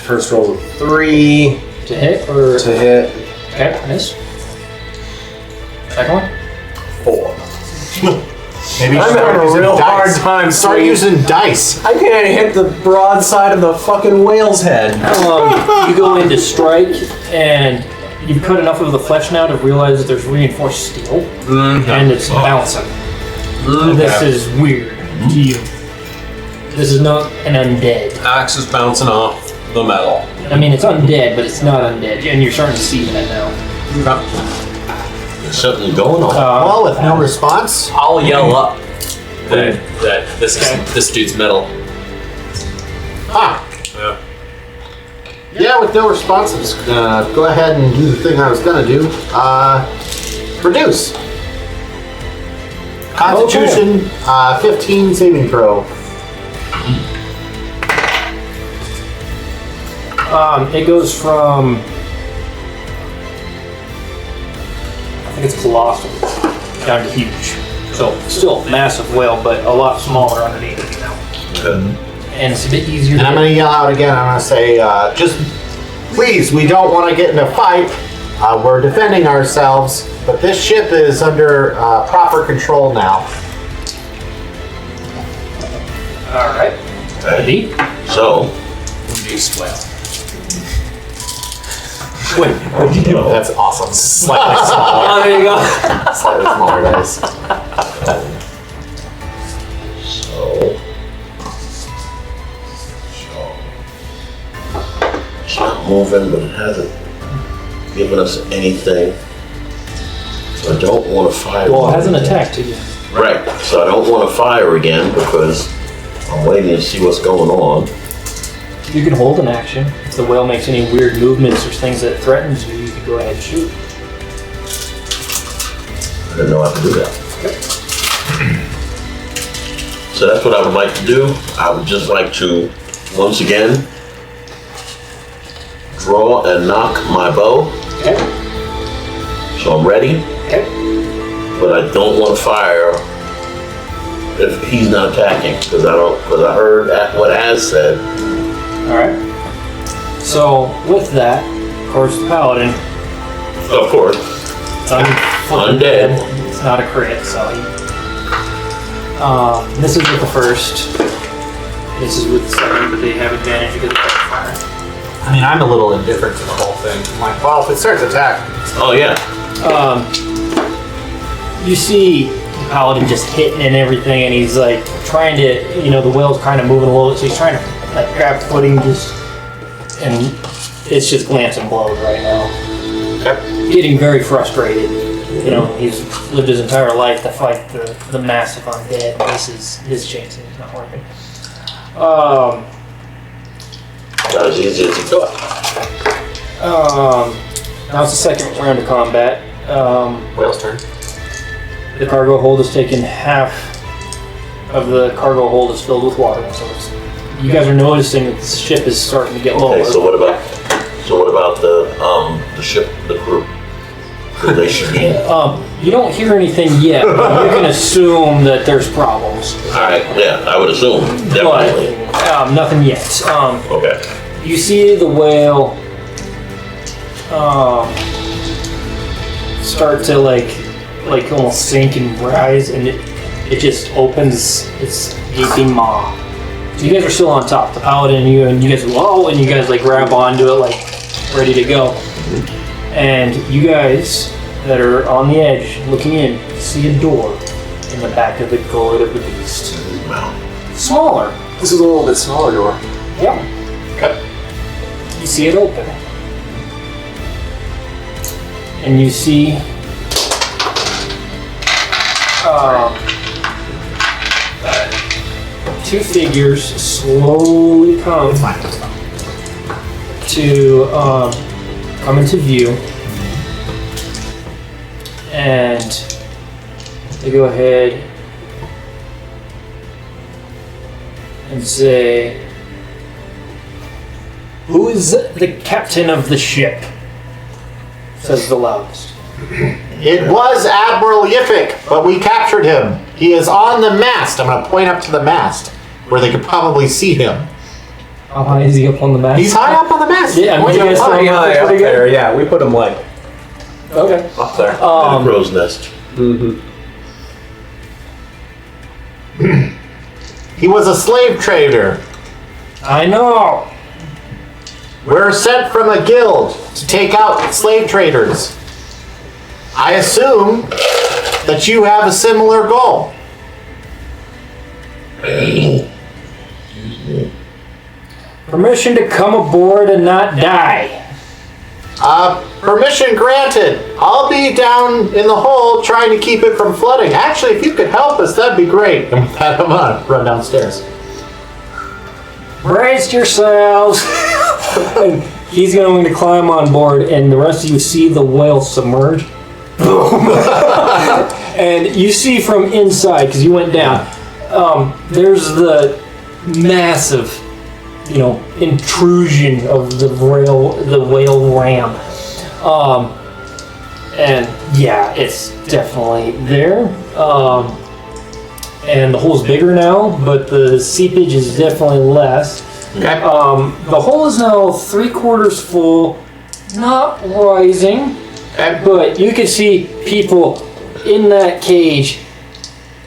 first roll of 3 To hit or to hit. Okay, miss. Second one. 4. Maybe I'm start having a using real hard dice. time. Start using dice. I can't hit the broad side of the fucking whale's head. You go in to strike, and you've cut enough of the flesh now to realize that there's reinforced steel, and it's bouncing. This is weird to you. This is not an undead. Axe is bouncing off the metal. I mean, it's undead, but it's not undead, and you're starting to see that now. There's something going on. Well, with no response. I'll yell up that this dude's metal. Ah. Yeah. Yeah, with no response, I'm just gonna go ahead and do the thing I was gonna do. Reduce. Constitution, 15 saving throw. It goes from, I think it's colossal, down to huge. So still massive whale, but a lot smaller underneath it now. Okay. And it's a bit easier And to I'm gonna yell out again. I'm gonna say, just please, we don't want to get in a fight. We're defending ourselves, but this ship is under proper control now. Alright. Okay. So, Reduced whale. Wait, what'd you do? That's awesome. Slightly smaller. Oh, there you go. Slightly smaller dice. it's not moving, but it hasn't given us anything. So I don't want to fire. Well, it hasn't attacked you. Right. So I don't want to fire again because I'm waiting to see what's going on. You can hold an action. If the whale makes any weird movements or things that threatens you, you can go ahead and shoot. I didn't know I could do that. So that's what I would like to do. I would just like to, once again, draw and knock my bow. Okay. So I'm ready, Okay. but I don't want to fire if he's not attacking because I heard what Az said. Alright. So, with that, of course, the paladin, Of course, it's Undead. It's not a crit, so he... this is with the first. This is with the second, but they have advantage because of fire. I mean, I'm a little indifferent to the whole thing. I'm like, well, if it starts attacking. oh yeah, You see the paladin just hitting and everything, and he's like trying to, the whale's kind of moving a little bit, so he's trying to like grab footing, and it's just glancing blows right now. okay. Getting very frustrated. He's lived his entire life to fight the massive undead, and this is his chance, and it's not working. Not as easy as you thought. Now it's the second round of combat. Whale's turn. The cargo hold is taken, half of the cargo hold is filled with water, so you guys are noticing that the ship is starting to get lower. Okay, so what about the ship, the crew? So they should be. You don't hear anything yet, but you can assume that there's problems. All right, yeah, I would assume definitely. But nothing yet. Okay. You see the whale start to like almost sink and rise, and it just opens its gaping maw. So you guys are still on top, the paladin and you guys whoa, and you guys like grab onto it like ready to go. And you guys that are on the edge looking in see a door in the back of the gullet of the beast. Wow. Smaller. This is a little bit smaller door. Yeah. Okay. You see it open. And you see two figures slowly come into view, and they go ahead and say, "Who is the captain of the ship?" Says the loudest. It was Admiral Yifik, but we captured him. He is on the mast. I'm going to point up to the mast where they could probably see him. How high is he up on the mast? He's high up on the mast. Yeah, Point you up guys high. saw him High up pretty good? there, yeah. We put him like Okay. Up there. And a crow's nest. He was a slave trader. I know. We're sent from a guild to take out slave traders. I assume that you have a similar goal. Permission to come aboard and not die. Permission granted. I'll be down in the hole trying to keep it from flooding. Actually, if you could help us, that'd be great. And with that, I'm gonna run downstairs. Brace yourselves. And he's going to climb on board, and the rest of you see the whale submerge. Boom. And you see from inside, because you went down, there's the massive, intrusion of the whale ram. And yeah, it's definitely there. And the hole's bigger now, but the seepage is definitely less. Okay. The hole is now 3/4 full, not rising, but you can see people in that cage,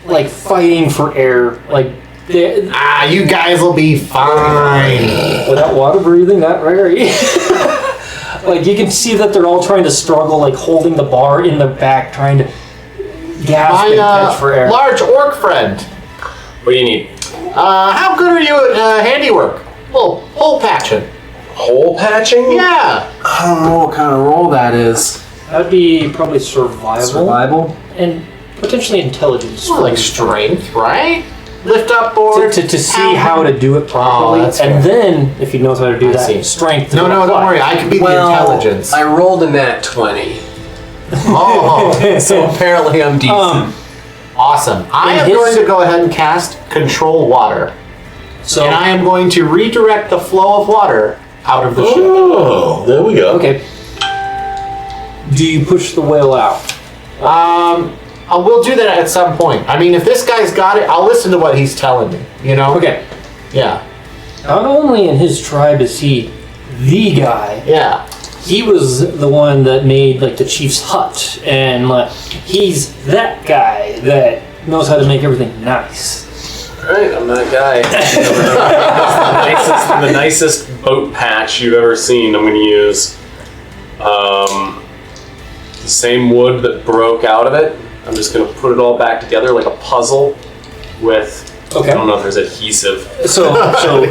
like fighting for air, like you guys will be fine. without water breathing, not very. Like you can see that they're all trying to struggle, like holding the bar in their back, trying to gasp and catch for air. Large orc friend. What do you need? How good are you at handiwork? Well, hole patching. Hole patching? Yeah. I don't know what kind of roll that is. That'd be probably survival and potentially intelligence. Well, like strength, right? Lift up board. To see how to do it properly, that's and fair. then if you know how to do that, see. strength. No, don't worry. I can be the intelligence. I rolled a nat 20. Oh, So apparently I'm decent. awesome. I am going to go ahead and cast Control Water. So And I am going to redirect the flow of water out of the ship. Oh, there we go. okay. Do you push the whale out? We'll do that at some point. I mean, if this guy's got it, I'll listen to what he's telling me. Okay. Yeah. Not only in his tribe is he the guy, Yeah. he was the one that made like the chief's hut, and he's that guy that knows how to make everything nice. Alright, I'm that guy. the nicest boat patch you've ever seen. I'm going to use the same wood that broke out of it. I'm just going to put it all back together like a puzzle with, Okay. I don't know if there's adhesive. So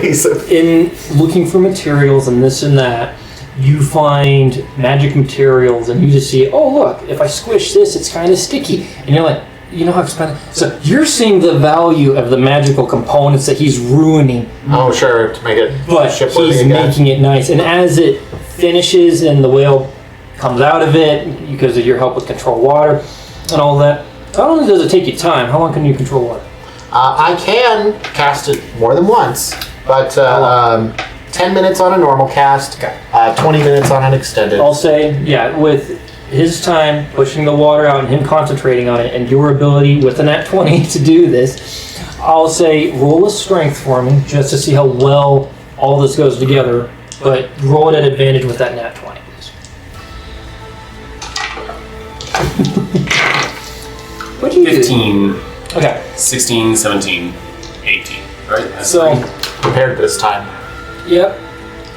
in looking for materials and this and that, you find magic materials and you just see, oh look, if I squish this, it's kind of sticky. And you're like, you know how expensive. So you're seeing the value of the magical components that he's ruining, Oh, sure. To make it but shipworthy he's again. making it nice. And as it finishes and the whale comes out of it, because of your help with control water and all that, not only does it take you time, how long can you control water? I can cast it more than once, but 10 minutes on a normal cast, 20 minutes on an extended. I'll say, yeah, with his time pushing the water out and him concentrating on it, and your ability with a nat 20 to do this, I'll say roll a strength for me just to see how well all this goes together, but roll it at advantage with that nat 20, please. What'd you 15, do? Okay, 16, 17, 18. Right? That's so, Prepared this time. yep,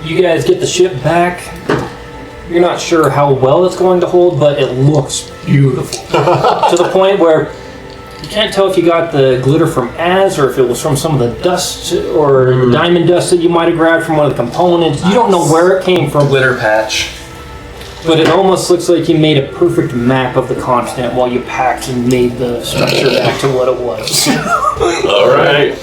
you guys get the ship back. You're not sure how well it's going to hold, but it looks beautiful. To the point where you can't tell if you got the glitter from Az or if it was from some of the dust or the diamond dust that you might have grabbed from one of the components. You don't know where it came from, glitter patch. but it almost looks like you made a perfect map of the continent while you packed and made the structure back to what it was. All right.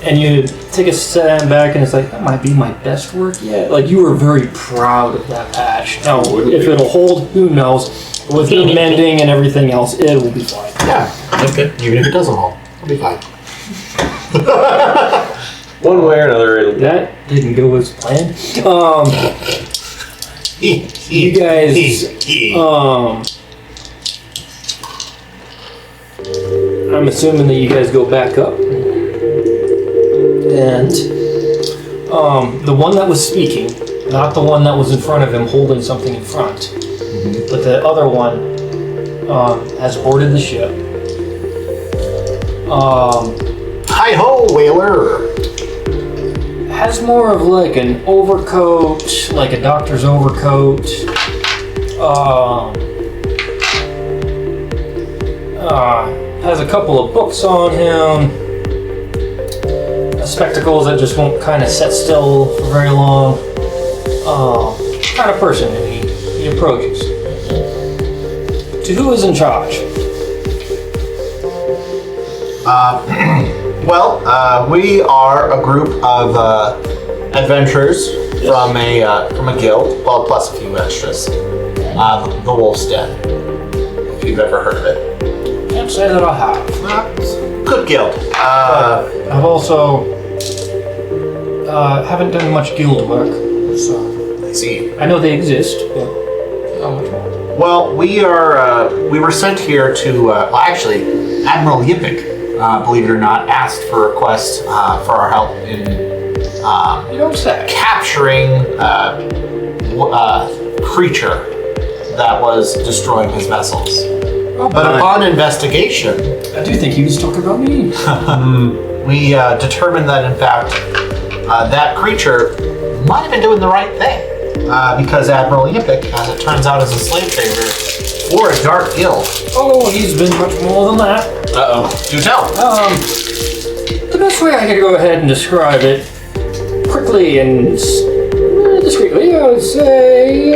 And you take a step back and it's like, that might be my best work yet. Like, you were very proud of that patch. Now, if it'll hold, who knows. With the mending and everything else, it will be fine. Yeah. Okay. Even if it doesn't hold, it'll be fine. One way or another, it'll That didn't go as planned. You guys, I'm assuming that you guys go back up. And the one that was speaking, Not the one that was in front of him holding something in front, but the other one has boarded the ship. Hi ho, whaler. Has more of like an overcoat, like a doctor's overcoat. Has a couple of books on him. Spectacles that just won't kind of sit still for very long. Kind of person he approaches. To who is in charge? We are a group of adventurers from a guild, well, plus a few extras. The Wolf's Den, if you've ever heard of it. Can't say that I have. Good guild. I've also haven't done much guild work, so I see. I know they exist, but not much more. Well, we were sent here to, actually, Admiral Yippic, believe it or not, asked for a request for our help in You don't say. capturing a creature that was destroying his vessels. But upon investigation, I do think he was talking about me. we determined that, in fact, that creature might have been doing the right thing. Because Admiral Yippic, as it turns out, is a slave trader for a dark guild. Oh, he's been much more than that. Uh-oh. Do tell. The best way I could go ahead and describe it, quickly and discreetly, I would say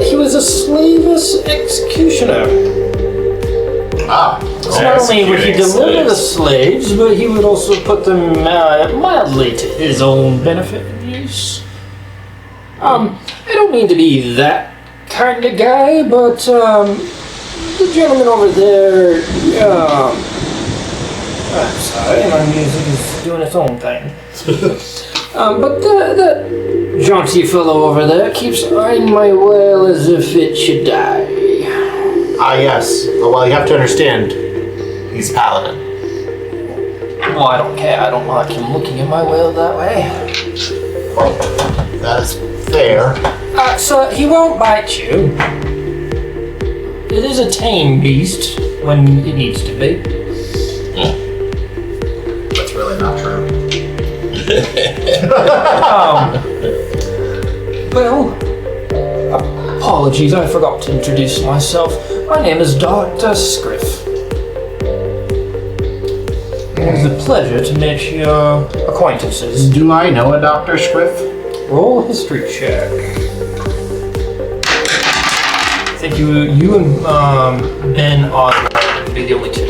he was a slaveless executioner. So not only would he deliver the slaves, but he would also put them mildly to his own benefit and use. I don't mean to be that kind of guy, but the gentleman over there, I'm sorry, my music is doing its own thing. But that jaunty fellow over there keeps eyeing my well as if it should die. Ah, yes. Well, you have to understand, he's paladin. Well, I don't care. I don't like him looking at my whale that way. Well, that is fair. So he won't bite you. It is a tame beast when it needs to be. That's really not true. Well, apologies, I forgot to introduce myself. My name is Dr. Scriff. It is a pleasure to make your acquaintances. Do I know a Dr. Scriff? Roll a history check. I think you and Ben Oswald would be the only two.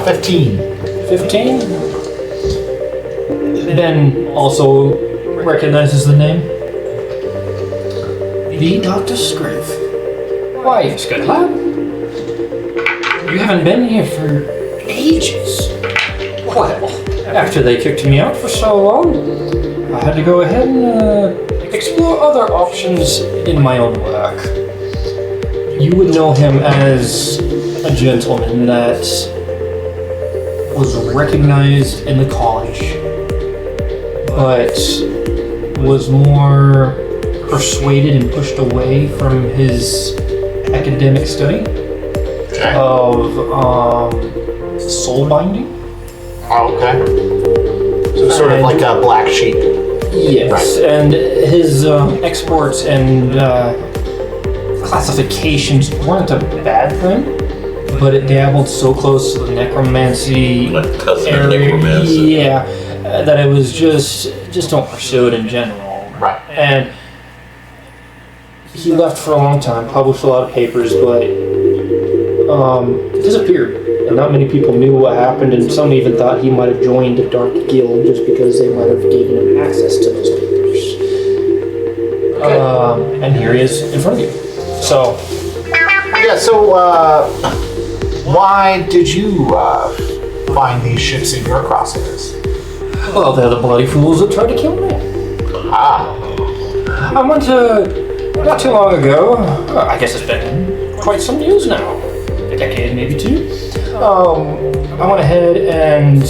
15. 15? Ben also recognizes the name. The Dr. Scriff. Why, yes, good lad. You haven't been here for ages. Well, after they kicked me out for so long, I had to go ahead and explore other options in my own work. You would know him as a gentleman that was recognized in the college, but was more persuaded and pushed away from his academic study of soul binding. Oh, okay. So sort of like a black sheep. Yes, Right. and his exports and classifications weren't a bad thing, but it dabbled so close to the necromancy Like cousin area, necromancy. yeah, that it was just don't pursue it in general. Right. And he left for a long time, published a lot of papers, but disappeared. And not many people knew what happened, and some even thought he might have joined a dark guild just because they might have given him access to those papers. And here he is in front of you. So, Yeah, so, why did you, find these ships in your crosshairs? well, they're the bloody fools that tried to kill me. Ah, I went to, not too long ago, I guess it's been quite some years now. a decade, maybe two. I went ahead and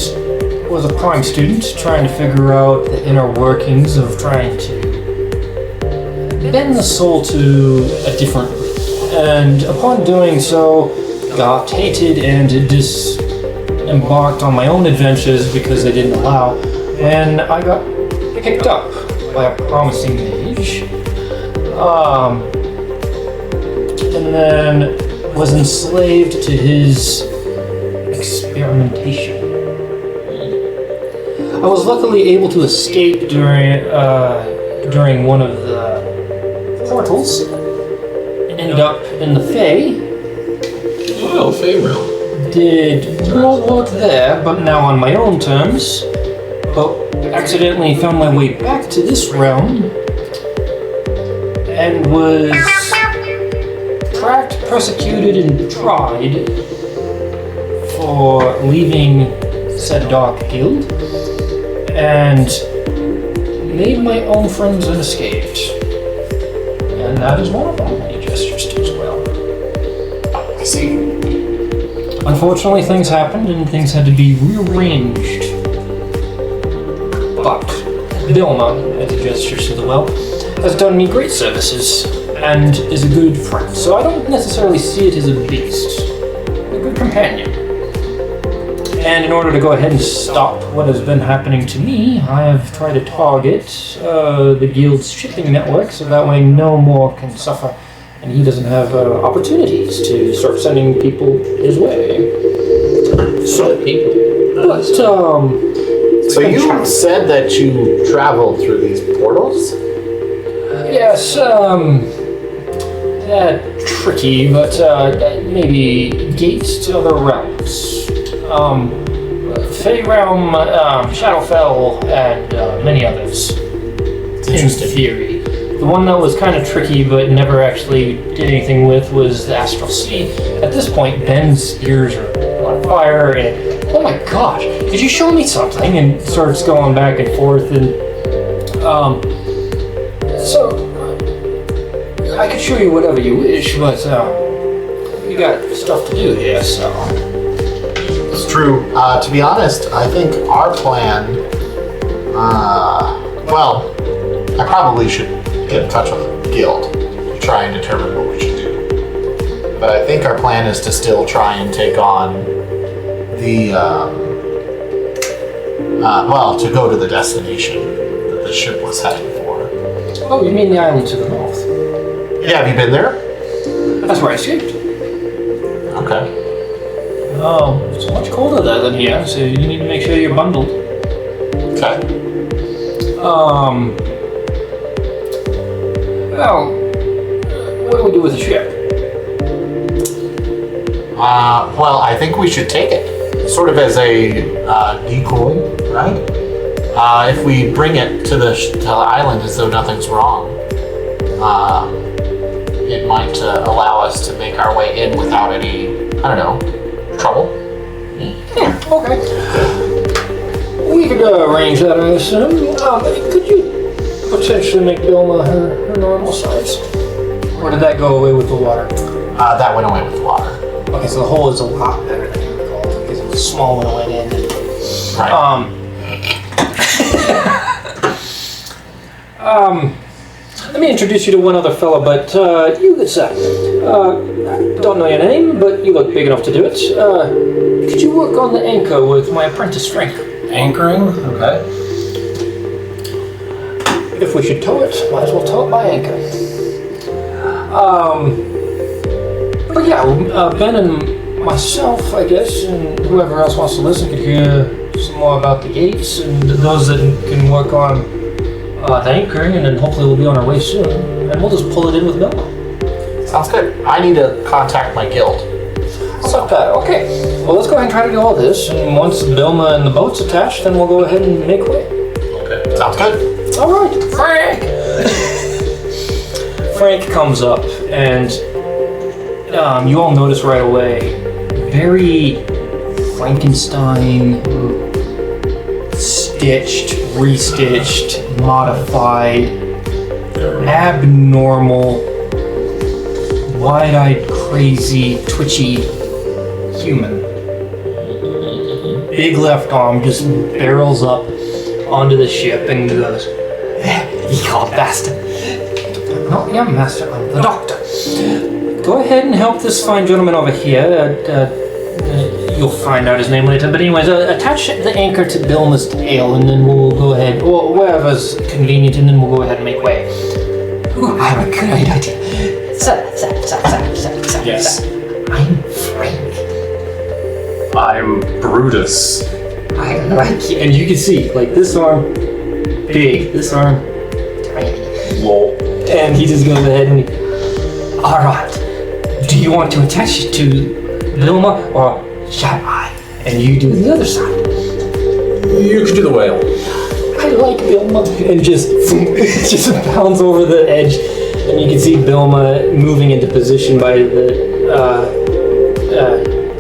was a prime student trying to figure out the inner workings of trying to bend the soul to a different route. And upon doing so, got hated and disembarked on my own adventures because they didn't allow. And I got picked up by a promising mage. And then was enslaved to his experimentation. I was luckily able to escape during one of the portals. Ended up in the Fae. Oh, Fey realm. Did not work there, but now on my own terms. But accidentally found my way back to this realm and was tracked, persecuted, and tried for leaving said dark guild, and made my own friends and escaped. And that is one of them. He gestures to as well. I see. Unfortunately, things happened and things had to be rearranged. But Bilma, as he gestures to the well, has done me great services and is a good friend. So I don't necessarily see it as a beast, a good companion. And in order to go ahead and stop what has been happening to me, I have tried to target the guild's shipping network so that way no more can suffer and he doesn't have opportunities to start sending people his way. So people. But, So you said that you traveled through these portals? yes, tricky, but maybe gates to other realms. Fey Realm, Shadowfell, and many others. In theory. The one that was kind of tricky but never actually did anything with was the Astral Sea. At this point, Ben's ears are on fire and, oh my gosh, did you show me something? And starts going back and forth and, so, I could show you whatever you wish, but, we got stuff to do here, so. It's true. To be honest, I think our plan, well, I probably should get in touch with the guild to try and determine what we should do. But I think our plan is to still try and take on the, well, to go to the destination that the ship was heading for. Oh, you mean the island to the north? Yeah, have you been there? That's where I escaped. Okay. Oh, it's much colder there than here, so you need to make sure you're bundled. Okay. Well, what do we do with the ship? Well, I think we should take it, sort of as a decoy, right? If we bring it to the island as though nothing's wrong, it might allow us to make our way in without any, I don't know, trouble. Okay. We could arrange that, I assume. Could you potentially make Bilma her normal size? Or did that go away with the water? That went away with the water. Okay, so the hole is a lot better than you recalled because it was small when it went in. Right. Let me introduce you to one other fella, but you good sir. Don't know your name, but you look big enough to do it. Could you work on the anchor with my apprentice Frank? Anchoring? Okay. If we should tow it, might as well tow it by anchor. But yeah, Ben and myself, I guess, and whoever else wants to listen could hear some more about the gates, and those that can work on the anchoring, and then hopefully we'll be on our way soon. And we'll just pull it in with Bilma. Sounds good. I need to contact my guild. What's up, Pat? Okay. Well, let's go ahead and try to do all this, and once Bilma and the boat's attached, then we'll go ahead and make way. Okay. Sounds good. All right, Frank! Frank comes up, and you all notice right away, very Frankenstein, stitched, restitched, modified, abnormal, wide-eyed, crazy, twitchy human. Big left arm just barrels up onto the ship and goes, "Ye called bastard. Not your master, I'm the doctor. Go ahead and help this fine gentleman over here. You'll find out his name later. But anyways, attach the anchor to Bilma's tail, and then we'll go ahead, or wherever's convenient, and then we'll go ahead and make way." Ooh, I have a great idea. Sir. Yes. I'm Frank. I'm Brutus. I like you. And you can see, like, this arm, big, this arm, tiny. Lol. And he just goes ahead and, all right, do you want to attach it to Vilma or shall I? And you do the other side. You can do the whale. I like Vilma. And just bounds over the edge. And you can see Vilma moving into position by the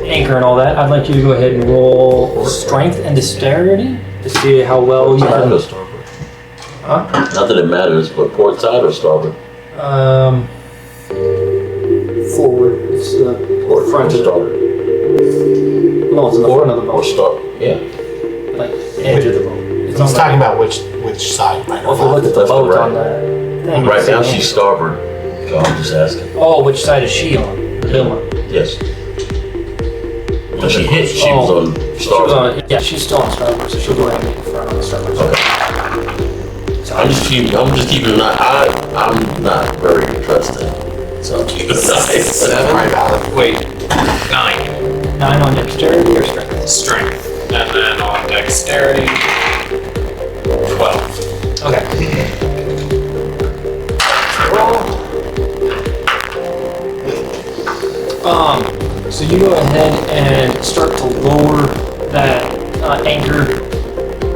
anchor and all that. I'd like you to go ahead and roll strength and dexterity to see how well you Side or can. starboard? Huh? Not that it matters, but port side or starboard? Forward. It's the Port front or of the starboard? No, it's in the front of the Or boat. start? Yeah. Like edge of the boat. It's He's on talking about which side, right? Well, if you look at the That's the boat right. on the thing. Right it's now in she's starboard. So I'm just asking. Oh, which side is she on? The Vilma. Yes. When she hit, she was Oh, on She was starboard. on. Yeah, she's still on starboard, so she'll go ahead and make the front on the starboard. Okay. I'm just keeping an eye. I'm not very interested. So I'm keeping an eye. Right, valid. Wait. 9. 9 on dexterity or strength? Strength. And then on dexterity, 12. Okay. So you go ahead and start to lower that anchor,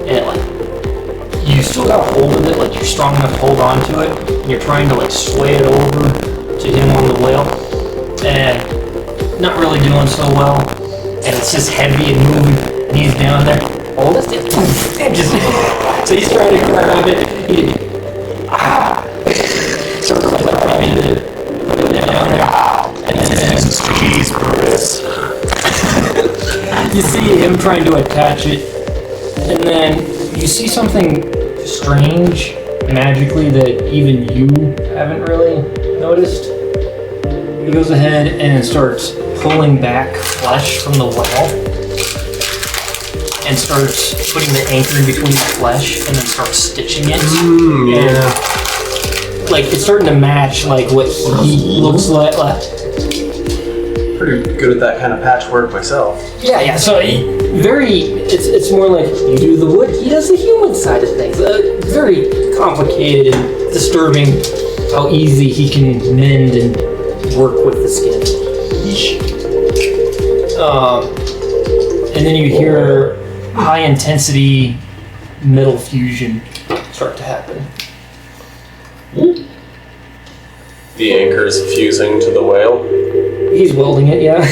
and like you still got a hold of it, like you're strong enough to hold on to it, and you're trying to like sway it over to him on the whale, and not really doing so well, and it's just heavy and moving, and he's down there. Hold it, and just so he's trying to grab it. Sort of like trying to put it down there. Jeez, Brutus. You see him trying to attach it, and then you see something strange magically that even you haven't really noticed. He goes ahead and starts pulling back flesh from the whale and starts putting the anchor in between the flesh and then starts stitching it. And, like, it's starting to match like what he looks like. Pretty good at that kind of patchwork myself. Yeah. So it's more like you do the wood, he does the human side of things. Very complicated and disturbing how easy he can mend and work with the skin. And then you hear high intensity metal fusion start to happen. The anchor is fusing to the whale. He's welding it, yeah.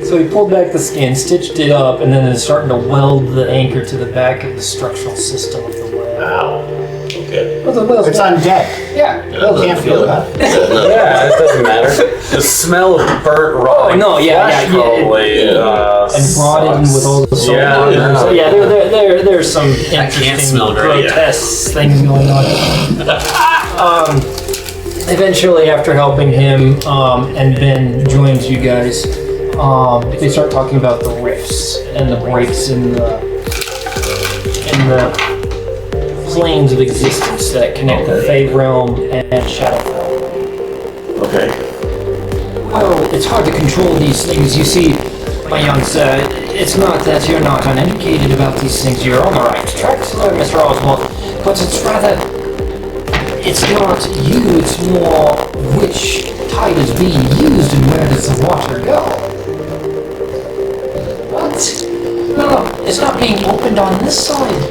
So he pulled back the skin, stitched it up, and then is starting to weld the anchor to the back of the structural system of the whale. Ow. Okay. Well, the whale's It's dead. undead. Yeah. Well, can't feel that. Yeah, it doesn't matter. The smell of burnt raw. Oh, no, yeah, flesh yeah, probably, And rotted with all the salt. Yeah. So yeah, there's some interesting smell great, yeah. grotesque things going on. Eventually, after helping him, and Ben joins you guys, they start talking about the rifts and the breaks in the planes of existence that connect the Fey Realm and Shadowfell. Okay. Well, it's hard to control these things. You see, my young sir, it's not that you're not uneducated about these things. You're on the right track, Mr. Oswald. But it's rather, it's not you, it's more which tide is being used and where does the water go. What? No, it's not being opened on this side.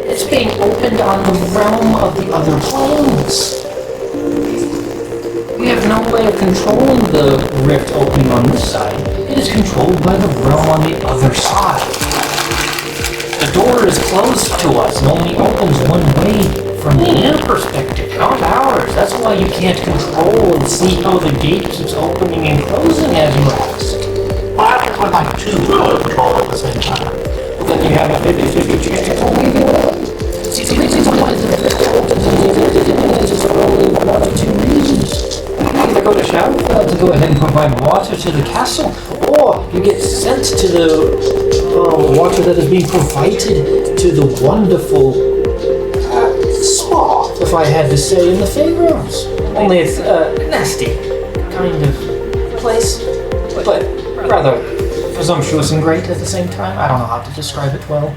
It's being opened on the realm of the other planes. We have no way of controlling the rift opening on this side. It is controlled by the realm on the other side. The door is closed to us and only opens one way from their perspective, not ours. That's why you can't control and see how the gate keeps opening and closing as you asked. What about two control at the same time? Then you have a 50-50 chance. See, the reasons why is only one of two reasons. Either go to Shadowfell to go ahead and provide water to the castle, or you get sent to the water that is being provided to the wonderful spa, if I had to say, in the fairgrounds. Only it's a nasty kind of place, but rather presumptuous and great at the same time. I don't know how to describe it well.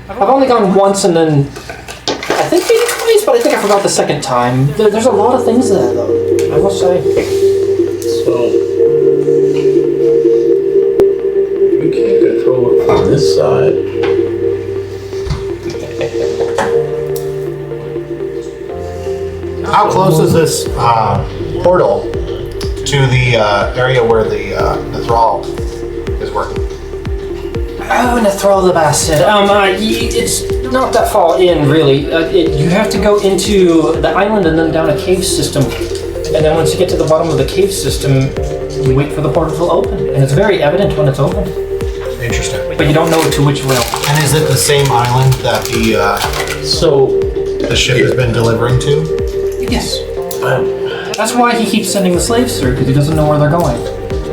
I've only gone once and then I think maybe twice, but I think I forgot the second time. There's a lot of things there, though, I must say. So we can't control it from this side. How close is this portal to the area where the thrall is working? Oh, and to throw the bastard. It's not that far in, really. You have to go into the island and then down a cave system. And then once you get to the bottom of the cave system, you wait for the portal to open. And it's very evident when it's open. Interesting. But you don't know to which realm. And is it the same island that the ship has been delivering to? Yes. That's why he keeps sending the slaves through, because he doesn't know where they're going.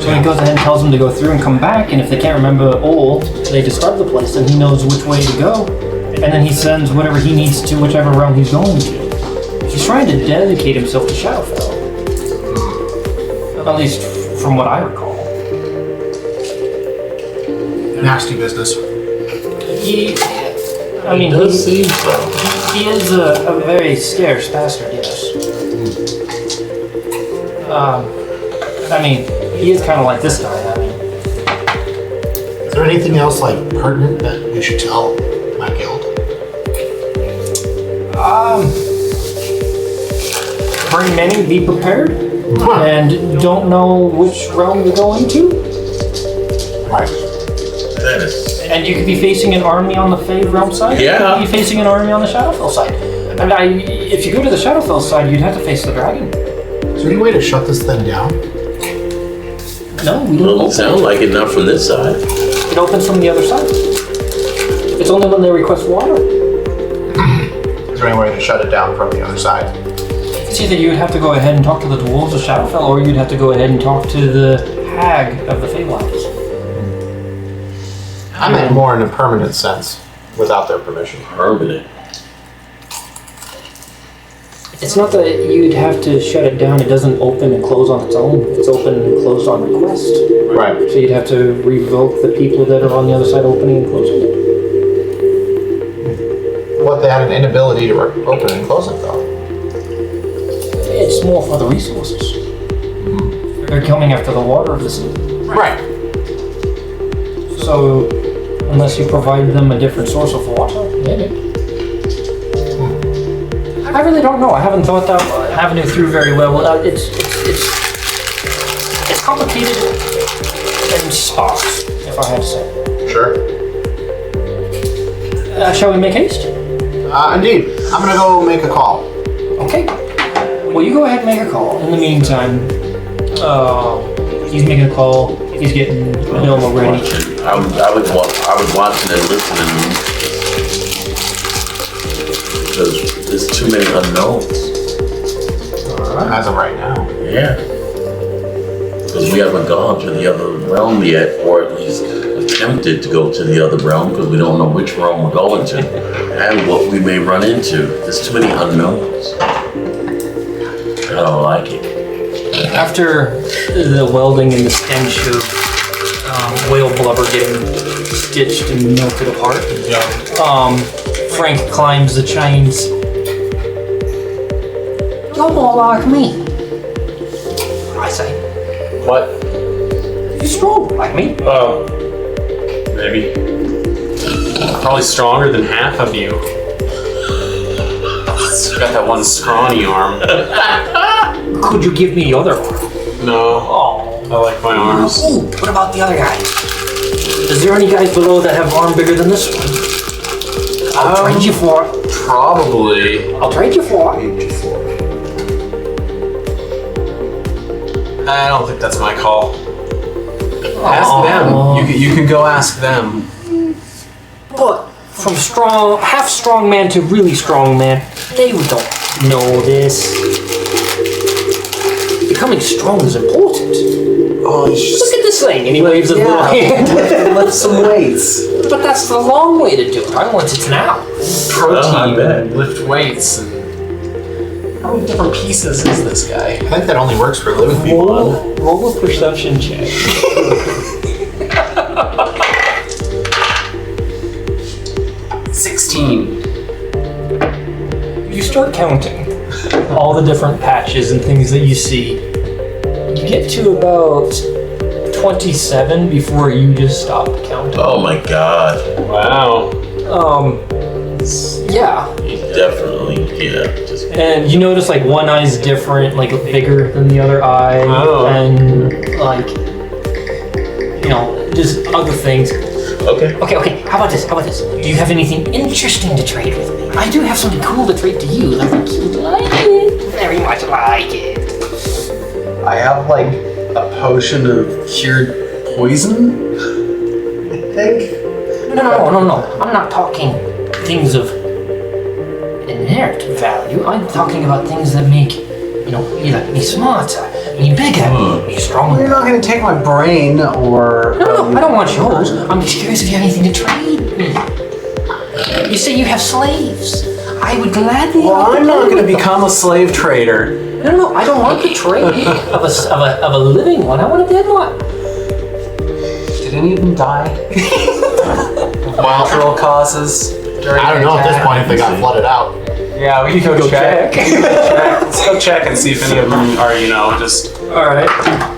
So he goes ahead and tells them to go through and come back, and if they can't remember all, they describe the place, and he knows which way to go. And then he sends whatever he needs to whichever realm he's going to. He's trying to dedicate himself to Shadowfell. At least from what I recall. Nasty business. He Seem so. he is a very scarce bastard, yes. He is kind of like this guy, Is there anything else like pertinent that we should tell my guild? Bring many, be prepared, and don't know which realm you're going to. Right. That is. And you could be facing an army on the Fey realm side. Yeah. You could be facing an army on the Shadowfell side. If you go to the Shadowfell side, you'd have to face the dragon. Is there any way to shut this thing down? No, we Well, don't. doesn't sound like it, not from this side. It opens from the other side. It's only when they request water. Is there any way to shut it down from the other side? It's either you'd have to go ahead and talk to the dwarves of Shadowfell, or you'd have to go ahead and talk to the hag of the Feywild. I meant more in a permanent sense, without their permission. Permanent. It's not that you'd have to shut it down. It doesn't open and close on its own. It's open and closed on request. Right. So you'd have to revoke the people that are on the other side opening and closing it. What, they had an inability to open and close it though? It's more for the resources. They're coming after the water of the sea. Right. So unless you provide them a different source of water, maybe. I really don't know. I haven't thought that avenue through very well. It's complicated and sparse, if I had to say. Sure. Shall we make haste? Indeed. I'm gonna go make a call. Okay. Well, you go ahead and make a call. In the meantime, he's making a call. He's getting Vilma ready. I was watching and listening because there's too many unknowns. As of right now. Yeah. Because we haven't gone to the other realm yet, or at least attempted to go to the other realm, because we don't know which realm we're going to and what we may run into. There's too many unknowns. I don't like it. After the welding and the stench of whale blubber getting stitched and melted apart, Frank climbs the chains. You're more like me, I say. What? You're strong like me. Oh. Maybe. Probably stronger than half of you. You got that one scrawny arm. Could you give me the other arm? No. Oh. I like my arms. Ooh, what about the other guy? Is there any guys below that have arm bigger than this one? I'll trade you for it. Probably. I'll trade you for it. I don't think that's my call. Ask them. You can go ask them. But from half strong man to really strong man, they don't know this. Becoming strong is important. Oh, you should Look at this thing, and he waves his little hand. lift some weights. But that's the long way to do it. I want it now. Protein, bet. lift weights, and how many different pieces is this guy? I think that only works for living people. Roll a perception check. 16. You start counting all the different patches and things that you see. You get to about 27 before you just stop counting. Oh my god. Wow. Yeah. Definitely, yeah. Just And you notice like one eye's different, like bigger than the other eye, Oh. and like, you know, just other things. okay. Okay, how about this? Do you have anything interesting to trade with me? I do have something cool to trade to you. I think you'd like it. Very much like it. I have like a potion of cured poison. I think. No. I'm not talking things of inherent value. I'm talking about things that make, you know, me smarter, me bigger, me stronger. You're not gonna take my brain or. No, I don't want yours. I'm just curious if you have anything to trade me. You say you have slaves. I would gladly. Well, I'm not gonna them. become a slave trader. No, I don't want the trade of a living one. I want a dead one. Did any of them die? Natural causes. I don't know at this point if they got flooded out. Yeah, we can go check. Let's go check and see if any of them are, just All right.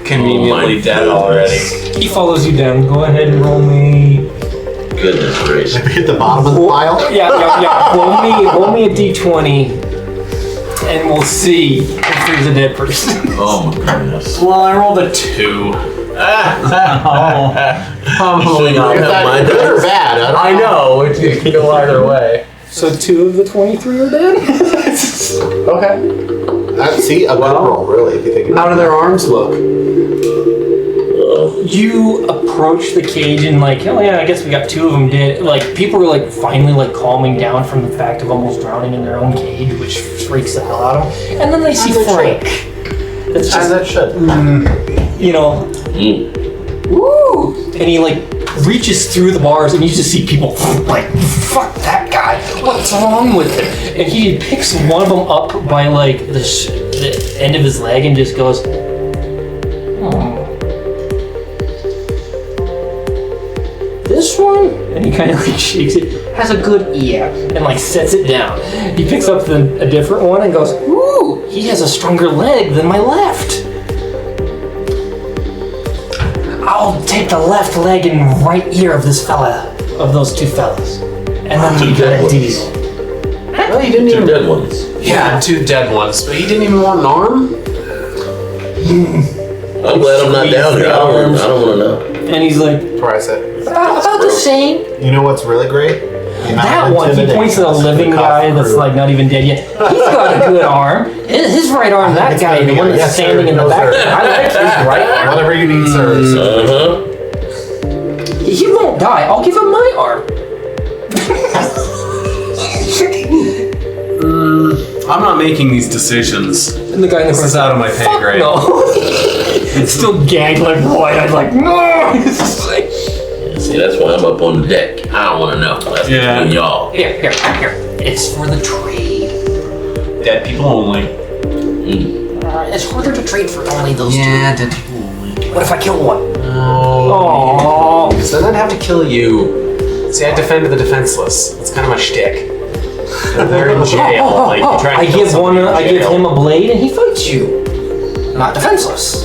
conveniently dead already. He follows you down. Go ahead and roll me. Goodness gracious. Hit the bottom of the pile. Yeah. Roll me a d20, and we'll see if there's a dead person. Oh my goodness. Well, I rolled a 2. So you don't Is have that my good or dice? bad? I don't I know, it can go either way. So 2 of the 23 are dead. Okay. See, a good roll, really, if you think How do their arms look? You approach the cage and like, oh yeah, I guess we got 2 of them dead. Like people are like finally like calming down from the fact of almost drowning in their own cage, which freaks the hell out of them. And then they see Frank. That's As just, that should. you know, woo! And he like reaches through the bars and you just see people like, fuck that guy. What's wrong with him? And he picks one of them up by like the end of his leg and just goes, this one? And he kind of like shakes it, has a good ear, and like sets it down. He picks up a different one and goes, ooh, he has a stronger leg than my left. I'll take the left leg and right ear of this fella, of those 2 fellas. And then we got a deal. Well, he didn't Two even. dead ones. Yeah, 2 dead ones, but he didn't even want an arm? I'm glad I'm not down here. I don't want to know. And he's like, That's where I said. about the same. You know what's really great? The amount That of one, he intimidation points at a that's living gonna guy cost that's crew. like not even dead yet. He's got a good arm. His right arm, that It's guy, gonna the be one a that's yes, sir, standing in the no, back. sir. I like his right arm. Whatever you need, sir. He won't die. I'll give him my arm. I'm not making these decisions. And the guy in the This is out of my pay fuck grade. no. It's still gagged like white. I'm like, no. It's just like, See, that's why I'm up on the deck. I don't want to know. That's Yeah. between y'all. here. It's for the trade. Dead people only. It's harder to trade for only those Yeah, dead people only. 2. What if I kill one? Oh. Aww. So then I'd have to kill you. See, I defended the defenseless. That's kind of my shtick. They're in jail. Like, you try to I kill give someone in I give jail. him a blade and he fights you. Not defenseless.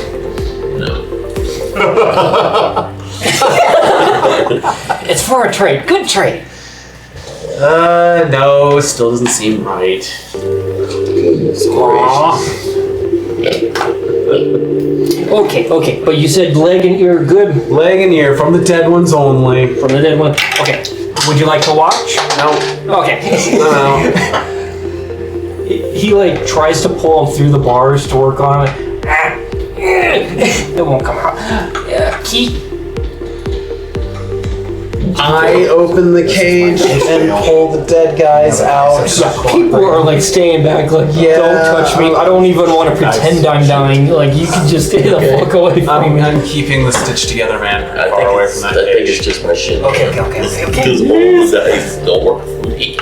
No. It's for a trade. Good trade. No, still doesn't seem right. Okay. But you said leg and ear are good Leg and ear from the dead ones only. from the dead one. Okay. Would you like to watch? No. Okay. No. He like tries to pull him through the bars to work on it. It won't come out. Keep I open the cage and pull the dead guys out. People are like staying back, like, don't touch me. I don't even want to pretend I'm dying. Like, you can just stay the fuck away from me. I'm keeping the stitched together man pretty far away from that I think cage. it's just my shit. Okay. Because all the dice don't work for me.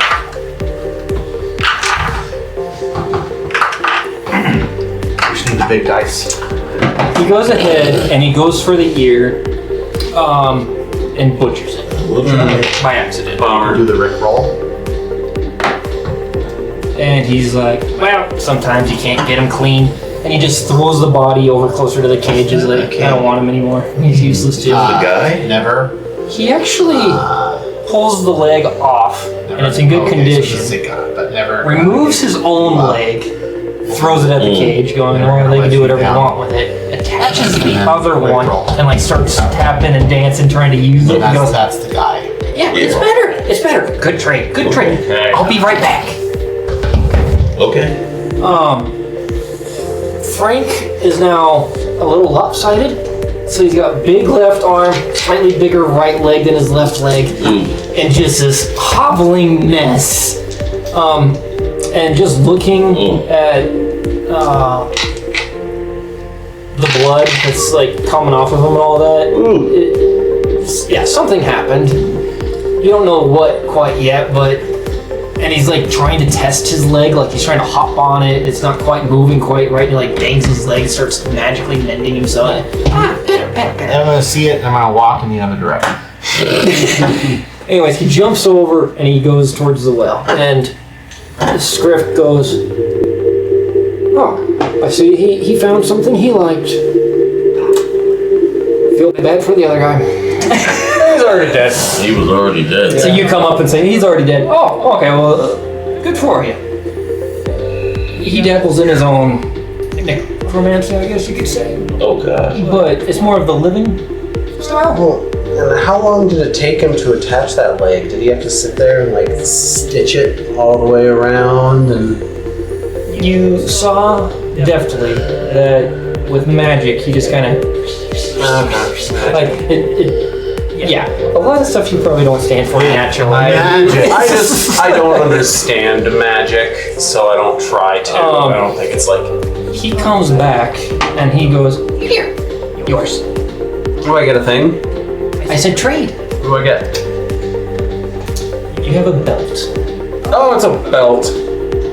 We just need the big dice. He goes ahead and he goes for the ear, and butchers it by accident. Do the Rick roll. And he's like, well, sometimes you can't get him clean. And he just throws the body over closer to the cage. He's like, I don't want him anymore. He's useless too. The guy? Never. He actually pulls the leg off, and it's in good condition. But never. Removes his own leg, throws it at the cage, going, well, they can do whatever you want with it. Attaches the other one, and like starts tapping and dancing, trying to use it. He goes, That's the guy. yeah, it's better. It's better. Good trade. Good trade. Okay. I'll be right back. Okay. Frank is now a little lopsided. So he's got big left arm, slightly bigger right leg than his left leg, and just this hobbling mess. And just looking at the blood that's like coming off of him and all that. Yeah, something happened. You don't know what quite yet, but. And he's like trying to test his leg, like he's trying to hop on it. It's not quite moving quite right. He like bangs his leg and starts magically mending himself. Better. I'm gonna see it and I'm gonna walk in the other direction. Anyways, he jumps over and he goes towards the well. And Scriff goes, oh, I see he found something he liked. Feel bad for the other guy. He's already dead. He was already dead. So you come up and say, he's already dead. Oh, okay, well, good for you. He dabbles in his own necromancy, I guess you could say. Oh gosh. But it's more of the living style. Well, and how long did it take him to attach that leg? Did he have to sit there and like stitch it all the way around? And You saw deftly that with magic, he just kind of like yeah. A lot of stuff you probably don't stand for naturally. I don't understand magic, so I don't try to. I don't think it's like. He comes back and he goes, here, yours. Do I get a thing? I said trade. What do I get? You have a belt. Oh, it's a belt.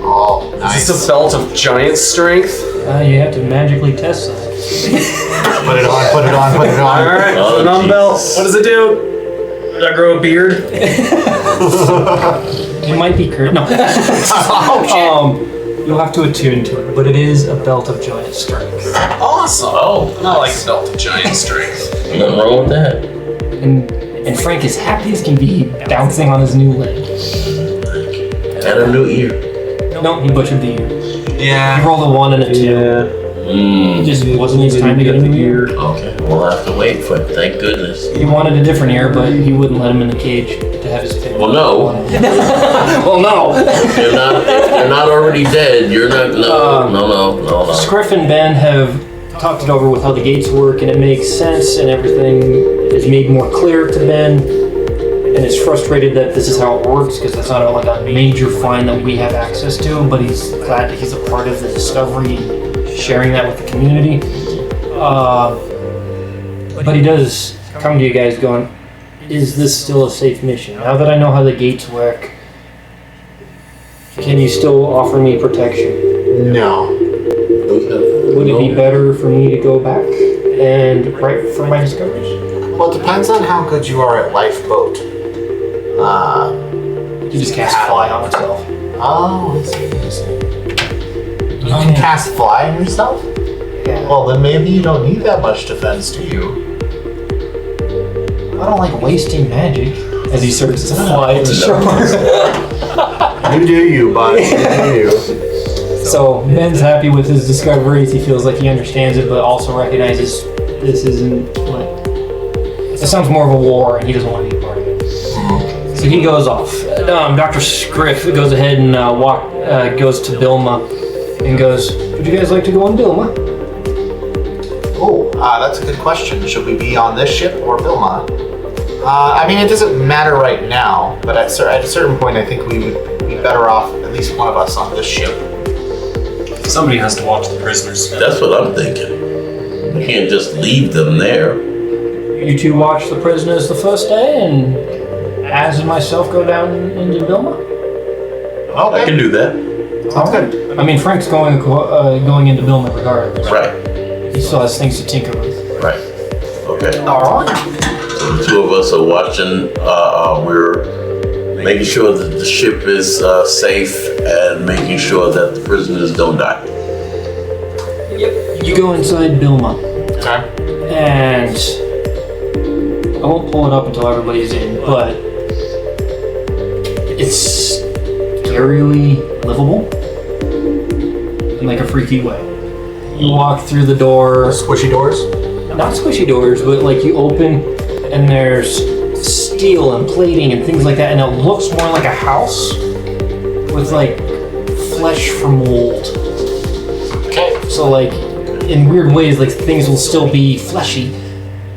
Oh, nice. Is this a belt of giant strength? You have to magically test that. Put it on, put it on, put it on. Alright, Oh, put it on belt. Jesus. What does it do? Does I grow a beard? It might be curved. No. You'll have to attune to it, but it is a belt of giant strength. Awesome. Oh, I like the belt of giant strength. nothing wrong with that. And Frank is happy as can be, bouncing on his new leg. And a new ear. No, he butchered the ear. He Yeah. rolled a 1 and a 2. It just wasn't his time to get a new ear. Okay, we'll have to wait for it. Thank goodness. He wanted a different ear, but he wouldn't let him in the cage to have his pick. Well, no. Well, no. If you're not already dead, you're not. No. Scriff and Ben have talked it over with how the gates work, and it makes sense, and everything is made more clear to Ben. And is frustrated that this is how it works because that's not like a major find that we have access to. But he's glad that he's a part of the discovery, sharing that with the community. But he does come to you guys going, "Is this still a safe mission? Now that I know how the gates work, can you still offer me protection? No. Would it be better for me to go back and write for my discoveries?" Well, it depends on how good you are at lifeboat. He just cast fly on himself. Oh, I see. You can cast fly on yourself? Yeah. Well, then maybe you don't need that much defense, do you? I don't like wasting magic. As he starts to fly to shore. You do you, buddy. You do you. So Ben's happy with his discoveries. He feels like he understands it, but also recognizes this isn't like. It sounds more of a war, and he doesn't want to be part of it. So he goes off. Dr. Scriff goes ahead and goes to Bilma and goes, "Would you guys like to go on Bilma?" Oh, that's a good question. Should we be on this ship or Vilma? I mean, it doesn't matter right now, but at a certain point, I think we would be better off, at least one of us, on this ship. Somebody has to watch the prisoners. That's what I'm thinking. We can't just leave them there. You two watch the prisoners the first day, and Az and myself go down into Bilma? Okay. I can do that. Sounds good. I mean, Frank's going into Bilma regardless. Right. He still has things to tinker with. Right. Okay. All right. So the two of us are watching. We're making sure that the ship is safe and making sure that the prisoners don't die. Yep. You go inside Bilma, Okay. and I won't pull it up until everybody's in, but it's scarily livable in like a freaky way. You walk through the door, Squishy doors. not squishy doors, but like you open and there's steel and plating and things like that, and it looks more like a house with like flesh from mold. Okay. So like in weird ways, like things will still be fleshy,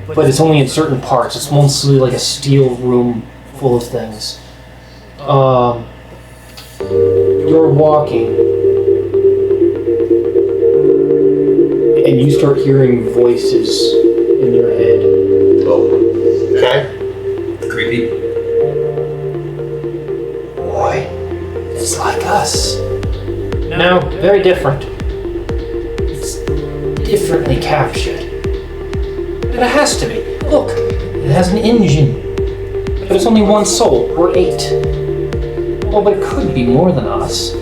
but it's only in certain parts. It's mostly like a steel room full of things. You're walking, and you start hearing voices in your head. Okay. Creepy. Boy, it's like us. No, very different. It's differently captured. But it has to be. Look, it has an engine. But it's only one soul. We're 8. Oh, but it could be more than us.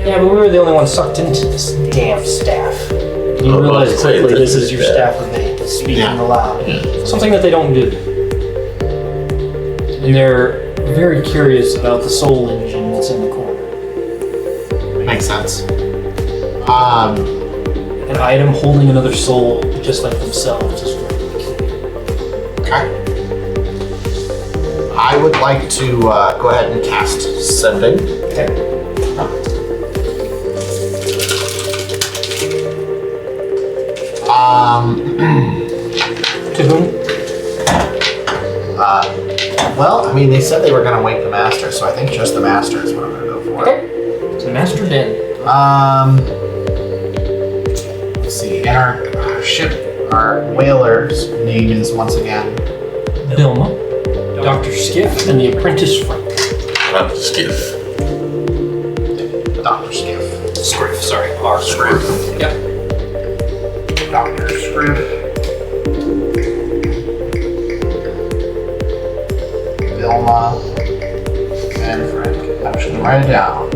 Yeah, but we were the only ones sucked into this damn staff. You Oh, realize I'd say quickly this this is is your bad. staff of 8 speaking Yeah. aloud. Something that they don't do. And they're very curious about the soul engine that's in the corner. Makes sense. An item holding another soul, just like themselves, is very peculiar. Okay. I would like to go ahead and cast Sending. Okay. To whom? Well, I mean, they said they were going to wake the Master, so I think just the Master is what I'm going to go for. Okay. To Master Den. Let's see. And our ship, our whaler's name is once again. Bilma, Dr. Skiff, and the apprentice Frank. Not the skiff. Dr. Skiff. Scriff, sorry. R. Scriff. Yep. Dr. Scriff. Vilma. And Frank. I'm just going to write it down.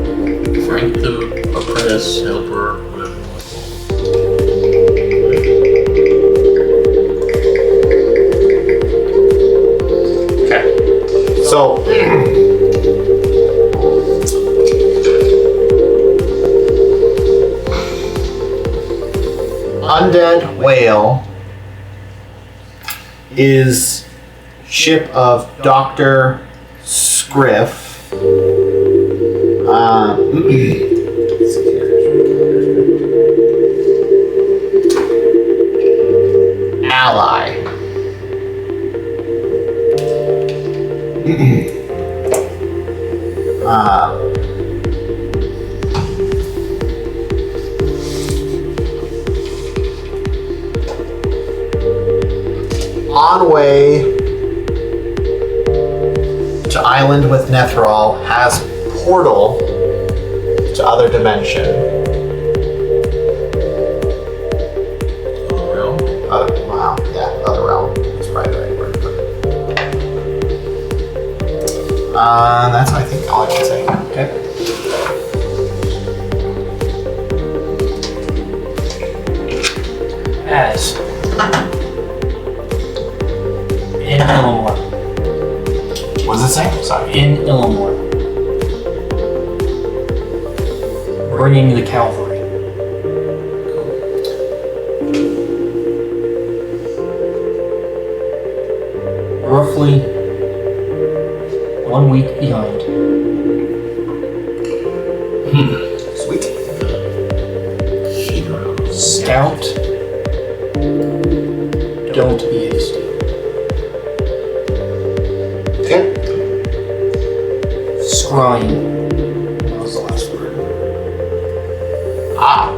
Frank the apprentice, helper, whatever. Okay. So. Undead Whale is ship of Dr. Scriff. Ally. On way to island with Nethrol has portal to other dimension. Realm. Wow, yeah, other realm. That's probably the right word. That's I think all I can say. Okay. As in Illamore. What does it say? Sorry. In Illamore. Bringing the cavalry. Roughly 1 week behind. Sweet. Scout. Don't be hasty. scrying. That was the last word. Ah.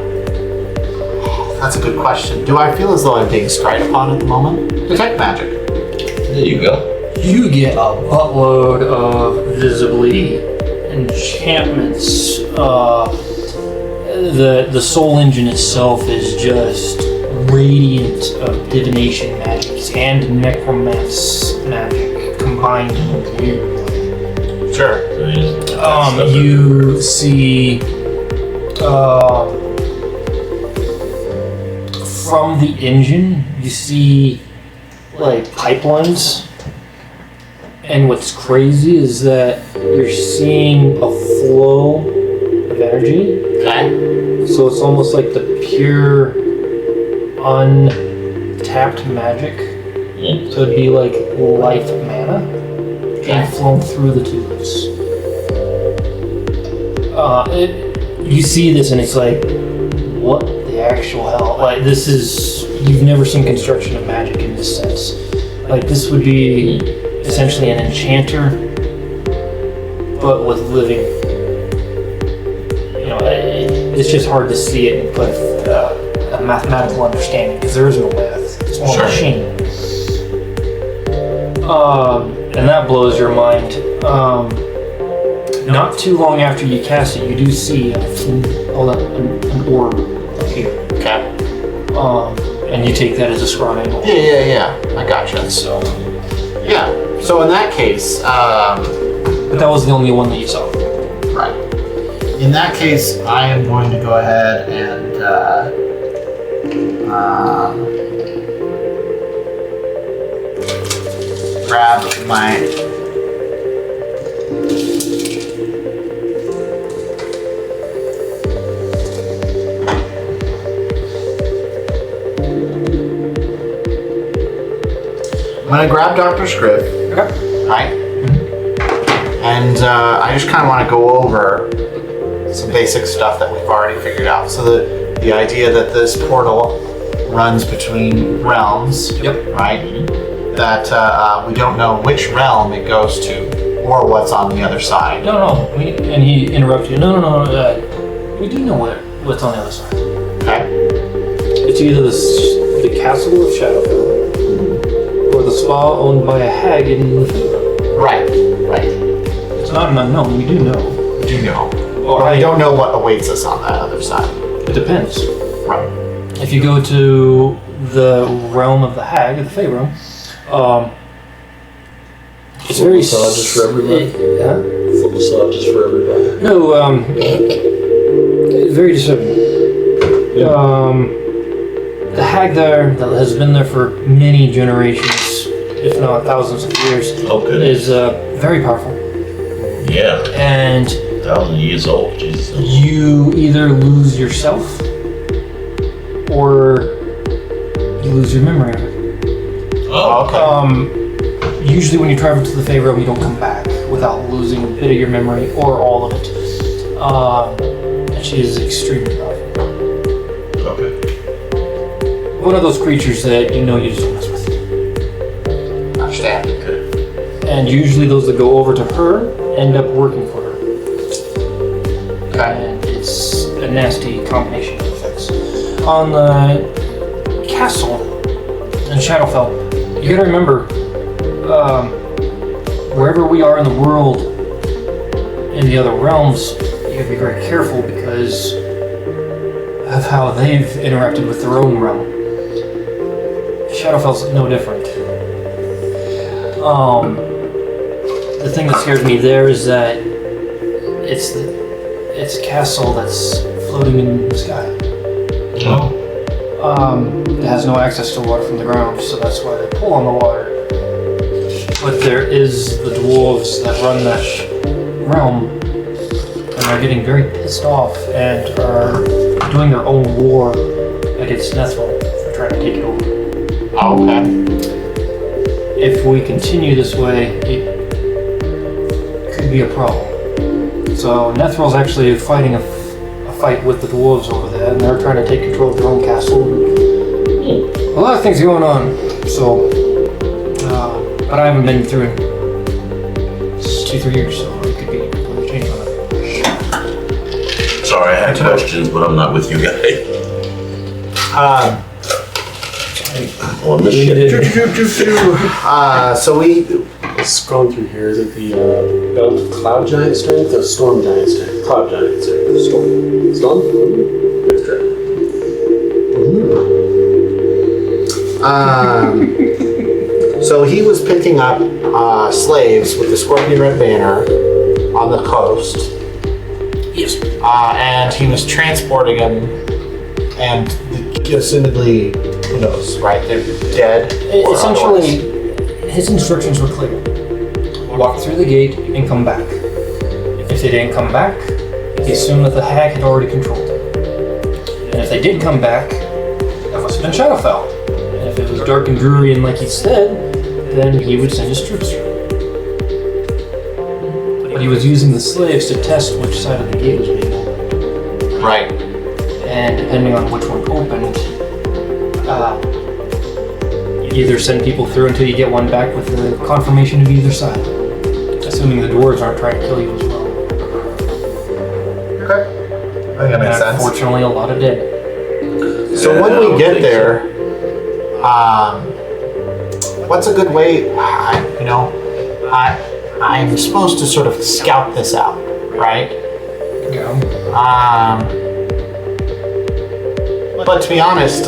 That's a good question. Do I feel as though I'm being scryed upon at the moment? Detect magic. There you go. You get a buttload of visibly enchantments. The soul engine itself is just radiant of divination magic and necromancy magic combined into you. Sure. You see from the engine, you see like pipelines. And what's crazy is that you're seeing a flow of energy. Okay. So it's almost like the pure, untapped magic. So it'd be like life mana being flown through the tubes. You see this and it's like, what the actual hell? Like this is, you've never seen construction of magic in this sense. Like this would be essentially an enchanter, but with living. You know, it's just hard to see it and put a mathematical understanding because there is no math. It's more machine. And that blows your mind. Not too long after you cast it, you do see an orb appear. Okay. And you take that as a scrying. Yeah. I gotcha. So. Yeah. So in that case, but that was the only one that you saw. right. In that case, I am going to go ahead and grab my. I'm gonna grab Dr. Scribb. Okay. Right? And I just kind of want to go over some basic stuff that we've already figured out. So the idea that this portal runs between realms, Yep. right? That we don't know which realm it goes to or what's on the other side. No. And he interrupted you. No. We do know what's on the other side. Okay? It's either the castle of Shadowfell or the spa owned by a hag in Newfoundland. Right. It's not an unknown. We do know. Do you know? Or But I don't know what awaits us on that other side. It depends. Right. If you go to the realm of the hag, the Fey realm, it's very massages for everybody? Full massages for everybody. No, very disturbing. The hag there that has been there for many generations, if not thousands of years, is very powerful. Yeah. And 1,000 years old, Jesus. you either lose yourself or you lose your memory of it. Oh, okay. Usually when you travel to the Fey realm, you don't come back without losing a bit of your memory or all of it. And she is extremely powerful. Okay. One of those creatures that you just don't mess with. Understand. Okay. And usually those that go over to her end up working for her. Okay. And it's a nasty combination of effects. On the castle in Shadowfell, you gotta remember, wherever we are in the world, in the other realms, you gotta be very careful because of how they've interacted with their own realm. Shadowfell's no different. The thing that scares me there is that it's a castle that's floating in the sky. Oh. It has no access to water from the ground, so that's why they pull on the water. But there is the dwarves that run that realm, and are getting very pissed off and are doing their own war against Nethril for trying to take it over. Okay. If we continue this way, it could be a problem. So Nethril's actually fighting a fight with the dwarves over there, and they're trying to take control of their own castle. A lot of things going on. So, but I haven't been through it. It's 2-3 years, so it could be completely Sorry, I had questions, but I'm not with you guys. On the ship. So we Scrolling through here, is it the belt of cloud giant strength or storm giant strength? Cloud giant strength. Storm. Storm? That's correct. So he was picking up slaves with the Scorpion Red Banner on the coast. Yes. And he was transporting them, and assumedly, who knows, right? They're dead. or Essentially, otherwise. his instructions were clear. Walk through the gate and come back. If they didn't come back, he assumed that the hag had already controlled them. And if they did come back, that must have been Shadowfell. And if it was dark and dreary and like he said, then he would send his troops through. But he was using the slaves to test which side of the gate was being opened. Right. And depending on which one opened, either send people through until you get one back with the confirmation of either side. Assuming the dwarves aren't trying to kill you as well. Okay. I think that makes sense. Unfortunately, a lot of dead. So Yeah, when I we don't get think there, what's a good way? I'm supposed to sort of scout this out, right? Yeah. But to be honest,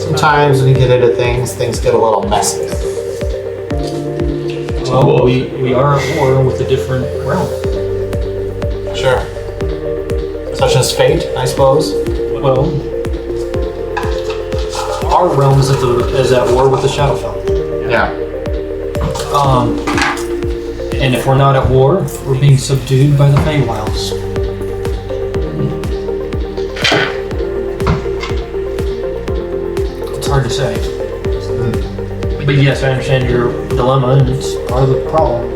sometimes when you get into things get a little messy. Well, we are at war with a different realm. Sure. Such as fate, I suppose. Well, our realm is at war with the Shadowfell. Yeah. And if we're not at war, we're being subdued by the Feywilds. It's hard to say. But yes, I understand your dilemma, and it's part of the problem.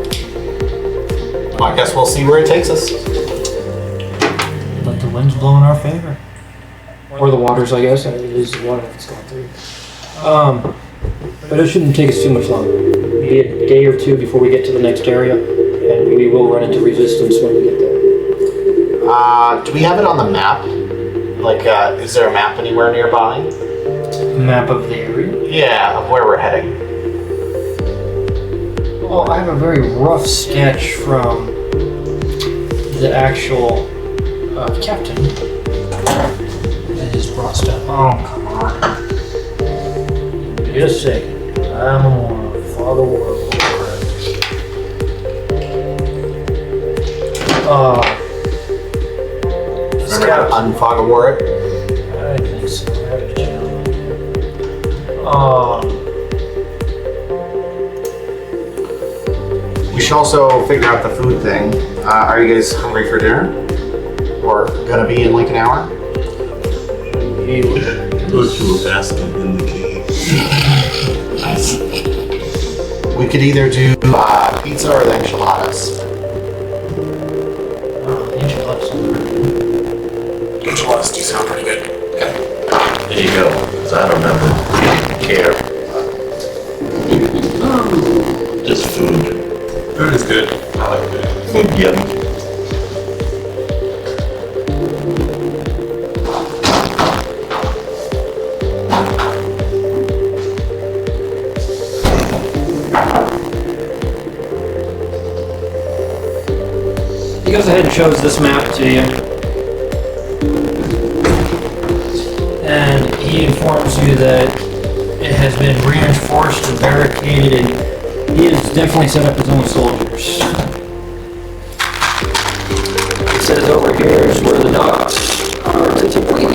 Well, I guess we'll see where it takes us. Let the winds blow in our favor. Or the waters, I guess. It is the water that's going through. But it shouldn't take us too much longer. Be a day or two before we get to the next area, and we will run into resistance when we get there. Do we have it on the map? Like, is there a map anywhere nearby? Map of the area? Yeah, of where we're heading. Well, I have a very rough sketch from the actual captain. That is brought stuff. Oh, come on. Just a second. I'm on Father World. Scout. Unfog of War it. I think so. I have to check on We should also figure out the food thing. Are you guys hungry for dinner? Or gonna be in like an hour? Those two were asking in the cave. We could either do pizza or the enchiladas. Enchiladas do sound pretty good. Okay. There you go. Because I don't ever care. Just food. Food is good. I like food. Food, yum. He goes ahead and shows this map to you. And he informs you that it has been reinforced and barricaded, and he has definitely set up his own soldiers. It says over here is where the docks are typically.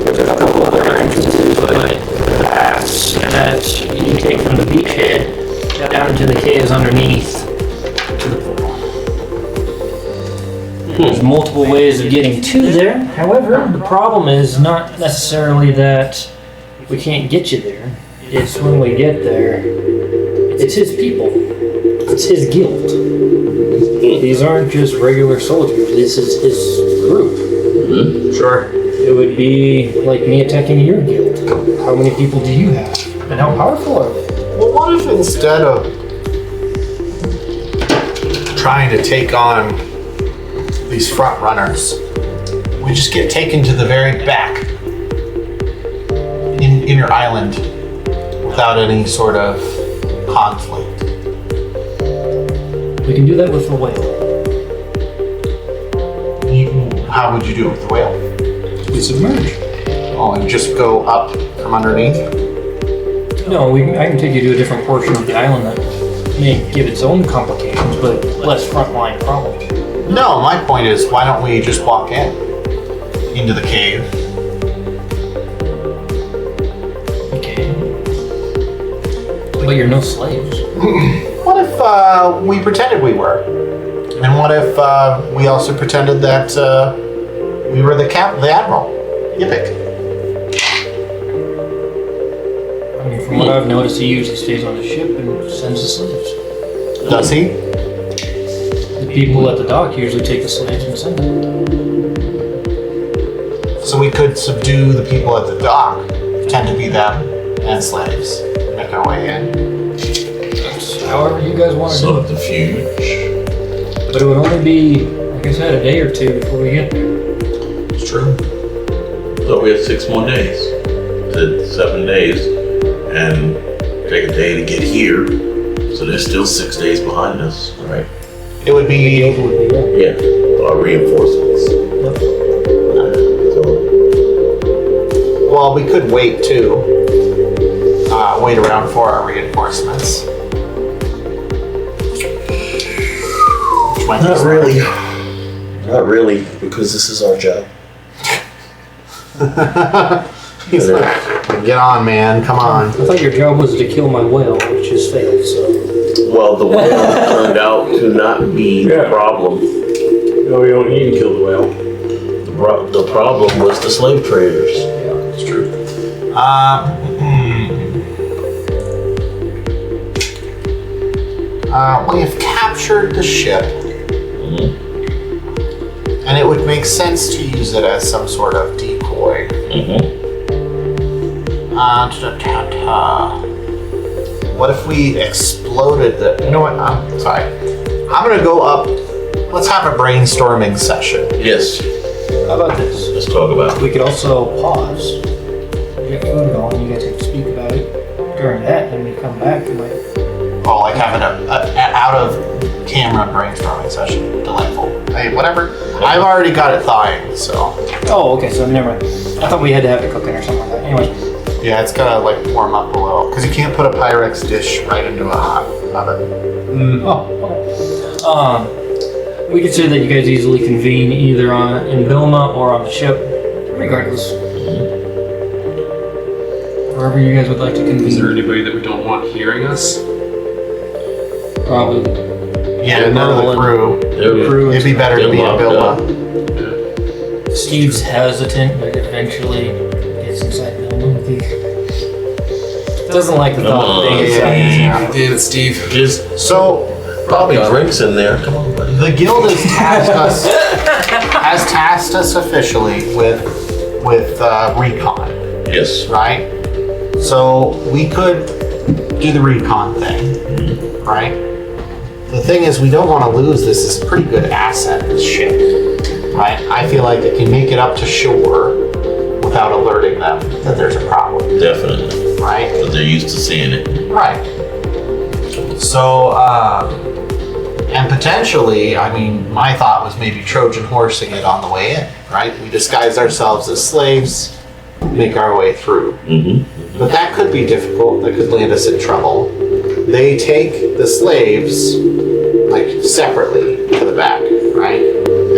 There's a couple other entrances, but the paths that you take from the beachhead down into the caves underneath. There's multiple ways of getting to there. However, the problem is not necessarily that we can't get you there. It's when we get there, it's his people. It's his guild. These aren't just regular soldiers. This is his group. Mm-hmm. Sure. It would be like me attacking your guild. How many people do you have? And how powerful are they? Well, what if instead of trying to take on these front runners, we just get taken to the very back in your island without any sort of conflict. We can do that with the whale. How would you do it with the whale? We submerge. Oh, and just go up from underneath? No, I can take you to a different portion of the island that may give its own complications, but less frontline problems. No, my point is, why don't we just walk into the cave? Okay. But you're no slaves. What if we pretended we were? And what if we also pretended that we were the admiral? Yipik. I mean, from what I've noticed, he usually stays on the ship and sends the slaves. Does he? The people at the dock usually take the slaves and send them. So we could subdue the people at the dock, pretend to be them, and slaves, make our way in. That's however you guys want to do it. Subterfuge. But it would only be, like I said, a day or two before we get there. It's true. So we have 6 more days. Did 7 days. And take a day to get here. So there's still 6 days behind us, right? It would be. Yeah. Our reinforcements. So, Well, we could wait too. Wait around for our reinforcements. Which might be not smart. really. Not really, because this is our job. He's like, get on, man. Come on. I thought your job was to kill my whale, which has failed, so. Well, the whale turned out to not be the problem. No, we don't need to kill the whale. The problem was the slave traders. Yeah, it's true. We have captured the ship, and it would make sense to use it as some sort of decoy. What if we exploded the? You know what? I'm sorry. I'm gonna go up. Let's have a brainstorming session. Yes, How about this? let's talk about it. We could also pause, get food going, you guys can speak about it during that, and we come back and like. Oh, like having a out of camera brainstorming session. Delightful. Hey, whatever. I've already got it thawing, so. Oh, okay, so never mind. I thought we had to have it cooking or something like that. Anyways. Yeah, it's gotta like warm up a little because you can't put a Pyrex dish right into a hot oven. Oh, okay. We could say that you guys easily convene either in Bilma or on the ship, regardless. Wherever you guys would like to convene. Is there anybody that we don't want hearing us? Probably. Yeah, none of the crew. It'd be better to be in Bilma. Steve's hesitant, but eventually gets inside Bilma. Doesn't like the thought of being inside. Damn it, Steve. Just So probably drinks in there. Come on, buddy. the guild has tasked us officially with recon, Yes. right? So we could do the recon thing, right? The thing is, we don't want to lose this. This is a pretty good asset, this ship, right? I feel like it can make it up to shore without alerting them that there's a problem, Definitely. right? Because they're used to seeing it. Right. So, and potentially, I mean, my thought was maybe Trojan horsing it on the way in, right? We disguise ourselves as slaves, make our way through. But that could be difficult. That could land us in trouble. They take the slaves, like, separately to the back, right?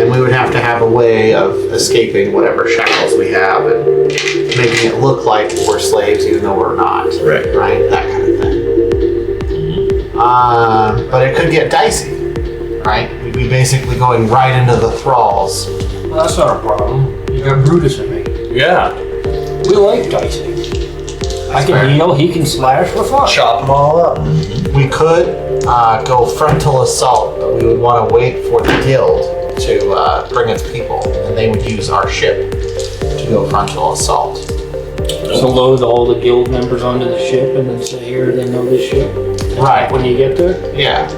And we would have to have a way of escaping whatever shackles we have and making it look like we're slaves even though we're not. Right. Right? That kind of thing. But it could get dicey, right? We'd be basically going right into the thralls. Well, that's not a problem. You got Brutus and me. Yeah. We like dicing. I can heal, he can slash, we're fine. Chop them all up. We could go frontal assault, but we would want to wait for the guild to bring its people, and they would use our ship to go frontal assault. So load all the guild members onto the ship and then say, here, they know this ship. Right. When you get there? Yeah.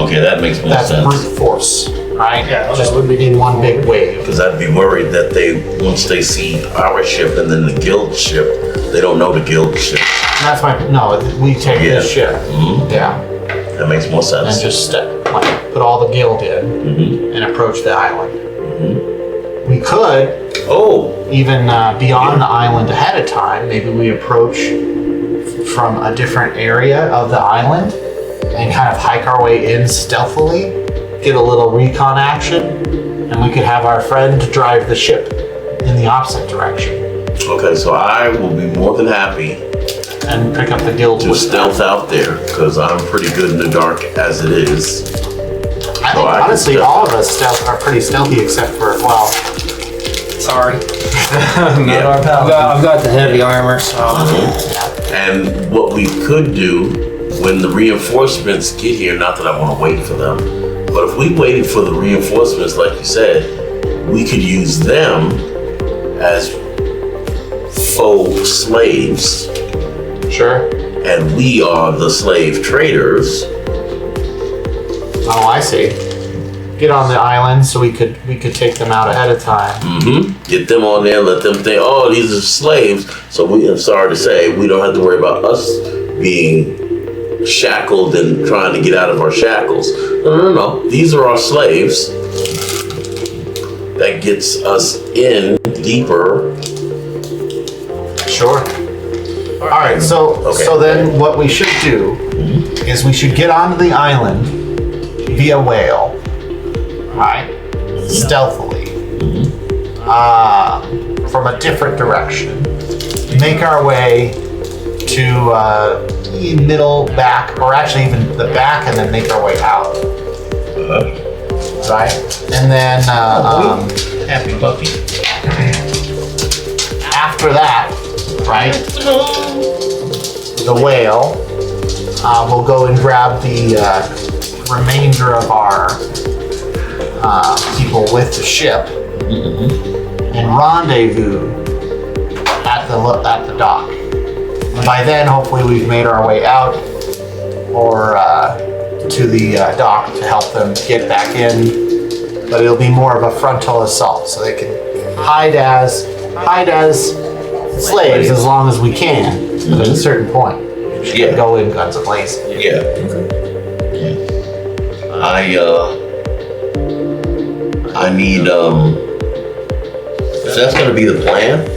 Okay, that makes more That's sense. brute force, right? Yeah, Just that would be in one big wave. Because I'd be worried that once they see our ship and then the guild ship, they don't know the guild ship. That's we take this ship. Yeah. That makes more And sense. just put all the guild in and approach the island. We could even beyond the island ahead of time. Maybe we approach from a different area of the island and kind of hike our way in stealthily, get a little recon action, and we could have our friend drive the ship in the opposite direction Okay, so I will be more than happy and pick up the guild to with stealth out there because I'm pretty good in the dark as it is. I think honestly all of us are pretty stealthy except for, well, Sorry. Not our pal. I've got the heavy armor, so. And what we could do when the reinforcements get here, not that I want to wait for them, but if we waited for the reinforcements, like you said, we could use them as faux slaves, sure. and we are the slave traders. Oh, I see. Get on the island so we could take them out ahead of time. Get them on there, let them think, oh, these are slaves. So I'm sorry to say, we don't have to worry about us being shackled and trying to get out of our shackles. No. These are our slaves. That gets us in deeper. Sure. All right. So then what we should do is we should get onto the island via whale, right? Stealthily, from a different direction. Make our way to middle, back, or actually even the back, and then make our way out. Right? And then Happy puppy. after that, right? The whale will go and grab the remainder of our people with the ship and rendezvous at the dock. And by then, hopefully, we've made our way out or to the dock to help them get back in. But it'll be more of a frontal assault, so they can hide as slaves as long as we can. But at a certain point, we should go in guns a-blazing. Yeah. I need, if that's gonna be the plan,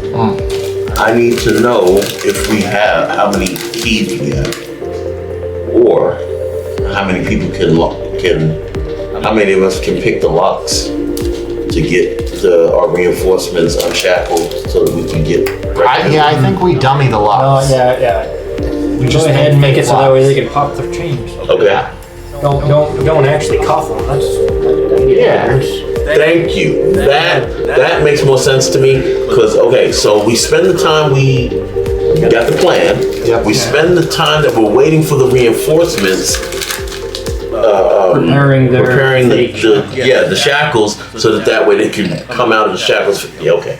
I need to know if we have, how many keys we have. Or how many people how many of us can pick the locks to get our reinforcements unshackled so that we can get I think we dummy the locks. Yeah. We Go ahead and make it so that way they can pop their chains. Okay. Don't actually cuff them. That's Thank you. That makes more sense to me because so we spend the time we got the plan. Yep. We spend the time that we're waiting for the reinforcements. preparing the shackles so that way they can come out of the shackles. Yeah, okay.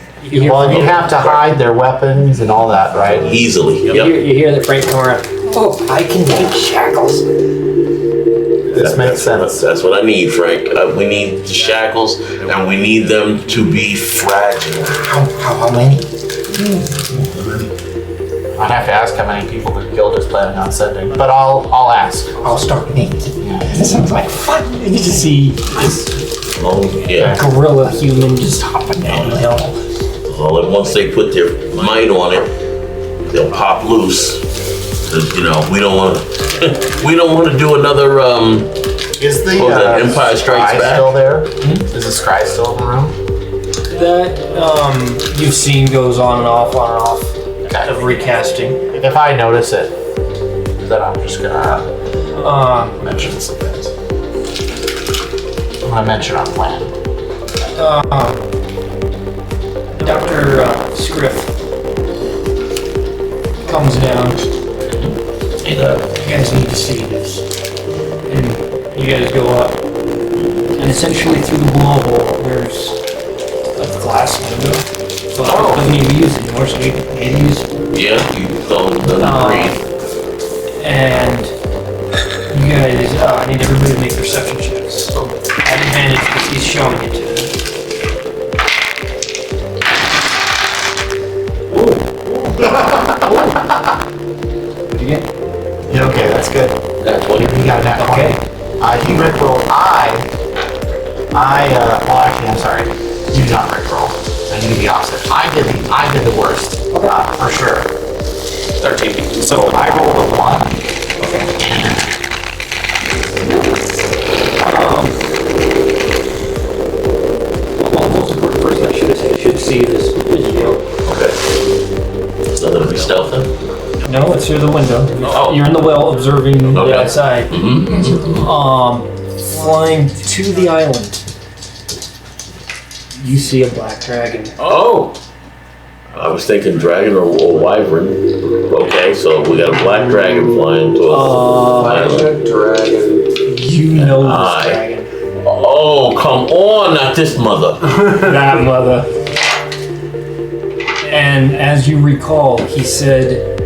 Well, you have to hide their weapons and all that, right? Easily. You hear the Frank come around. Oh, I can make shackles. This makes sense. That's what I need, Frank. We need the shackles, and we need them to be fragile. How many? I'd have to ask how many people the guild is planning on sending, but I'll ask. I'll start with 8. This sounds like fun. You just see this gorilla human just hopping down the hill. Well, and once they put their might on it, they'll pop loose. 'Cause, we don't want to do another. Is the Empire Strikes Scry Back still there? Is the Scry still in the room? That you've seen goes on and off of recasting. If I notice it, then I'm just gonna mention some things. I'm gonna mention our plan. Dr. Scriff comes down. You guys need to see this. And you guys go up. And essentially through the blowhole, there's a glass window. So it doesn't even use it anymore, so you can use it. Yeah, you don't breathe. And guys, I need everybody to make perception checks. At advantage because he's showing it to them. What'd you get? Yeah, okay, that's good. That's what You got that. Okay. He rickrolled. Well, actually, I'm sorry. You did not rickroll. I need to be opposite. I did the worst. For sure. 13. So I rolled a 1. First, I should see this video. Okay. So that'll be stealth then? No, it's through the window. Oh. You're in the well observing the Okay. outside. Flying to the island. You see a black dragon. Oh! I was thinking dragon or wyvern. Okay, so we got a black dragon flying to us. Black dragon. You know this Aye. dragon. Oh, come on, not this mother. That mother. And as you recall, he said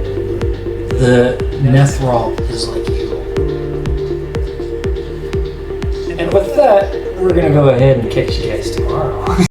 the Nethrall is like you. And with that, we're gonna go ahead and catch you guys tomorrow.